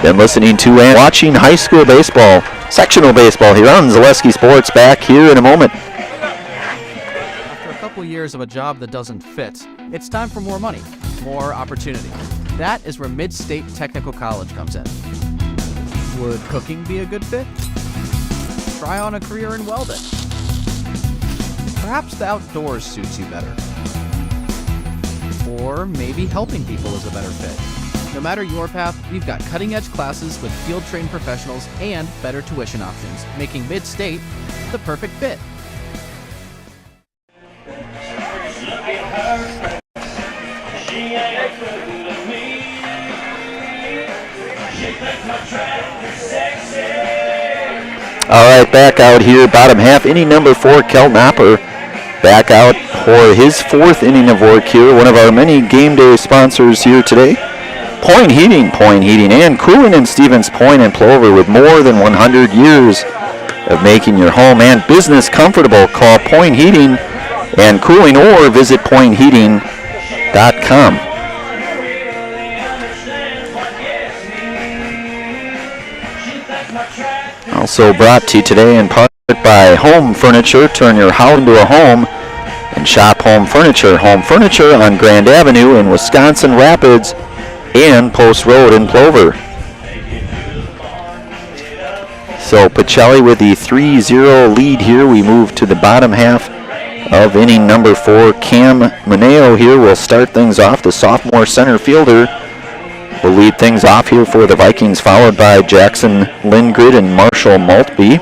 Been listening to and watching high school baseball, sectional baseball here on Zaleski Sports. Back here in a moment. After a couple couple years of a job that doesn't fit, it's time for more money, more opportunity. That is where Mid-State Technical College comes in. Would cooking be a good fit? Try on a career in welding. Perhaps the outdoors suits you better. Or maybe helping people is a better fit. No matter your path, we've got cutting-edge classes with field-trained professionals and better tuition options, making Mid-State the perfect fit. All right, back out here, bottom half, inning number 4, Kelton Hopper back out for his 4th inning of work here. One of our many game day sponsors here today, Point Heating, and Cooling in Stevens Point and Plover with more than 100 years of making your home and business comfortable. Call Point Heating and Cooling or visit pointheating.com. Also brought to you today in part by Home Furniture. Turn your house into a home and shop Home Furniture. Home Furniture on Grand Avenue in Wisconsin Rapids and Post Road in Plover. So Pacelli with the 3-0 lead here. We move to the bottom half of inning number 4. Cam Mineo here will start things off. The sophomore center fielder will lead things off here for the Vikings, followed by Jackson Lindgren and Marshall Maltby.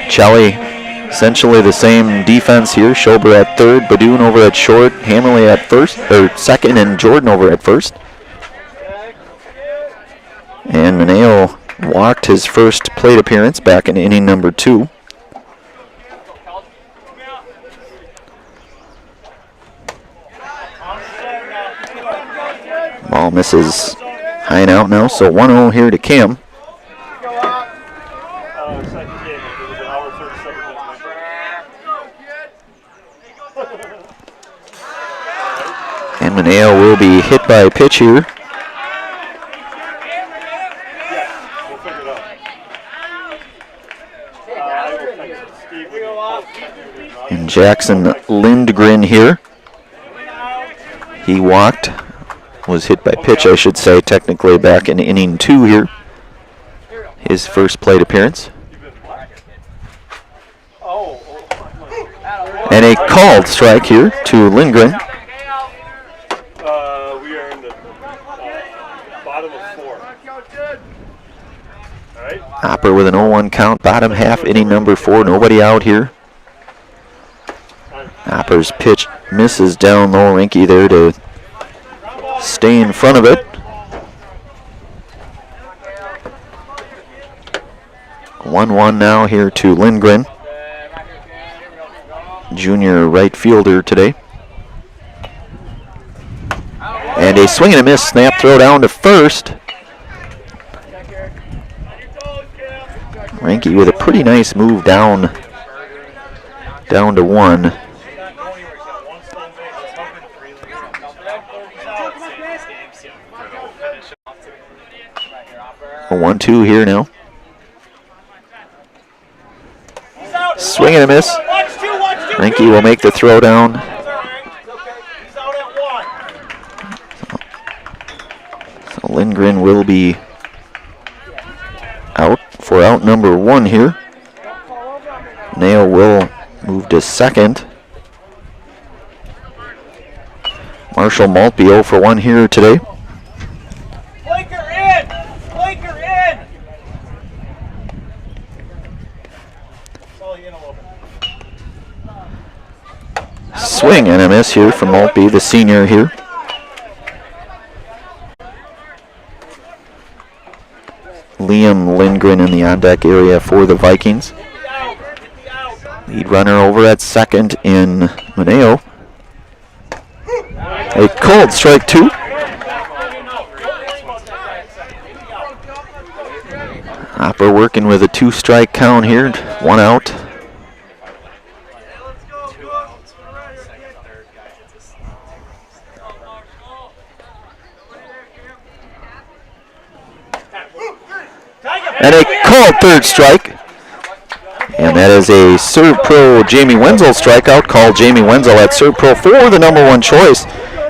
Pacelli essentially the same defense here. Schober at third, Badoon over at short, Hammerly at second, and Jordan over at first. And Mineo walked his first plate appearance back in inning number 2. Ball misses high and out now, so 1-0 here to Cam. And Mineo will be hit by a pitch here. And Jackson Lindgren here. He walked. Was hit by pitch, I should say, technically back in inning 2 here. His first plate appearance. And a called strike here to Lindgren. We are in the bottom of 4. All right. Hopper with an 0-1 count, bottom half, inning number 4. Nobody out here. Hopper's pitch misses down low. Rinky there to stay in front of it. 1-1 now here to Lindgren, junior right fielder today. And a swing and a miss, snap throw down to first. Rinky with a pretty nice move down to 1. 1-2 here now. Swing and a miss. Rinky will make the throw down. So Lindgren will be out for out number 1 here. Nail will move to second. Marshall Maltby 0 for 1 here today. Swing and a miss here from Maltby, the senior here. Liam Lindgren in the on-deck area for the Vikings. Lead runner over at second in Mineo. A called strike 2. Hopper working with a 2-strike count here, 1 out. And a called third strike. And And that is a Serve Pro Jamie Wenzel strikeout. Called Jamie Wenzel at Serve Pro for the number 1 choice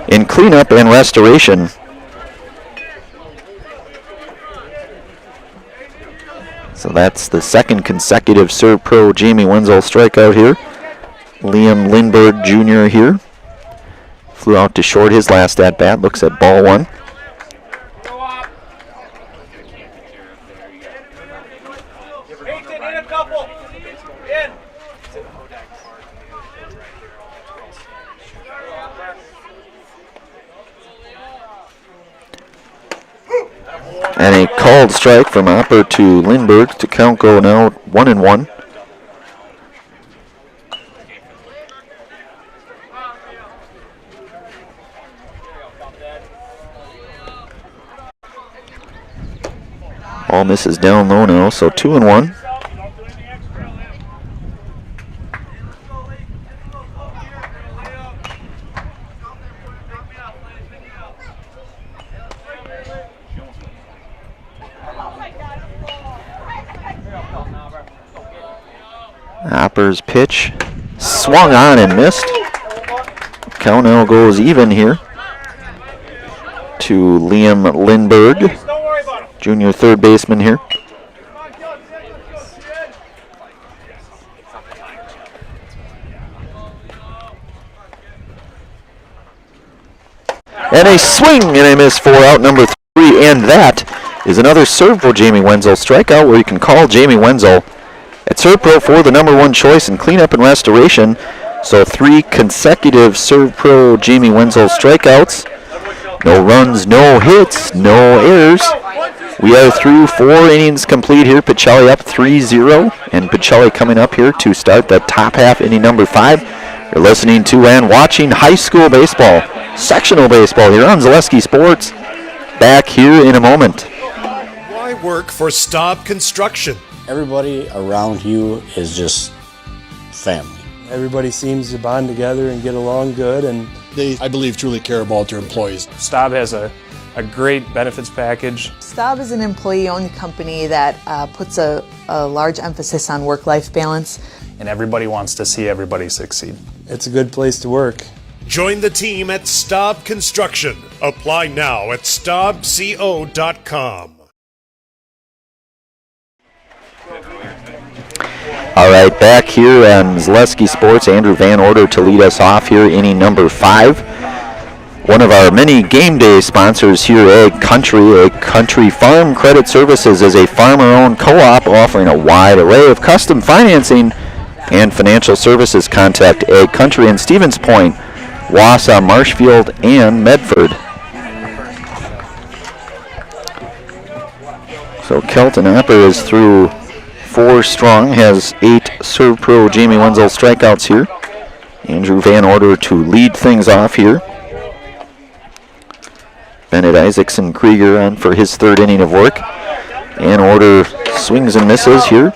in cleanup and restoration. So that's the second consecutive Serve Pro Jamie Wenzel strikeout here. Liam Lindbergh Jr. here. Flew out to short his last at bat. Looks at ball 1. And a called strike from Opper to Lindbergh to count go now 1-1. Ball misses down low now, so 2-1. Opper's pitch swung on and missed. Count now goes even here to Liam Lindbergh, junior third baseman here. And a swing and a miss for out number 3, and that is another Serve Pro Jamie Wenzel strikeout, where you can call Jamie Wenzel at Serve Pro for the number 1 choice in cleanup and restoration. So 3 consecutive Serve Pro Jamie Wenzel strikeouts. No runs, no hits, no errors. We are through 4 innings complete here. Pacelli up 3-0, and Pacelli coming up here to start the top half, inning number 5. You're listening to and watching high school baseball, sectional baseball here on Zaleski Sports. Back here in a moment. Why work for Staub Construction? Everybody around you is just family. Everybody seems to bond together and get along good, and They, I believe, truly care about their employees. Staub has a great benefits package. Staub is an employee-owned company that puts a large emphasis on work-life balance. And everybody wants to see everybody succeed. it's a good place to work. Join the team at Staub Construction. Apply now at staubco.com. All right, back here on Zaleski Sports, Andrew Van Order to lead us off here, inning number 5. One of our many game day sponsors here, Ag Country Farm Credit Services, is a farmer-owned co-op offering a wide array of custom financing and financial services. Contact Ag Country in Stevens Point, Wausau, Marshfield, and Medford. So Kelton Apper is through 4 strong, has 8 Serve Pro Jamie Wenzel strikeouts here. Andrew Van Order to lead things off here. Bennett Isaacson Krieger on for his 3rd inning of work. Van Order swings and misses here.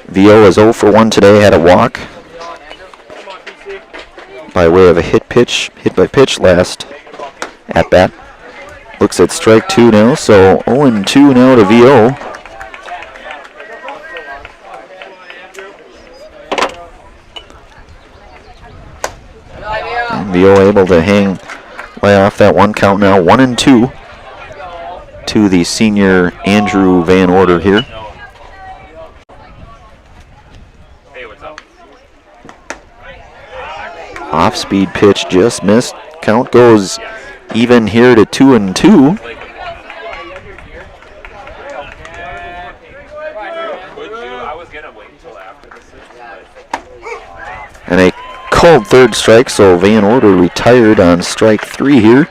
VO is 0 for 1 today, had a walk by way of a hit by pitch last at bat. Looks at strike 2 now, so 0-2 now to VO. And VO able to lay off that 1 count now, 1-2 to the senior Andrew Van Order here. Off-speed pitch just missed. Count goes even here to 2-2. And a called 3rd strike, so Van Order retired on strike 3 here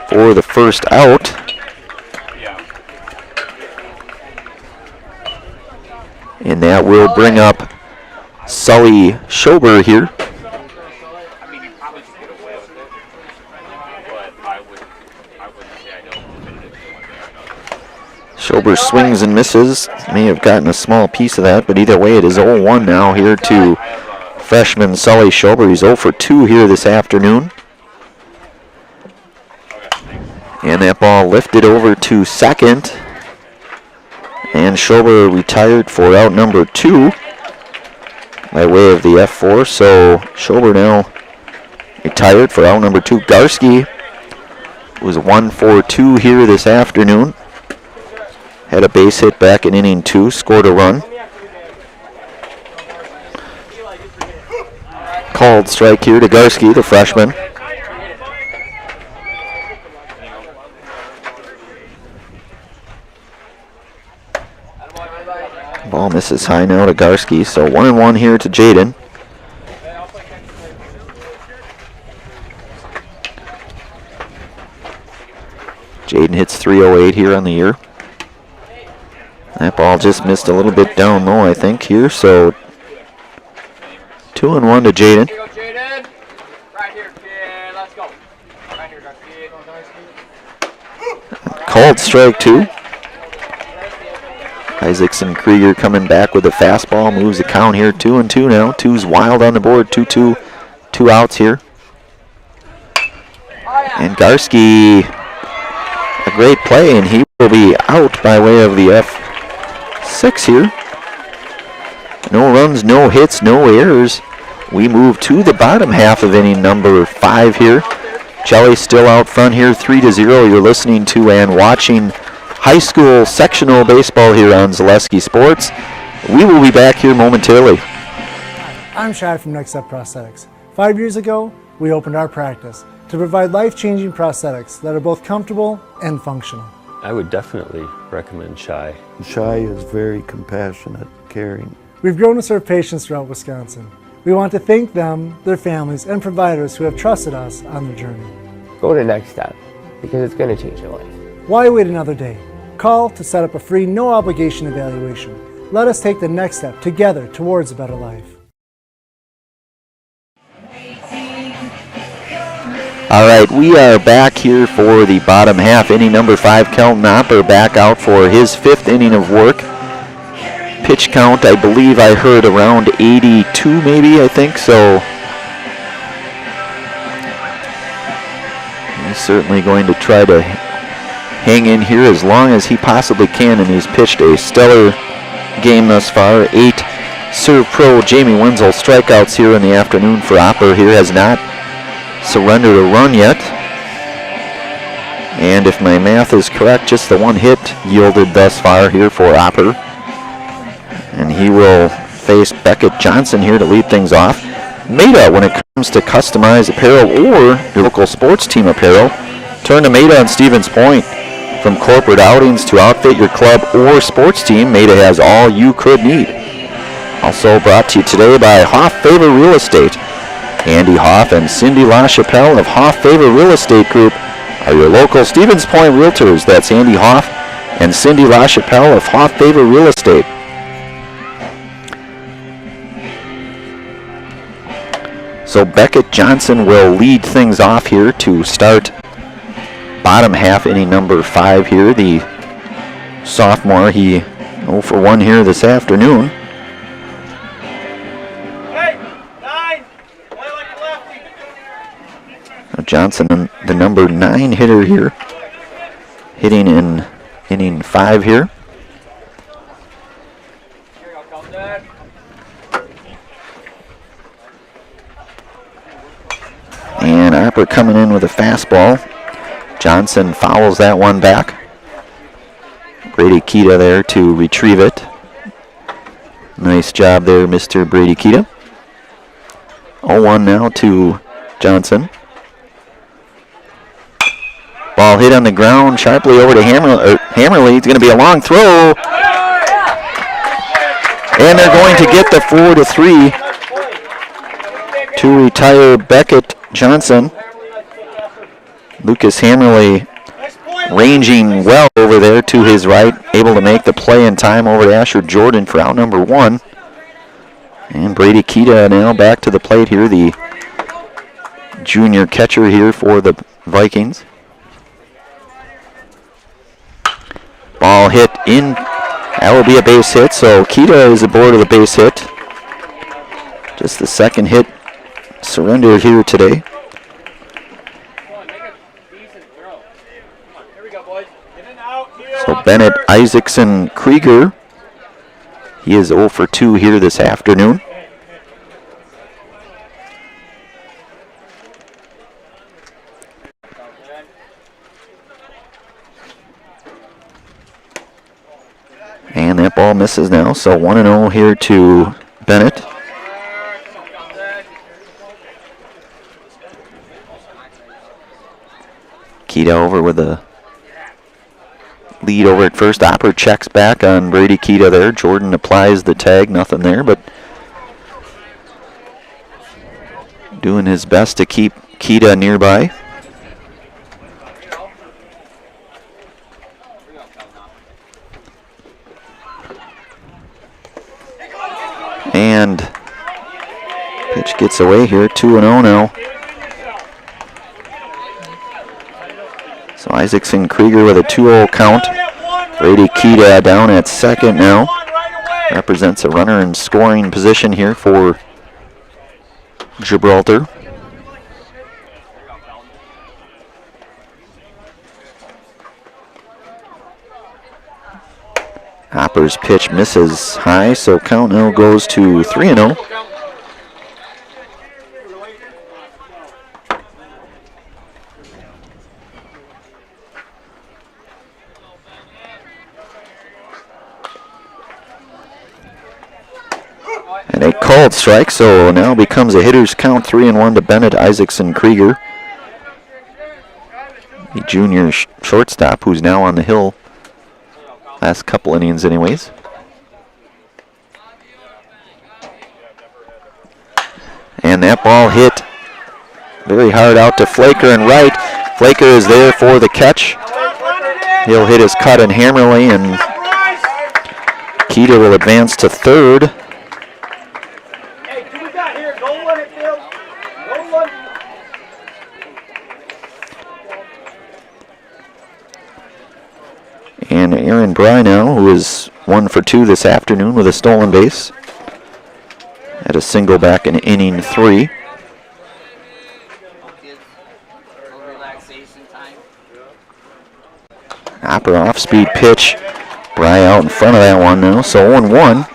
for the first out. And that will bring up Sully Schober here. Schober swings and misses. May have gotten a small piece of that, but either way it is 0-1 now here to freshman Sully Schober. He's 0 for 2 here this afternoon. And that ball lifted over to second. And Schober retired for out number 2 by way of the F4. So Schober now retired for out number 2. Garski was 1-for-2 here this afternoon. Had a base hit back in inning 2, scored a run. Called strike here to Garski, the freshman. Ball misses high now to Garski, so 1-1 here to Jaden. Jaden hits .308 here on the year. That ball just missed a little bit down low, I think, here, so 2-1 to Jaden. Called strike 2. Isaacson Krieger coming back with a fastball, moves the count here, 2-2 now. 2's wild on the board, 2-2, 2 outs here. And Garski, a great play, and he will be out by way of the F6 here. No runs, no hits, no errors. We move to the bottom half of inning number 5 here. Jelly still out front here, 3-0. You're listening to and watching high school sectional baseball here on Zaleski Sports. We will be back here momentarily. I'm Shad from Next Step Prosthetics. 5 years ago, we opened our practice to provide life-changing prosthetics that are both comfortable and functional. I would definitely recommend Shai. Shai is very compassionate, caring. We've grown to serve patients throughout Wisconsin. We want to thank them, their families, and providers who have trusted us on their journey. Go to Next Step, because it's going to change your life. Why wait another day? Call to set up a free, no-obligation evaluation. Let us take the next step together towards a better life. All right, we are back here for the bottom half. Inning number 5, Kelton Opper back out for his 5th inning of work. Pitch count, I believe I heard around 82 maybe, I think, so he's certainly going to try to hang in here as long as he possibly can, and he's pitched a stellar game thus far. 8 serve pro Jamie Wenzel strikeouts here in the afternoon for Opper. Here has not surrendered a run yet, and if my math is correct, just the 1 hit yielded thus far here for Opper, and he will face Beckett Johnson here to lead things off. Maida, when it comes to customized apparel or your local sports team apparel, turn to Maida and Stevens Point. From corporate outings to outfit your club or sports team, Maida has all you could need. Also brought to you today by Hoff Favor Real Estate. Andy Hoff and Cindy LaChapelle of Hoff Favor Real Estate Group are your local Stevens Point realtors. That's Andy Hoff and Cindy LaChapelle of Hoff Favor Real Estate. So Beckett Johnson will lead things off here to start bottom half inning number 5 here. The sophomore, he 0 for 1 here this afternoon. Johnson, the number 9 hitter here, hitting in inning 5 here. And Opper coming in with a fastball. Johnson fouls that one back. Brady Kita there to retrieve it. Nice job there, Mr. Brady Kita. 0-1 now to Johnson. Ball hit on the ground, sharply over to Hammerly. It's going to be a long throw. And they're going to get the 4-3 to retire Beckett Johnson. Lucas Hammerly ranging well over there to his right, able to make the play in time over to Asher Jordan for out number 1. And Brady Kita now back to the plate here, the junior catcher here for the Vikings. Ball hit in. That will be a base hit, so Kita is aboard of the base hit. Just the second hit surrendered here today. So Bennett, Isaacson, Krieger. He is 0 for 2 here this afternoon. And that ball misses now, so 1-0 here to Bennett. Keita over with a lead over at first. Opper checks back on Brady Keita there. Jordan applies the tag, nothing there, but doing his best to keep Keita nearby. And pitch gets away here, 2-0 now. So Isaacson Krieger with a 2-0 count. Brady Keita down at second now. Represents a runner in scoring position here for Gibraltar. Hopper's pitch misses high, so count now goes to 3-0. And a called strike, so now becomes a hitter's count, 3-1 to Bennett, Isaacson, Krieger. The junior shortstop who's now on the hill. Last couple innings anyways. And that ball hit very hard out to Flaker and right. Flaker is there for the catch. He'll hit his cut and hammerly, and Keita will advance to third. And Aaron Bry now, who is 1 for 2 this afternoon with a stolen base. Had a single back in inning 3. Hopper off-speed pitch. Bry out in front of that one now, so 0-1.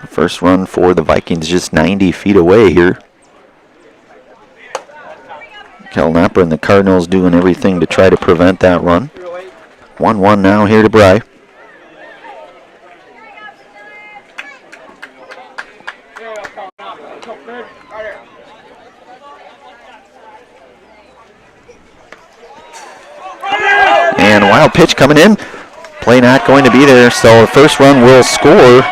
First run for the Vikings just 90 feet away here. Kel Napper and the Cardinals doing everything to try to prevent that run. 1-1 now here to Bry. And a wild pitch coming in. Play not going to be there, so the first run will score.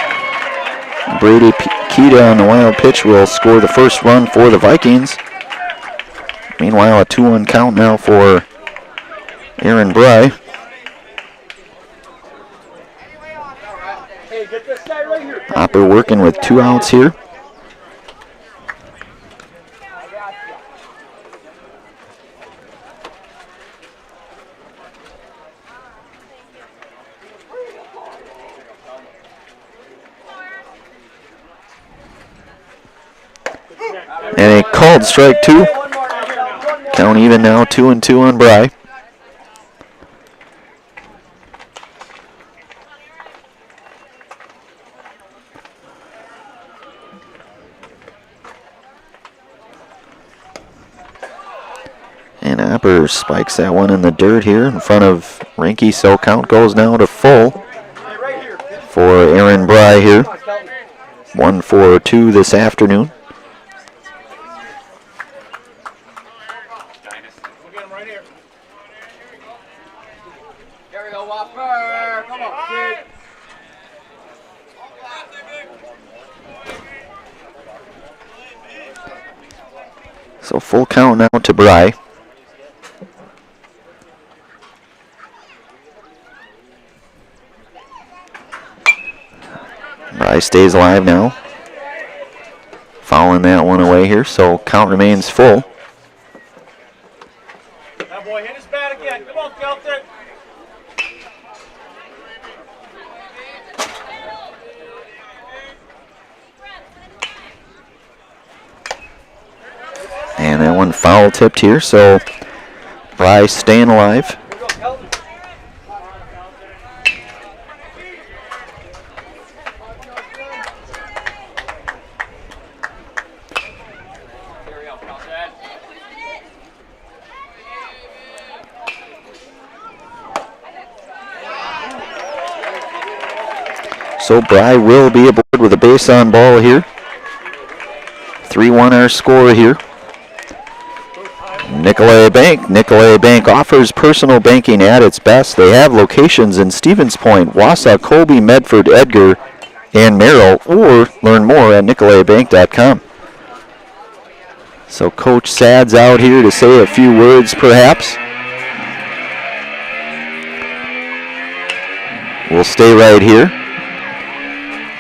Brady Keita on the wild pitch will score the first run for the Vikings. Meanwhile, a 2-1 count now for Aaron Bry. Hopper working with 2 outs here. And a called strike 2. Count even now, 2-2 on Bry. And Hopper spikes that one in the dirt here in front of Rinky, so count goes now to full for Aaron Bry here. 1 for 2 this afternoon. So full count now to Bry. Bry stays alive now. Fouling that one away here, so count remains full. Kelton. And that one foul tipped here, so Bryce staying alive. So Bry will be aboard with a base on ball here. 3-1 our score here. Nicolay Bank offers personal banking at its best. They have locations in Stevens Point, Wausau, Colby, Medford, Edgar, and Merrill, or learn more at nicolaybank.com. So Coach Sad's out here to say a few words perhaps. We'll stay right here.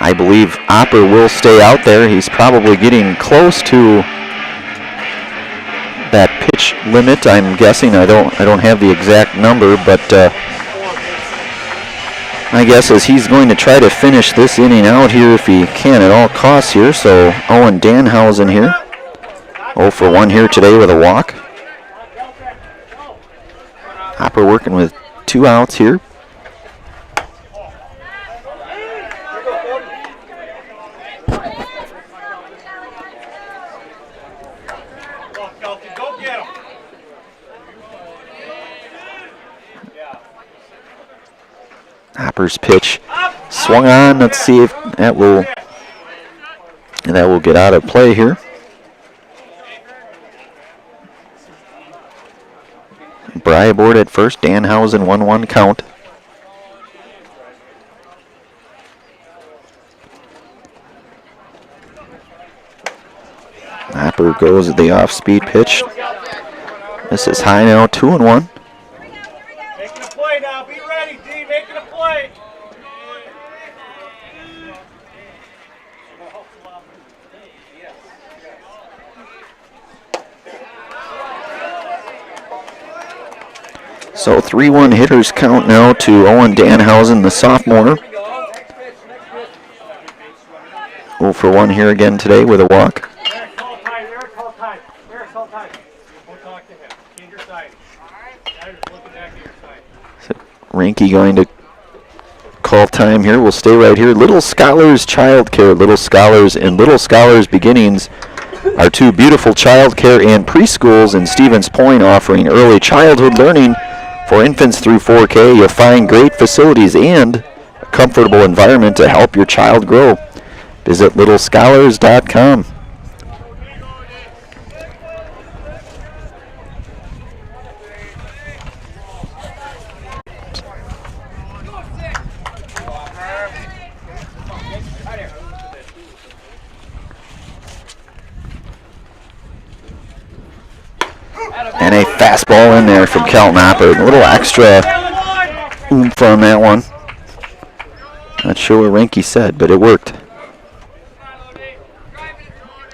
I believe Opper will stay out there. He's probably getting close to that pitch limit, I'm guessing. I don't have the exact number, but my guess is he's going to try to finish this inning out here if he can at all costs here. So Owen Danhausen here, 0 for 1 here today with a walk. Opper working with 2 outs here. Hopper's pitch swung on. Let's see if that will get out of play here. Bry aboard at first. Danhausen 1-1 count. Hopper goes at the off-speed pitch. This is high now, 2-1. Making a play now. Be ready, D. Making a play. So 3-1 hitters count now to Owen Danhausen, the sophomore. 0 for 1 here again today with a walk. Ranky going to call time here. We'll stay right here. Little Scholars Childcare. Little Scholars and Little Scholars Beginnings are 2 beautiful childcare and preschools in Stevens Point offering early childhood learning for infants through 4K. You'll find great facilities and a comfortable environment to help your child grow. Visit littlescholars.com. And a fastball in there from Kelton Opper. A little extra oomph on that one. Not sure what Ranky said, but it worked.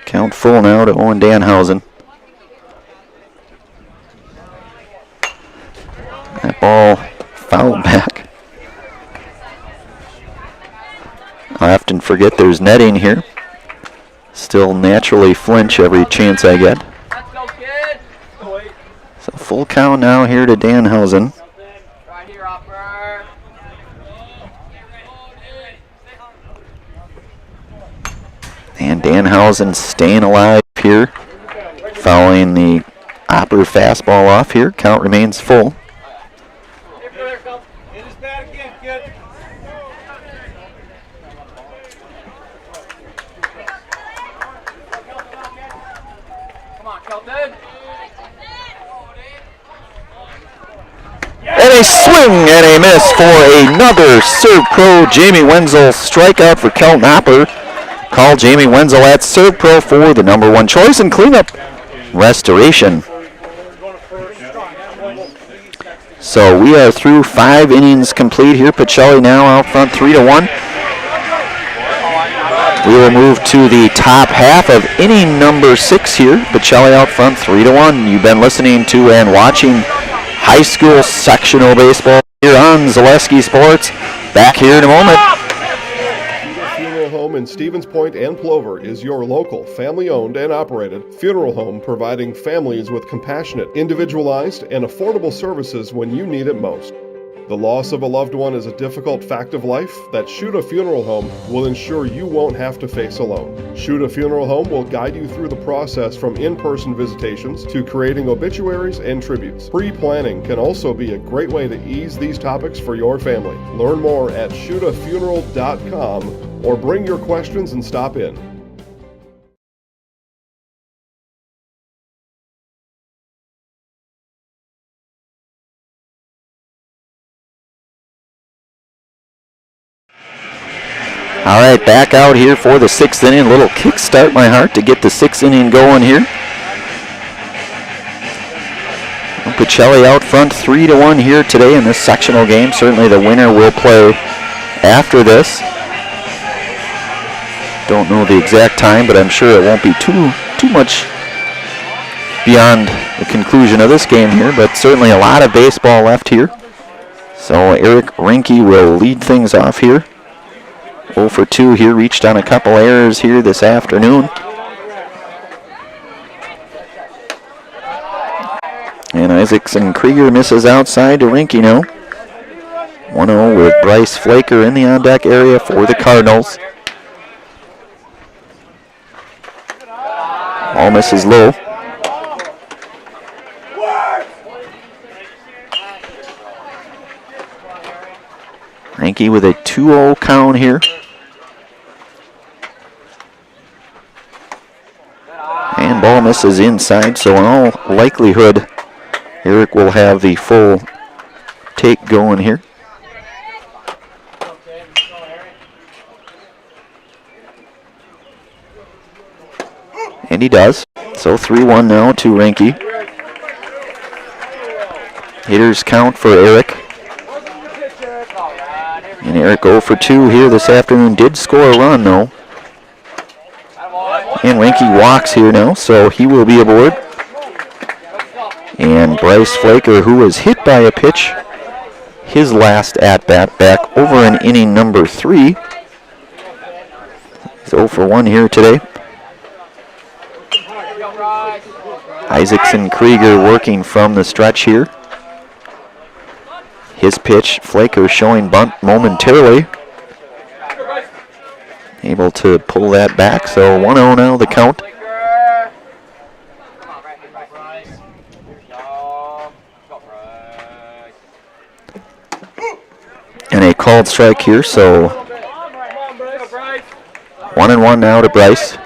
Count full now to Owen Danhausen. That ball fouled back. I often forget there's netting here. Still naturally flinch every chance I get. So full count now here to Danhausen. And Danhausen staying alive here, following the Opper fastball off here. Count remains full. And a swing and a miss for another Serve Pro Jamie Wenzel strikeout for Kelton Opper. Call Jamie Wenzel at Serve Pro for the #1 choice in cleanup restoration. So we are through 5 innings complete here. Pacelli now out front 3-1. We will move to the top half of inning number 6 here. Pacelli out front 3-1. You've been listening to and watching high school sectional baseball here on Zaleski Sports. Back here in a moment. Funeral Home in Stevens Point and Plover is your local, family-owned and operated funeral home providing families with compassionate, individualized, and affordable services when you need it most. The loss of a loved one is a difficult fact of life that Shuta Funeral Home will ensure you won't have to face alone. Shuta Funeral Home will guide you through the process from in-person visitations to creating obituaries and tributes. Pre-planning can also be a great way to ease these topics for your family. Learn more at shutafuneral.com or bring your questions and stop in. All right, back out here for the 6th inning. A little kickstart my heart to get the 6th inning going here. Pacelli out front 3-1 here today in this sectional game. Certainly the winner will play after this. Don't know the exact time, but I'm sure it won't be too much beyond the conclusion of this game here, but certainly a lot of baseball left here. So Eric Rinke will lead things off here. 0 for 2 here, reached on a couple errors here this afternoon. And Isaacson Krieger misses outside to Rinke now. 1-0 with Bryce Flaker in the on-deck area for the Cardinals. Ball misses low. Rinke with a 2-0 count here. And ball misses inside, so in all likelihood, Eric will have the full take going here. And he does. So 3-1 now to Rinke. Hitters count for Eric. And Eric 0 for 2 here this afternoon. Did score a run though. And Rinke walks here now, so he will be aboard. And Bryce Flaker, who was hit by a pitch, his last at-bat back over in inning number 3. He's 0 for 1 here today. Isaacson Krieger working from the stretch here. His pitch, Flaker showing bunt momentarily. Able to pull that back, so 1-0 now the count. And a called strike here, so 1-1 now to Bryce.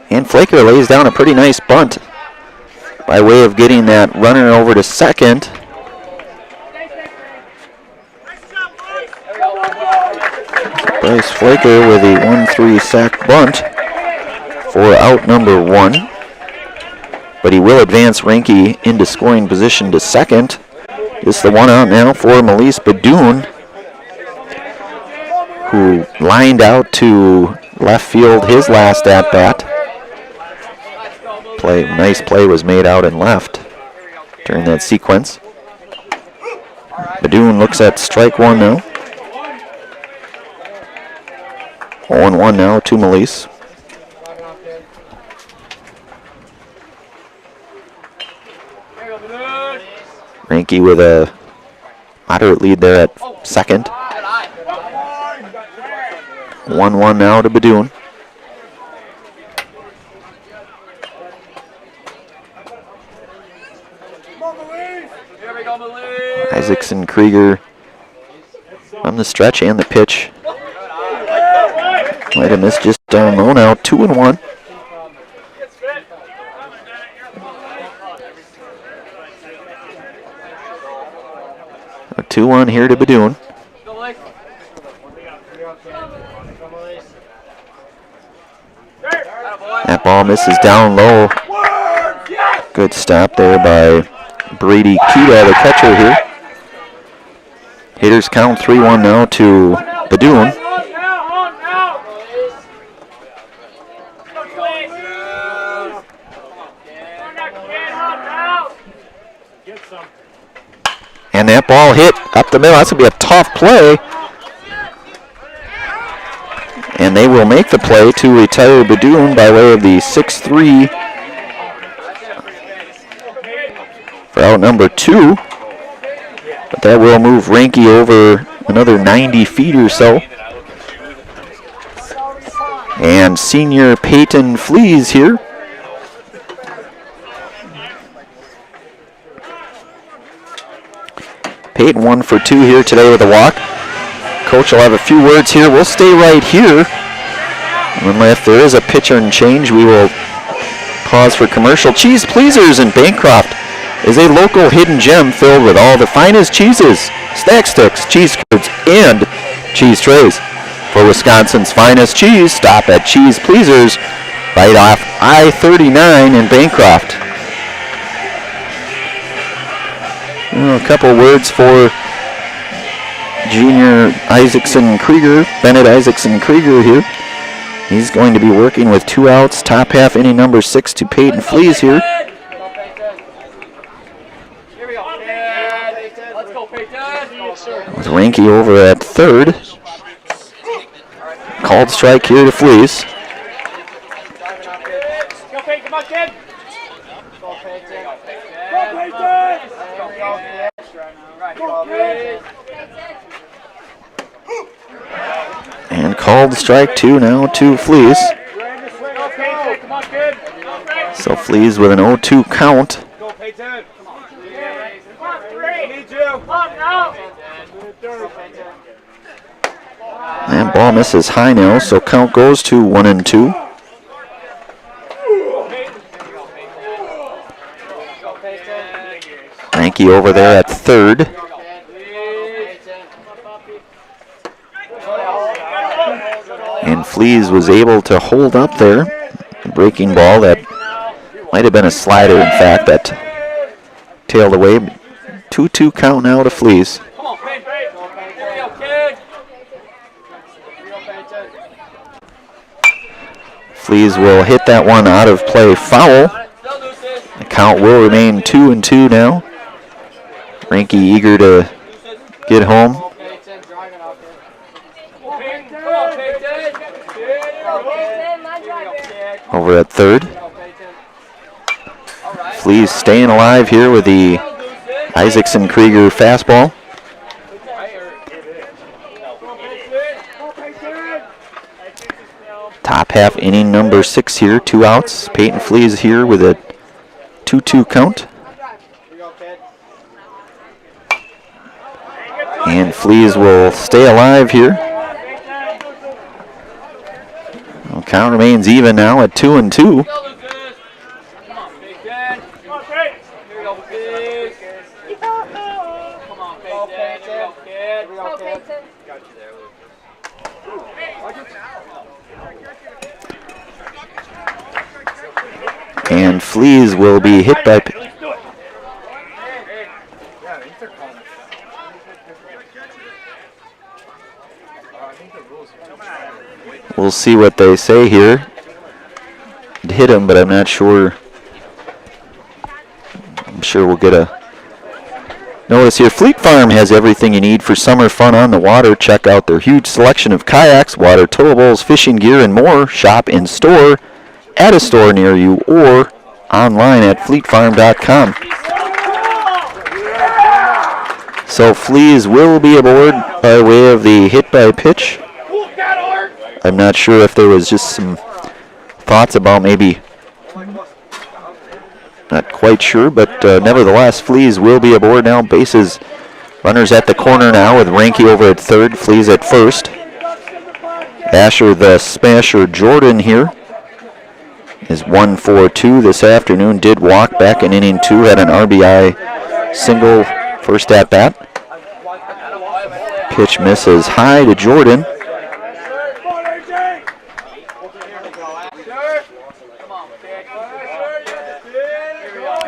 And Flaker lays down a pretty nice bunt by way of getting that runner over to second. Bryce Flaker with a 1-3 sack bunt for out number 1. But he will advance Rinke into scoring position to second. It's the one out now for Melise Badoon, who lined out to left field his last at-bat. Nice play was made out and left during that sequence. Badoon looks at strike 1 now. 0-1 now to Melise. Rinke with a moderate lead there at second. 1-1 now to Badoon. Isaacson Krieger on the stretch and the pitch. Might have missed just down low now. 2-1. A 2-1 here to Badoon. That ball misses down low. Good stop there by Brady Kita, the catcher here. Hitters count 3-1 now to Badoon. And that ball hit up the middle. That's going to be a tough play. And they will make the play to retire Badoon by way of the 6-3 for out number 2. But that will move Ranky over another 90 feet or so. And senior Peyton Flees here. Peyton 1 for 2 here today with a walk. Coach will have a few words here. We'll stay right here. And if there is a pitcher and change, we will pause for commercial. Cheese Pleasers in Bancroft is a local hidden gem filled with all the finest cheeses, snack sticks, cheese curds, and cheese trays. For Wisconsin's finest cheese, stop at Cheese Pleasers right off I-39 in Bancroft. A couple words for junior Isaacson Krieger, Bennett Isaacson Krieger here. He's going to be working with 2 outs, top half inning number 6 to Peyton Flees here. With Ranky over at third. Called strike here to Flees. And called strike 2 now to Flees. So Flees with an 0-2 count. And ball misses high now, so count goes to 1-2. Ranky over there at third. And Flees was able to hold up there. A breaking ball that might have been a slider, in fact, that tailed away. 2-2 count now to Flees. Flees will hit that one out of play foul. The count will remain 2-2 now. Ranky eager to get home. Over at third. Flees staying alive here with the Isaacson Krieger fastball. Top half inning number 6 here, 2 outs. Peyton Flees here with a 2-2 count. And Flees will stay alive here. Well, count remains even now at 2-2. And Flees will be hit by... We'll see what they say here. It hit him, but I'm not sure. I'm sure we'll get a notice here. Fleet Farm has everything you need for summer fun on the water. Check out their huge selection of kayaks, water towables, fishing gear, and more. Shop in store, at a store near you, or online at fleetfarm.com. So Flees will be aboard by way of the hit by pitch. I'm not sure if there was just some thoughts about maybe, not quite sure, but nevertheless, Flees will be aboard now. Bases, runners at the corner now with Ranky over at third, Flees at first. Asher the Smasher Jordan here is 1-4-2 this afternoon. Did walk back in inning 2, had an RBI single first at bat. Pitch misses high to Jordan.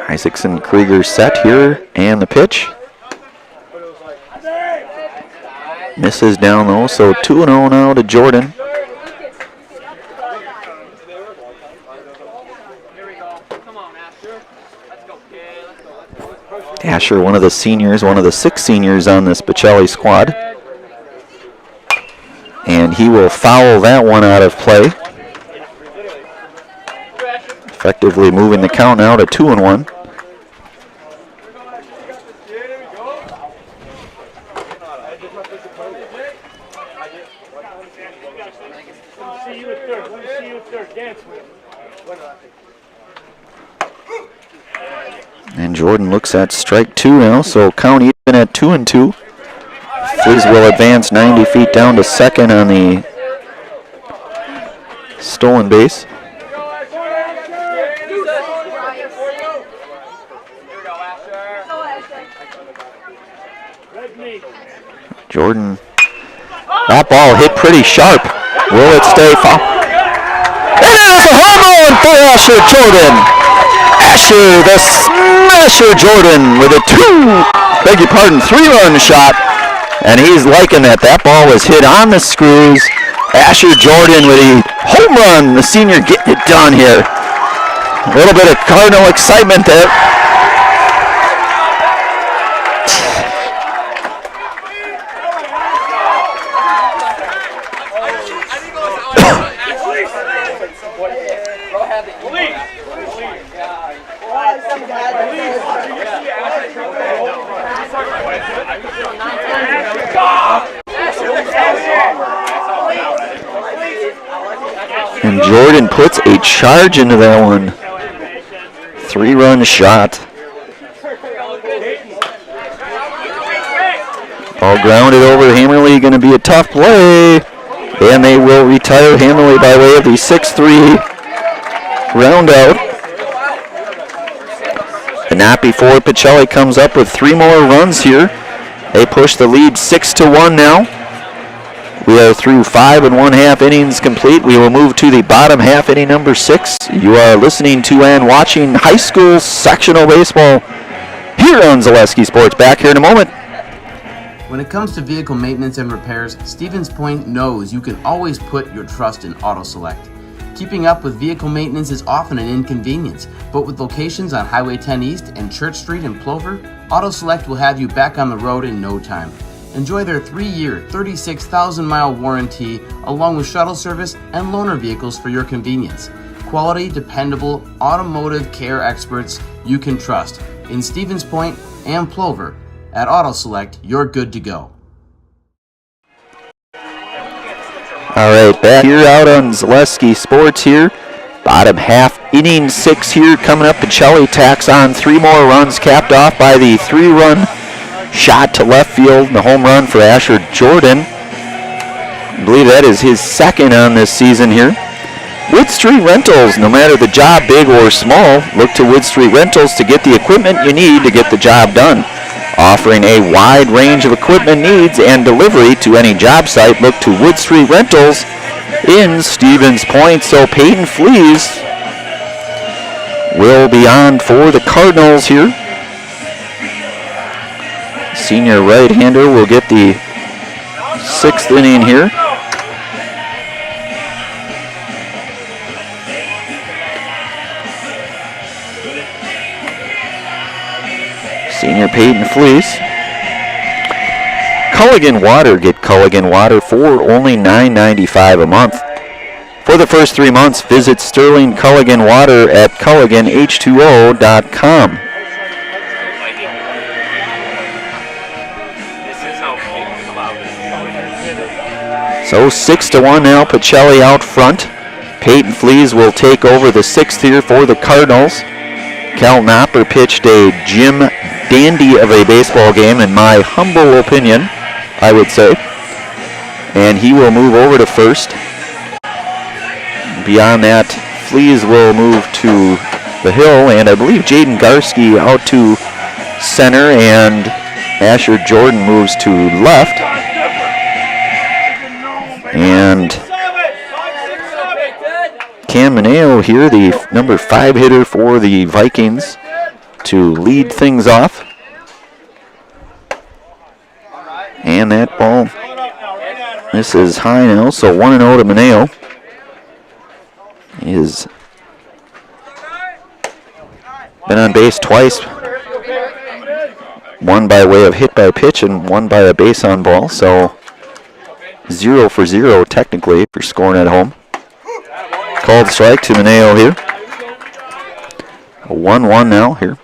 Isaacson Krieger set here, and the pitch. Misses down low, so 2-0 now to Jordan. Asher, one of the seniors, one of the 6 seniors on this Pacelli squad. And he will foul that one out of play. Effectively moving the count now to 2-1. And Jordan looks at strike 2 now, so count even at 2-2. Fleas will advance 90 feet down to second on the stolen base. Jordan, that ball hit pretty sharp. Will it stay foul? And it's a home run for Asher Jordan. Asher, the smasher Jordan, with a 3-run shot. And he's liking that. That ball was hit on the screws. Asher Jordan with a home run. The senior getting it done here. A little bit of Cardinal excitement there. And Jordan puts a charge into that one. 3-run shot. Ball grounded over Hammerly, going to be a tough play. And they will retire Hammerly by way of the 6-3 round out. But not before Pacelli comes up with 3 more runs here. They push the lead 6-1 now. We are through 5 1/2 innings complete. We will move to the bottom half, inning number 6. You are listening to and watching high school sectional baseball here on Zaleski Sports. Back here in a moment. When it comes to vehicle maintenance and repairs, Stevens Point knows you can always put your trust in Auto Select. Keeping up with vehicle maintenance is often an inconvenience, but with locations on Highway 10 East and Church Street in Plover, Auto Select will have you back on the road in no time. Enjoy their 3-year, 36,000-mile warranty, along with shuttle service and loaner vehicles for your convenience. Quality, dependable, automotive care experts you can trust. In Stevens Point and Plover, at Auto Select, you're good to go. All right, back here out on Zaleski Sports here. Bottom half, inning 6 here coming up. Pacelli tacks on 3 more runs, capped off by the 3-run shot to left field, the home run for Asher Jordan. I believe that is his 2nd on this season here. Wood Street Rentals, no matter the job, big or small, look to Wood Street Rentals to get the equipment you need to get the job done. Offering a wide range of equipment needs and delivery to any job site, look to Wood Street Rentals in Stevens Point. So Peyton Fleas will be on for the Cardinals here. Senior right-hander will get the 6th inning here. Senior Peyton Fleece. Culligan Water, get Culligan Water for only $9.95 a month. For the first 3 months, visit Sterling Culligan Water at culliganh2o.com. So 6-1 now, Pacelli out front. Peyton Fleas will take over the 6th here for the Cardinals. Cal Knopper pitched a Jim dandy of a baseball game, in my humble opinion, I would say. And he will move over to first. Beyond that, Fleas will move to the hill, and I believe Jaden Garski out to center, and Asher Jordan moves to left. And Cam Mineo here, the number 5 hitter for the Vikings, to lead things off. And that ball, this is high now, so 1-0 to Mineo. He's been on base twice One by way of hit by pitch and one by a base on ball. So 0 for 0 technically if you're scoring at home. Called strike to Mineo here. A 1-1 now here.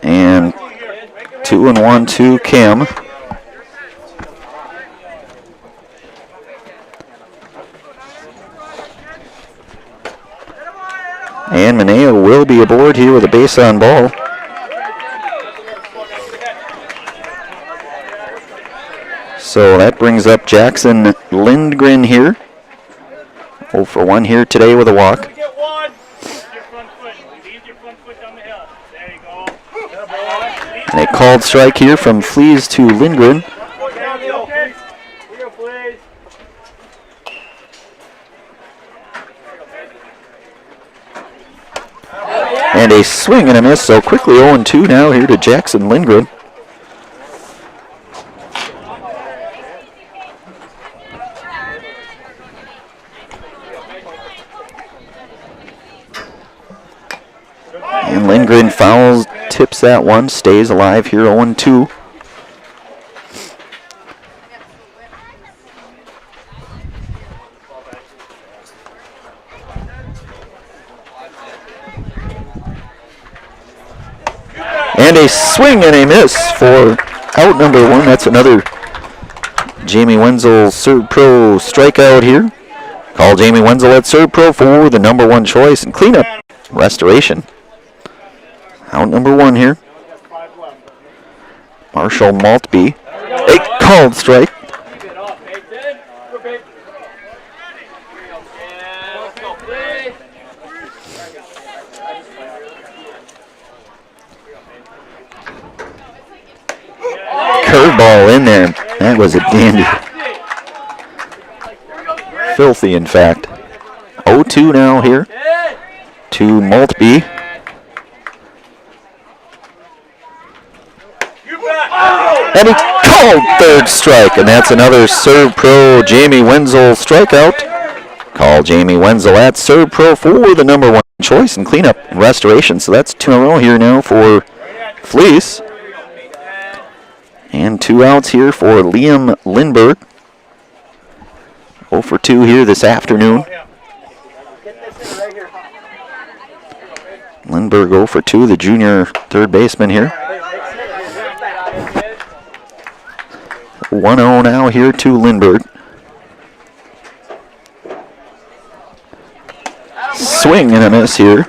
And 2-1 to Cam. And Mineo will be aboard here with a base on ball. So that brings up Jackson Lindgren here. 0 for 1 here today with a walk. And a called strike here from Fleas to Lindgren. And a swing and a miss, so quickly 0-2 now here to Jackson Lindgren. And Lindgren fouls, tips that one, stays alive here 0-2. And a swing and a miss for out number 1. That's another Jamie Wenzel Serve Pro strikeout here. Call Jamie Wenzel at Serve Pro for the number 1 choice and cleanup restoration. Out number 1 here. Marshall Maltby. A called strike. Curveball in there. That was a dandy. Filthy, in fact. 0-2 now here to Maltby. And he called third strike, and that's another Serve Pro Jamie Wenzel strikeout. Call Jamie Wenzel at Serve Pro for the number 1 choice and cleanup and restoration. So that's 2 in a row here now for Fleece. And 2 outs here for Liam Lindberg. 0 for 2 here this afternoon. Lindberg 0 for 2, the junior third baseman here. 1-0 now here to Lindberg. Swing and a miss here.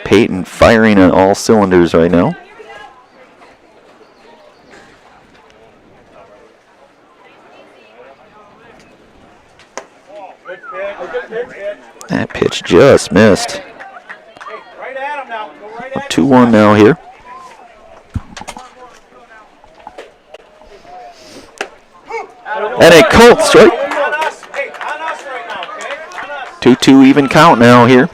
Peyton firing on all cylinders right now. That pitch just missed. 2-1 now here. And a called strike. 2-2 even count now here.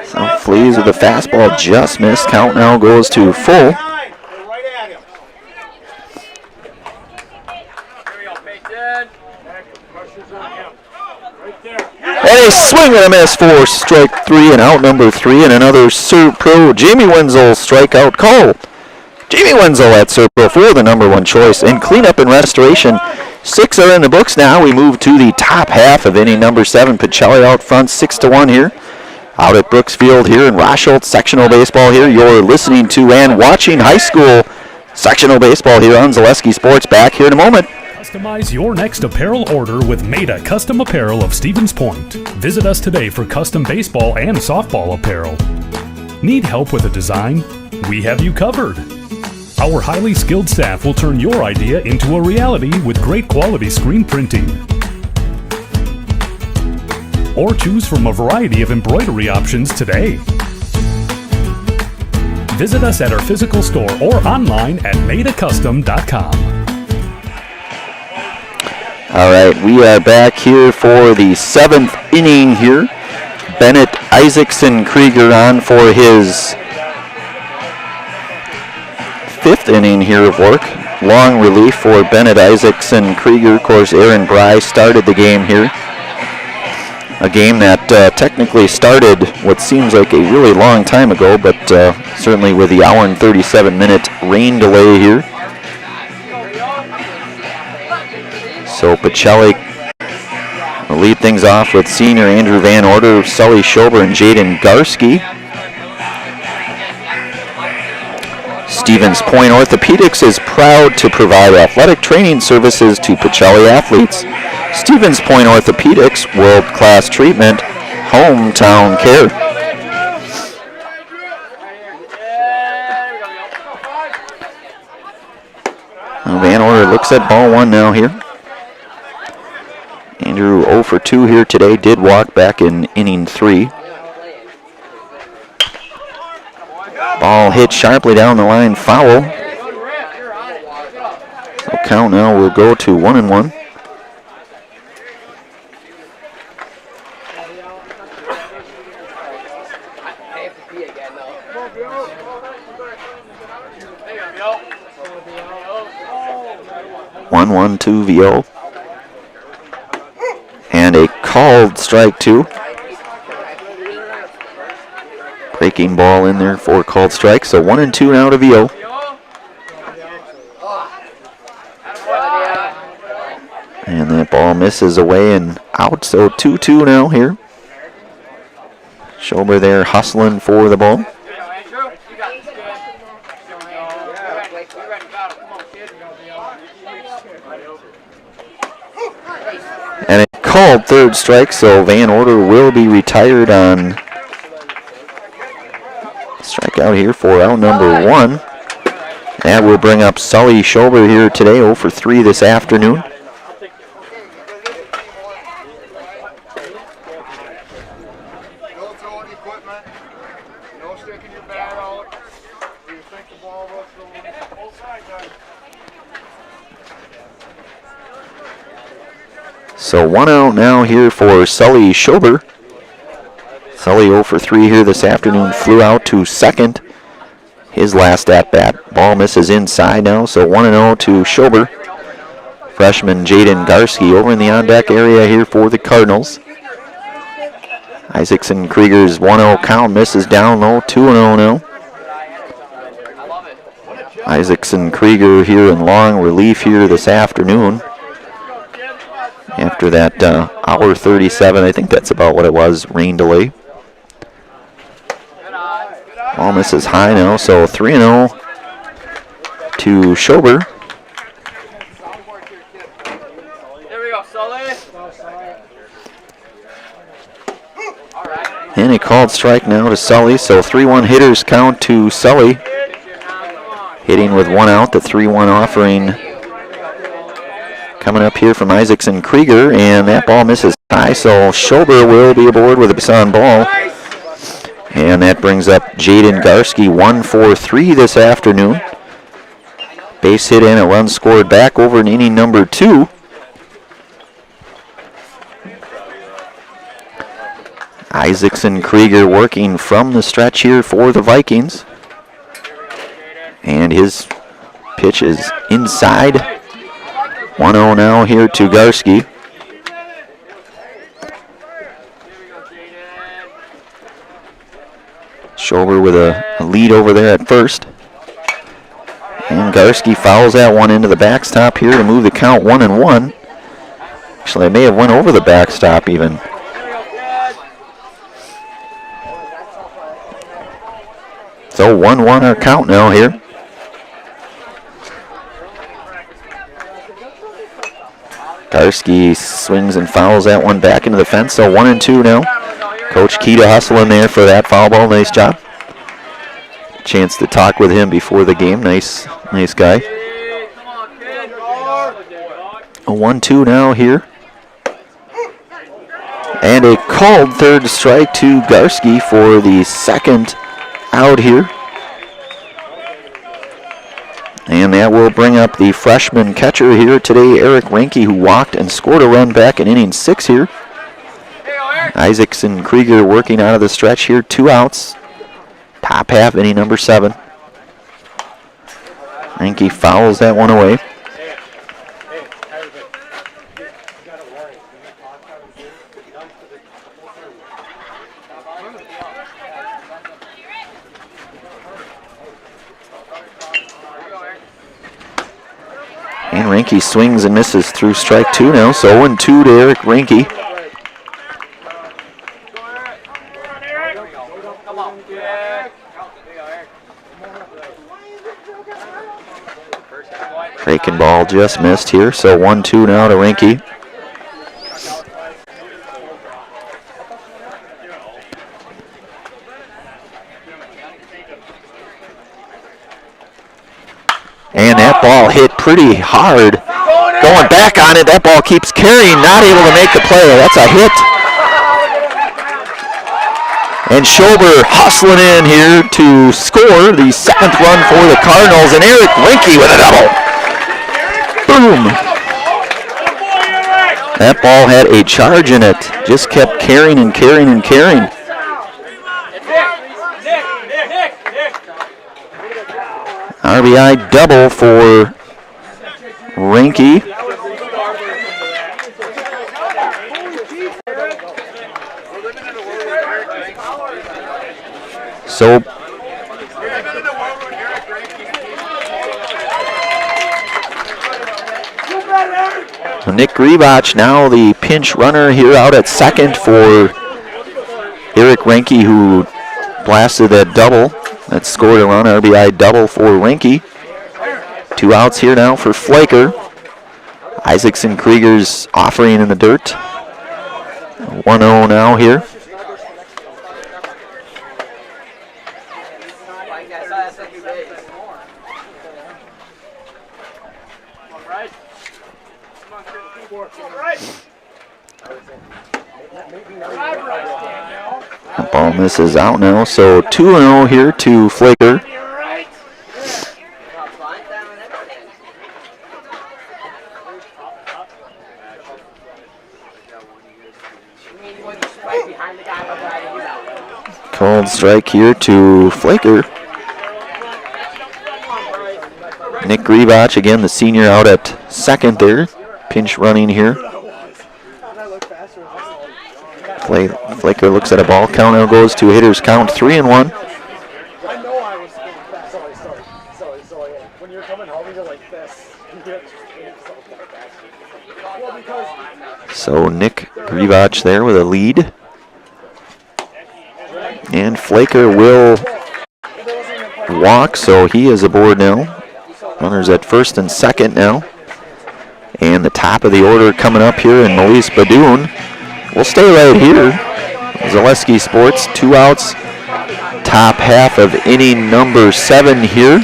Some Fleas with a fastball just missed. Count now goes to full. And a swing and a miss for strike 3 and out number 3, and another Serve Pro Jamie Wenzel strikeout call. Jamie Wenzel at Serve Pro for the number 1 choice and cleanup and restoration. 6 are in the books now. We move to the top half of inning number 7. Pacelli out front 6-1 here. Out at Brooks Field here in Rosholt sectional baseball here. You're listening to and watching high school sectional baseball here on Zaleski Sports. Back here in a moment. Customize your next apparel order with Maida Custom Apparel of Stevens Point. Visit us today for custom baseball and softball apparel. Need help with a design? We have you covered. Our highly skilled staff will turn your idea into a reality with great quality screen printing. Or choose from a variety of embroidery options today. Visit us at our physical store or online at maidacustom.com. All right, we are back here for the 7th inning here. Bennett Isaacson Krieger on for his 5th inning here of work. Long relief for Bennett Isaacson Krieger. Of course, Aaron Bry started the game here. A game that technically started what seems like a really long time ago, but certainly with the hour and 37-minute rain delay here. So Pacelli will lead things off with senior Andrew Van Order, Sully Schober, and Jaden Garski. Stevens Point Orthopedics is proud to provide athletic training services to Pacelli athletes. Stevens Point Orthopedics, world-class treatment, hometown care. Now Van Order looks at ball 1 now here. Andrew 0 for 2 here today, did walk back in inning 3. Ball hit sharply down the line, foul. So count now will go to 1-1. One, 2 VO. And a called strike 2. Breaking ball in there for called strike. So 1-2 now to VO. And that ball misses away and out. So 2-2 now here. Schober there hustling for the ball. And a called third strike, so Van Order will be retired on strikeout here for out number 1. That will bring up Sully Schober here today, 0 for 3 this afternoon. So 1 out now here for Sully Schober. Sully 0 for 3 here this afternoon, flew out to second. His last at-bat. Ball misses inside now, so 1-0 to Schober. Freshman Jaden Garski over in the on-deck area here for the Cardinals. Isaacson Krieger's 1-0 count misses down low, 2-0 now. Isaacson Krieger here in long relief here this afternoon. After that hour 37, I think that's about what it was, rain delay. Ball misses high now, so 3-0 to Schober. There we go, Sully. And a called strike now to Sully, so 3-1 hitters count to Sully. Hitting with 1 out, the 3-1 offering coming up here from Isaacson Krieger, and that ball misses high, so Schober will be aboard with a base on ball. And that brings up Jaden Garski, 1 for 3 this afternoon. Base hit and a run scored back over in inning number 2. Isaacson Krieger working from the stretch here for the Vikings. And his pitch is inside. 1-0 now here to Garski. Schober with a lead over there at first. And Garski fouls that one into the backstop here to move the count 1-1. Actually, I may have went over the backstop even. So 1-1 our count now here. Garski swings and fouls that one back into the fence, so 1-2 now. Coach Keita hustling there for that foul ball, nice job. Chance to talk with him before the game, nice guy. A 1-2 now here. And a called third strike to Garski for the second out here. And And that will bring up the freshman catcher here today, Eric Ranke, who walked and scored a run back in inning 6 here. Isaacson Krieger working out of the stretch here, 2 outs. Top half, inning number 7. Ranke fouls that one away. And Ranke swings and misses through strike 2 now, so 0-2 to Eric Ranke. Breaking ball just missed here, so 1-2 now to Ranke. And that ball hit pretty hard. Going back on it, that ball keeps carrying, not able to make the play. That's a hit. And Schober hustling in here to score the 7th run for the Cardinals, and Eric Ranke with a double. Boom. That ball had a charge in it. Just kept carrying and carrying and carrying. RBI double for Ranke. So Nick Gribach now the pinch runner here out at second for Eric Ranke, who blasted that double. That scored a run, RBI double for Ranke. 2 outs here now for Flaker. Isaacson Krieger's offering in the dirt. 1-0 now here. That ball misses out now, so 2-0 here to Flaker. Cold strike here to Flaker. Nick Gribach, again the senior, out at second there. Pinch running here. Flaker looks at a ball count, now goes to a hitter's count, 3-1. So Nick Gribach there with a lead. And Flaker will walk, so he is aboard now. Runners at first and second now. And the top of the order coming up here in Melise Badoon. We'll stay right here. Zaleski Sports, 2 outs. Top half of inning number 7 here.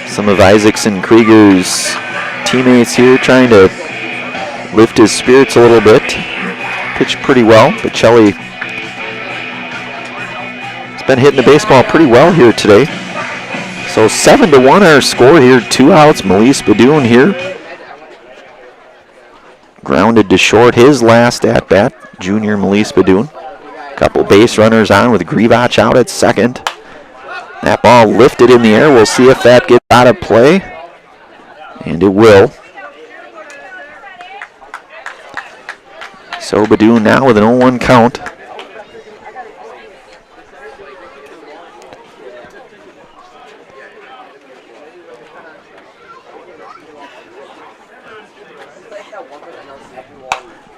Some of Isaacson Krieger's teammates here trying to lift his spirits a little bit. Pitched pretty well. Pacelli has been hitting the baseball pretty well here today. So 7-1 our score here. 2 outs. Melise Badoon here. Grounded to short his last at-bat, junior Melise Badoon. Couple base runners on with Gribach out at second. That ball lifted in the air. We'll see if that gets out of play. And it will. So Badoon now with an 0-1 count.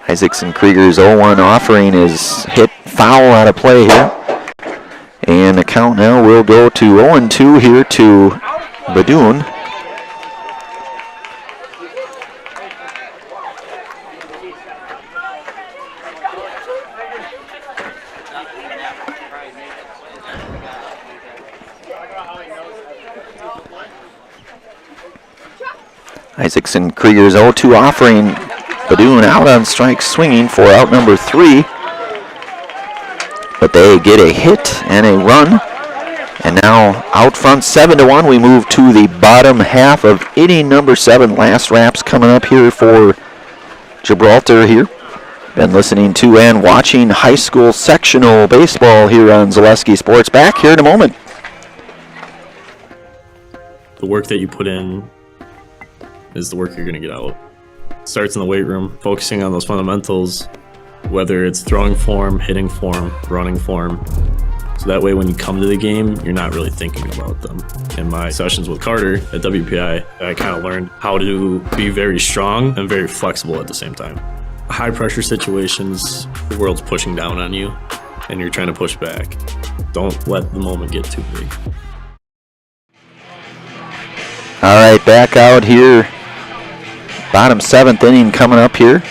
Isaacson Krieger's 0-1 offering is hit foul out of play here. And the count now will go to 0-2 here to Badoon. Isaacson Krieger's 0-2 offering. Badoon out on strike swinging for out number 3. But they get a hit and a run. And now out front 7-1, we move to the bottom half of inning number 7. Last wraps coming up here for Gibraltar here. Been listening to and watching high school sectional baseball here on Zaleski Sports. Back here in a moment. The work that you put in is the work you're going to get out. It starts in the weight room, focusing on those fundamentals, whether it's throwing form, hitting form, running form. So that way when you come to the game, you're not really thinking about them. In my sessions with Carter at WPI, I kind of learned how to be very strong and very flexible at the same time. High pressure situations, the world's pushing down on you and you're trying to push back. Don't let the moment get too big. All right, back out here. Bottom 7th inning coming up here.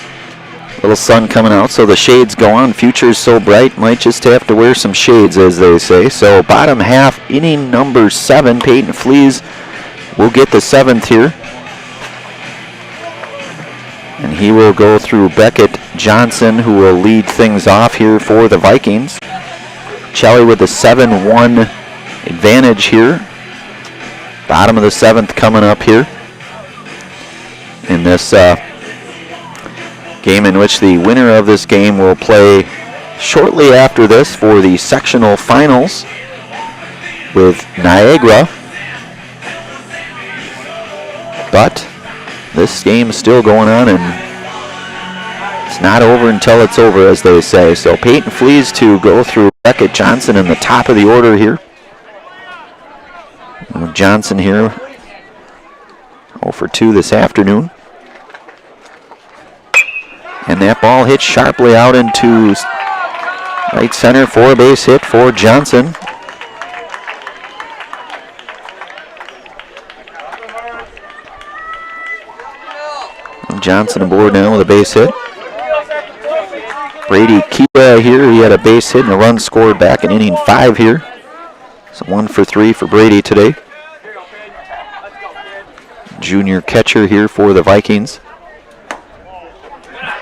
Little sun coming out, so the shades go on. Future's so bright, might just have to wear some shades, as they say. So bottom half, inning number 7. Peyton Fleas will get the 7th here. And he will go through Beckett Johnson, who will lead things off here for the Vikings. Pacelli with the 7-1 advantage here. Bottom of the 7th coming up here. In this game in which the winner of this game will play shortly after this for the sectional finals with Niagara. But this game is still going on and it's not over until it's over, as they say. So Peyton Fleas to go through Beckett Johnson in the top of the order here. Johnson here 0 for 2 this afternoon. And that ball hit sharply out into right center for a base hit for Johnson. And Johnson aboard now with a base hit. Brady Kia here, he had a base hit and a run scored back in inning 5 here. So 1 for 3 for Brady today. Junior catcher here for the Vikings.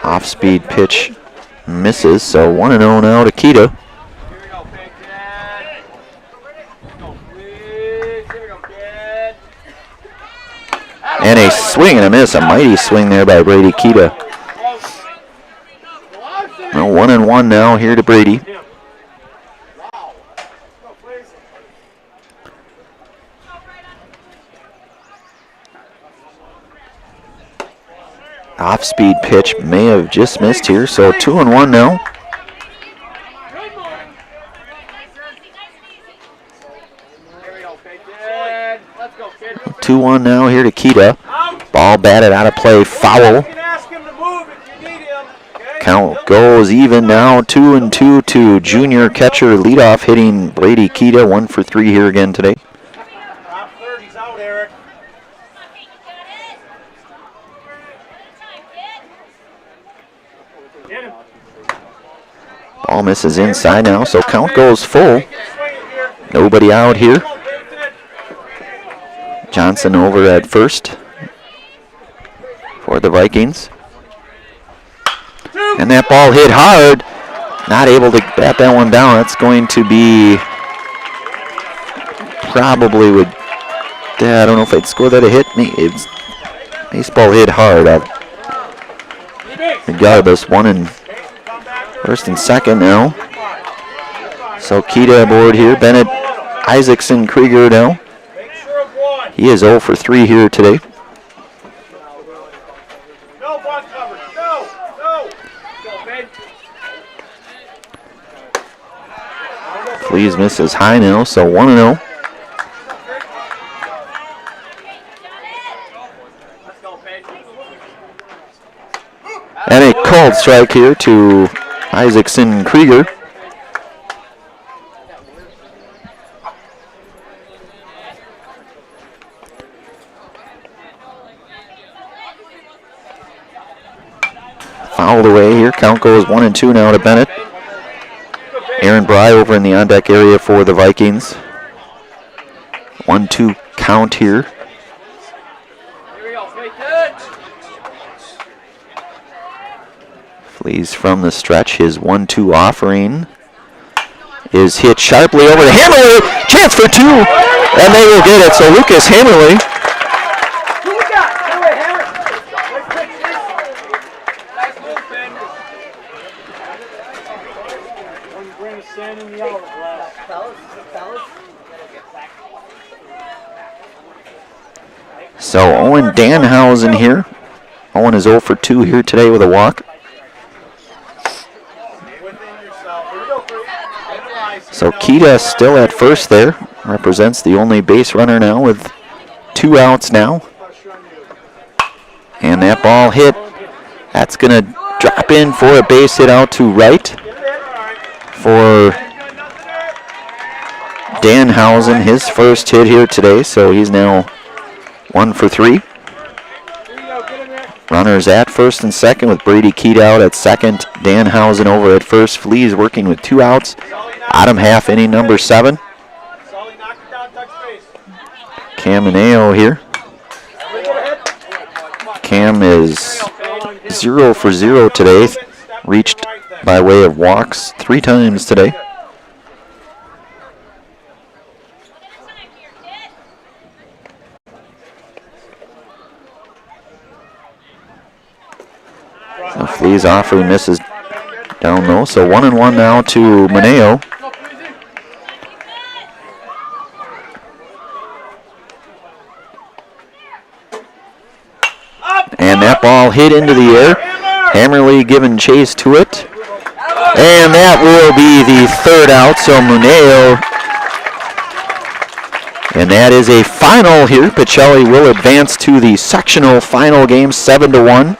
Off-speed pitch misses, so 1-0 now to Kita. And a swing and a miss, a mighty swing there by Brady Kita. 1-1 now here to Brady. Off-speed pitch may have just missed here, so 2-1 now. Let's 2-1 now here to Kita. Ball batted out of play, foul. Count goes even now, 2-2 to junior catcher leadoff hitting Brady Kita, 1 for 3 here again today. Ball misses inside now, so count goes full. Nobody out here. Johnson over at first for the Vikings. And that ball hit hard. Not able to bat that one down. That's going to be probably would. I don't know if I'd score that a hit. Baseball hit hard. Regardless, 1 in first and second now. So Kita aboard here. Bennett, Isaacson, Krieger now. He is 0 for 3 here today. Please misses high now, so 1-0. And a called strike here to Isaacson Krieger. Fouled away here. Count goes 1-2 now to Bennett. Aaron Bry over in the on-deck area for the Vikings. 1-2 count here. Flees from the stretch, his 1-2 offering. is hit sharply over to Hammerly. Chance for two, and they will get it. So Lucas Hammerly. So Owen Danhausen here. Owen is 0 for 2 here today with a walk. So Kita still at first there. Represents the only base runner now with 2 outs now. And that ball hit. That's going to drop in for a base hit out to right for Danhausen. His first hit here today, so he's now 1 for 3. Runners at first and second with Brady Keat out at second. Danhausen over at first. Fleas working with 2 outs. Bottom half inning number 7. Cam Mineo here. Cam is 0 for 0 today. Reached by way of walks 3 times today. So Flea's offer misses down low. So 1-1 now to Mineo. And that ball hit into the air. Hammerly giving chase to it. And that will be the 3rd out. So Mineo. And that is a final here. Pacelli will advance to the sectional final game 7-1.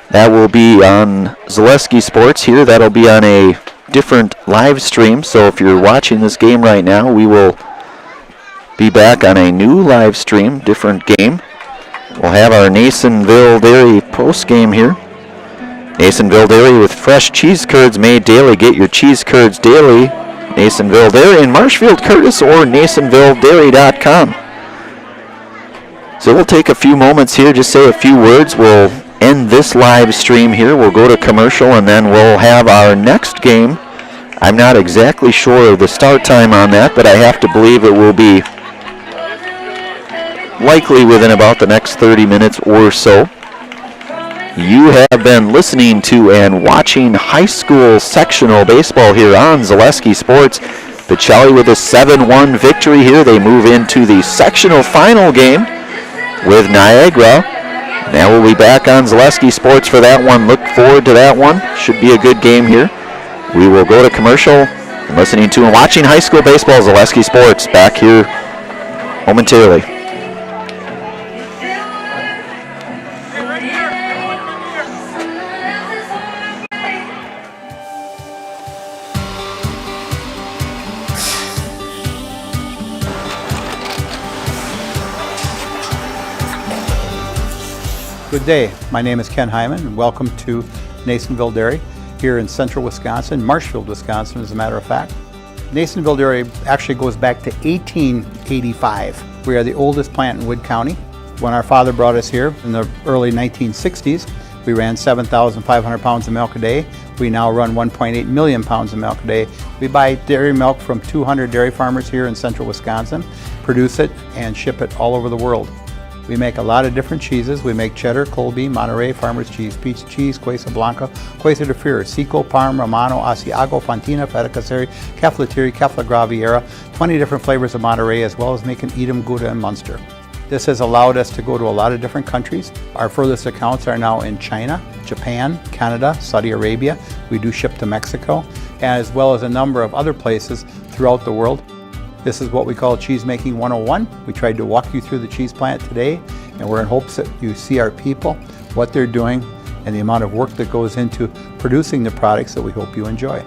That will be on Zaleski Sports here. That'll be on a different live stream. So if you're watching this game right now, we will be back on a new live stream, different game. We'll have our Nasonville Dairy post game here. Nasonville Dairy with fresh cheese curds made daily. Get your cheese curds daily. Nasonville Dairy in Marshfield Curtis or NasonvilleDairy.com. So we'll take a few moments here, just say a few words. We'll end this live stream here. We'll go to commercial and then we'll have our next game. I'm not exactly sure of the start time on that, but I have to believe it will be likely within about the next 30 minutes or so. You have been listening to and watching high school sectional baseball here on Zaleski Sports. Pacelli with a 7-1 victory here. They move into the sectional final game with Niagara. Now we'll be back on Zaleski Sports for that one. Look forward to that one. Should be a good game here. We will go to commercial and listening to and watching high school baseball, Zaleski Sports, back here momentarily. Good day. My name is Ken Hyman, and welcome to Nasonville Dairy here in central Wisconsin, Marshfield, Wisconsin, as a matter of fact. Nasonville Dairy actually goes back to 1885. We are the oldest plant in Wood County. When our father brought us here in the early 1960s, we ran 7,500 pounds of milk a day. We now run 1.8 million pounds of milk a day. We buy dairy milk from 200 dairy farmers here in central Wisconsin, produce it, and ship it all over the world. We make a lot of different cheeses. We make cheddar, Colby, Monterey, Farmer's Cheese, Peach Cheese, Quesa Blanca, Quesa de Fury, Seco, Parm, Romano, Asiago, Fontina, Feta Caseri, Keflatiri, Kefla Graviera, 20 different flavors of Monterey, as well as making Edam, Gouda, and Munster. This has allowed us to go to a lot of different countries. Our furthest accounts are now in China, Japan, Canada, Saudi Arabia. We do ship to Mexico, as well as a number of other places throughout the world. This is what we call Cheese Making 101. We tried to walk you through the cheese plant today, and we're in hopes that you see our people, what they're doing, and the amount of work that goes into producing the products that we hope you enjoy.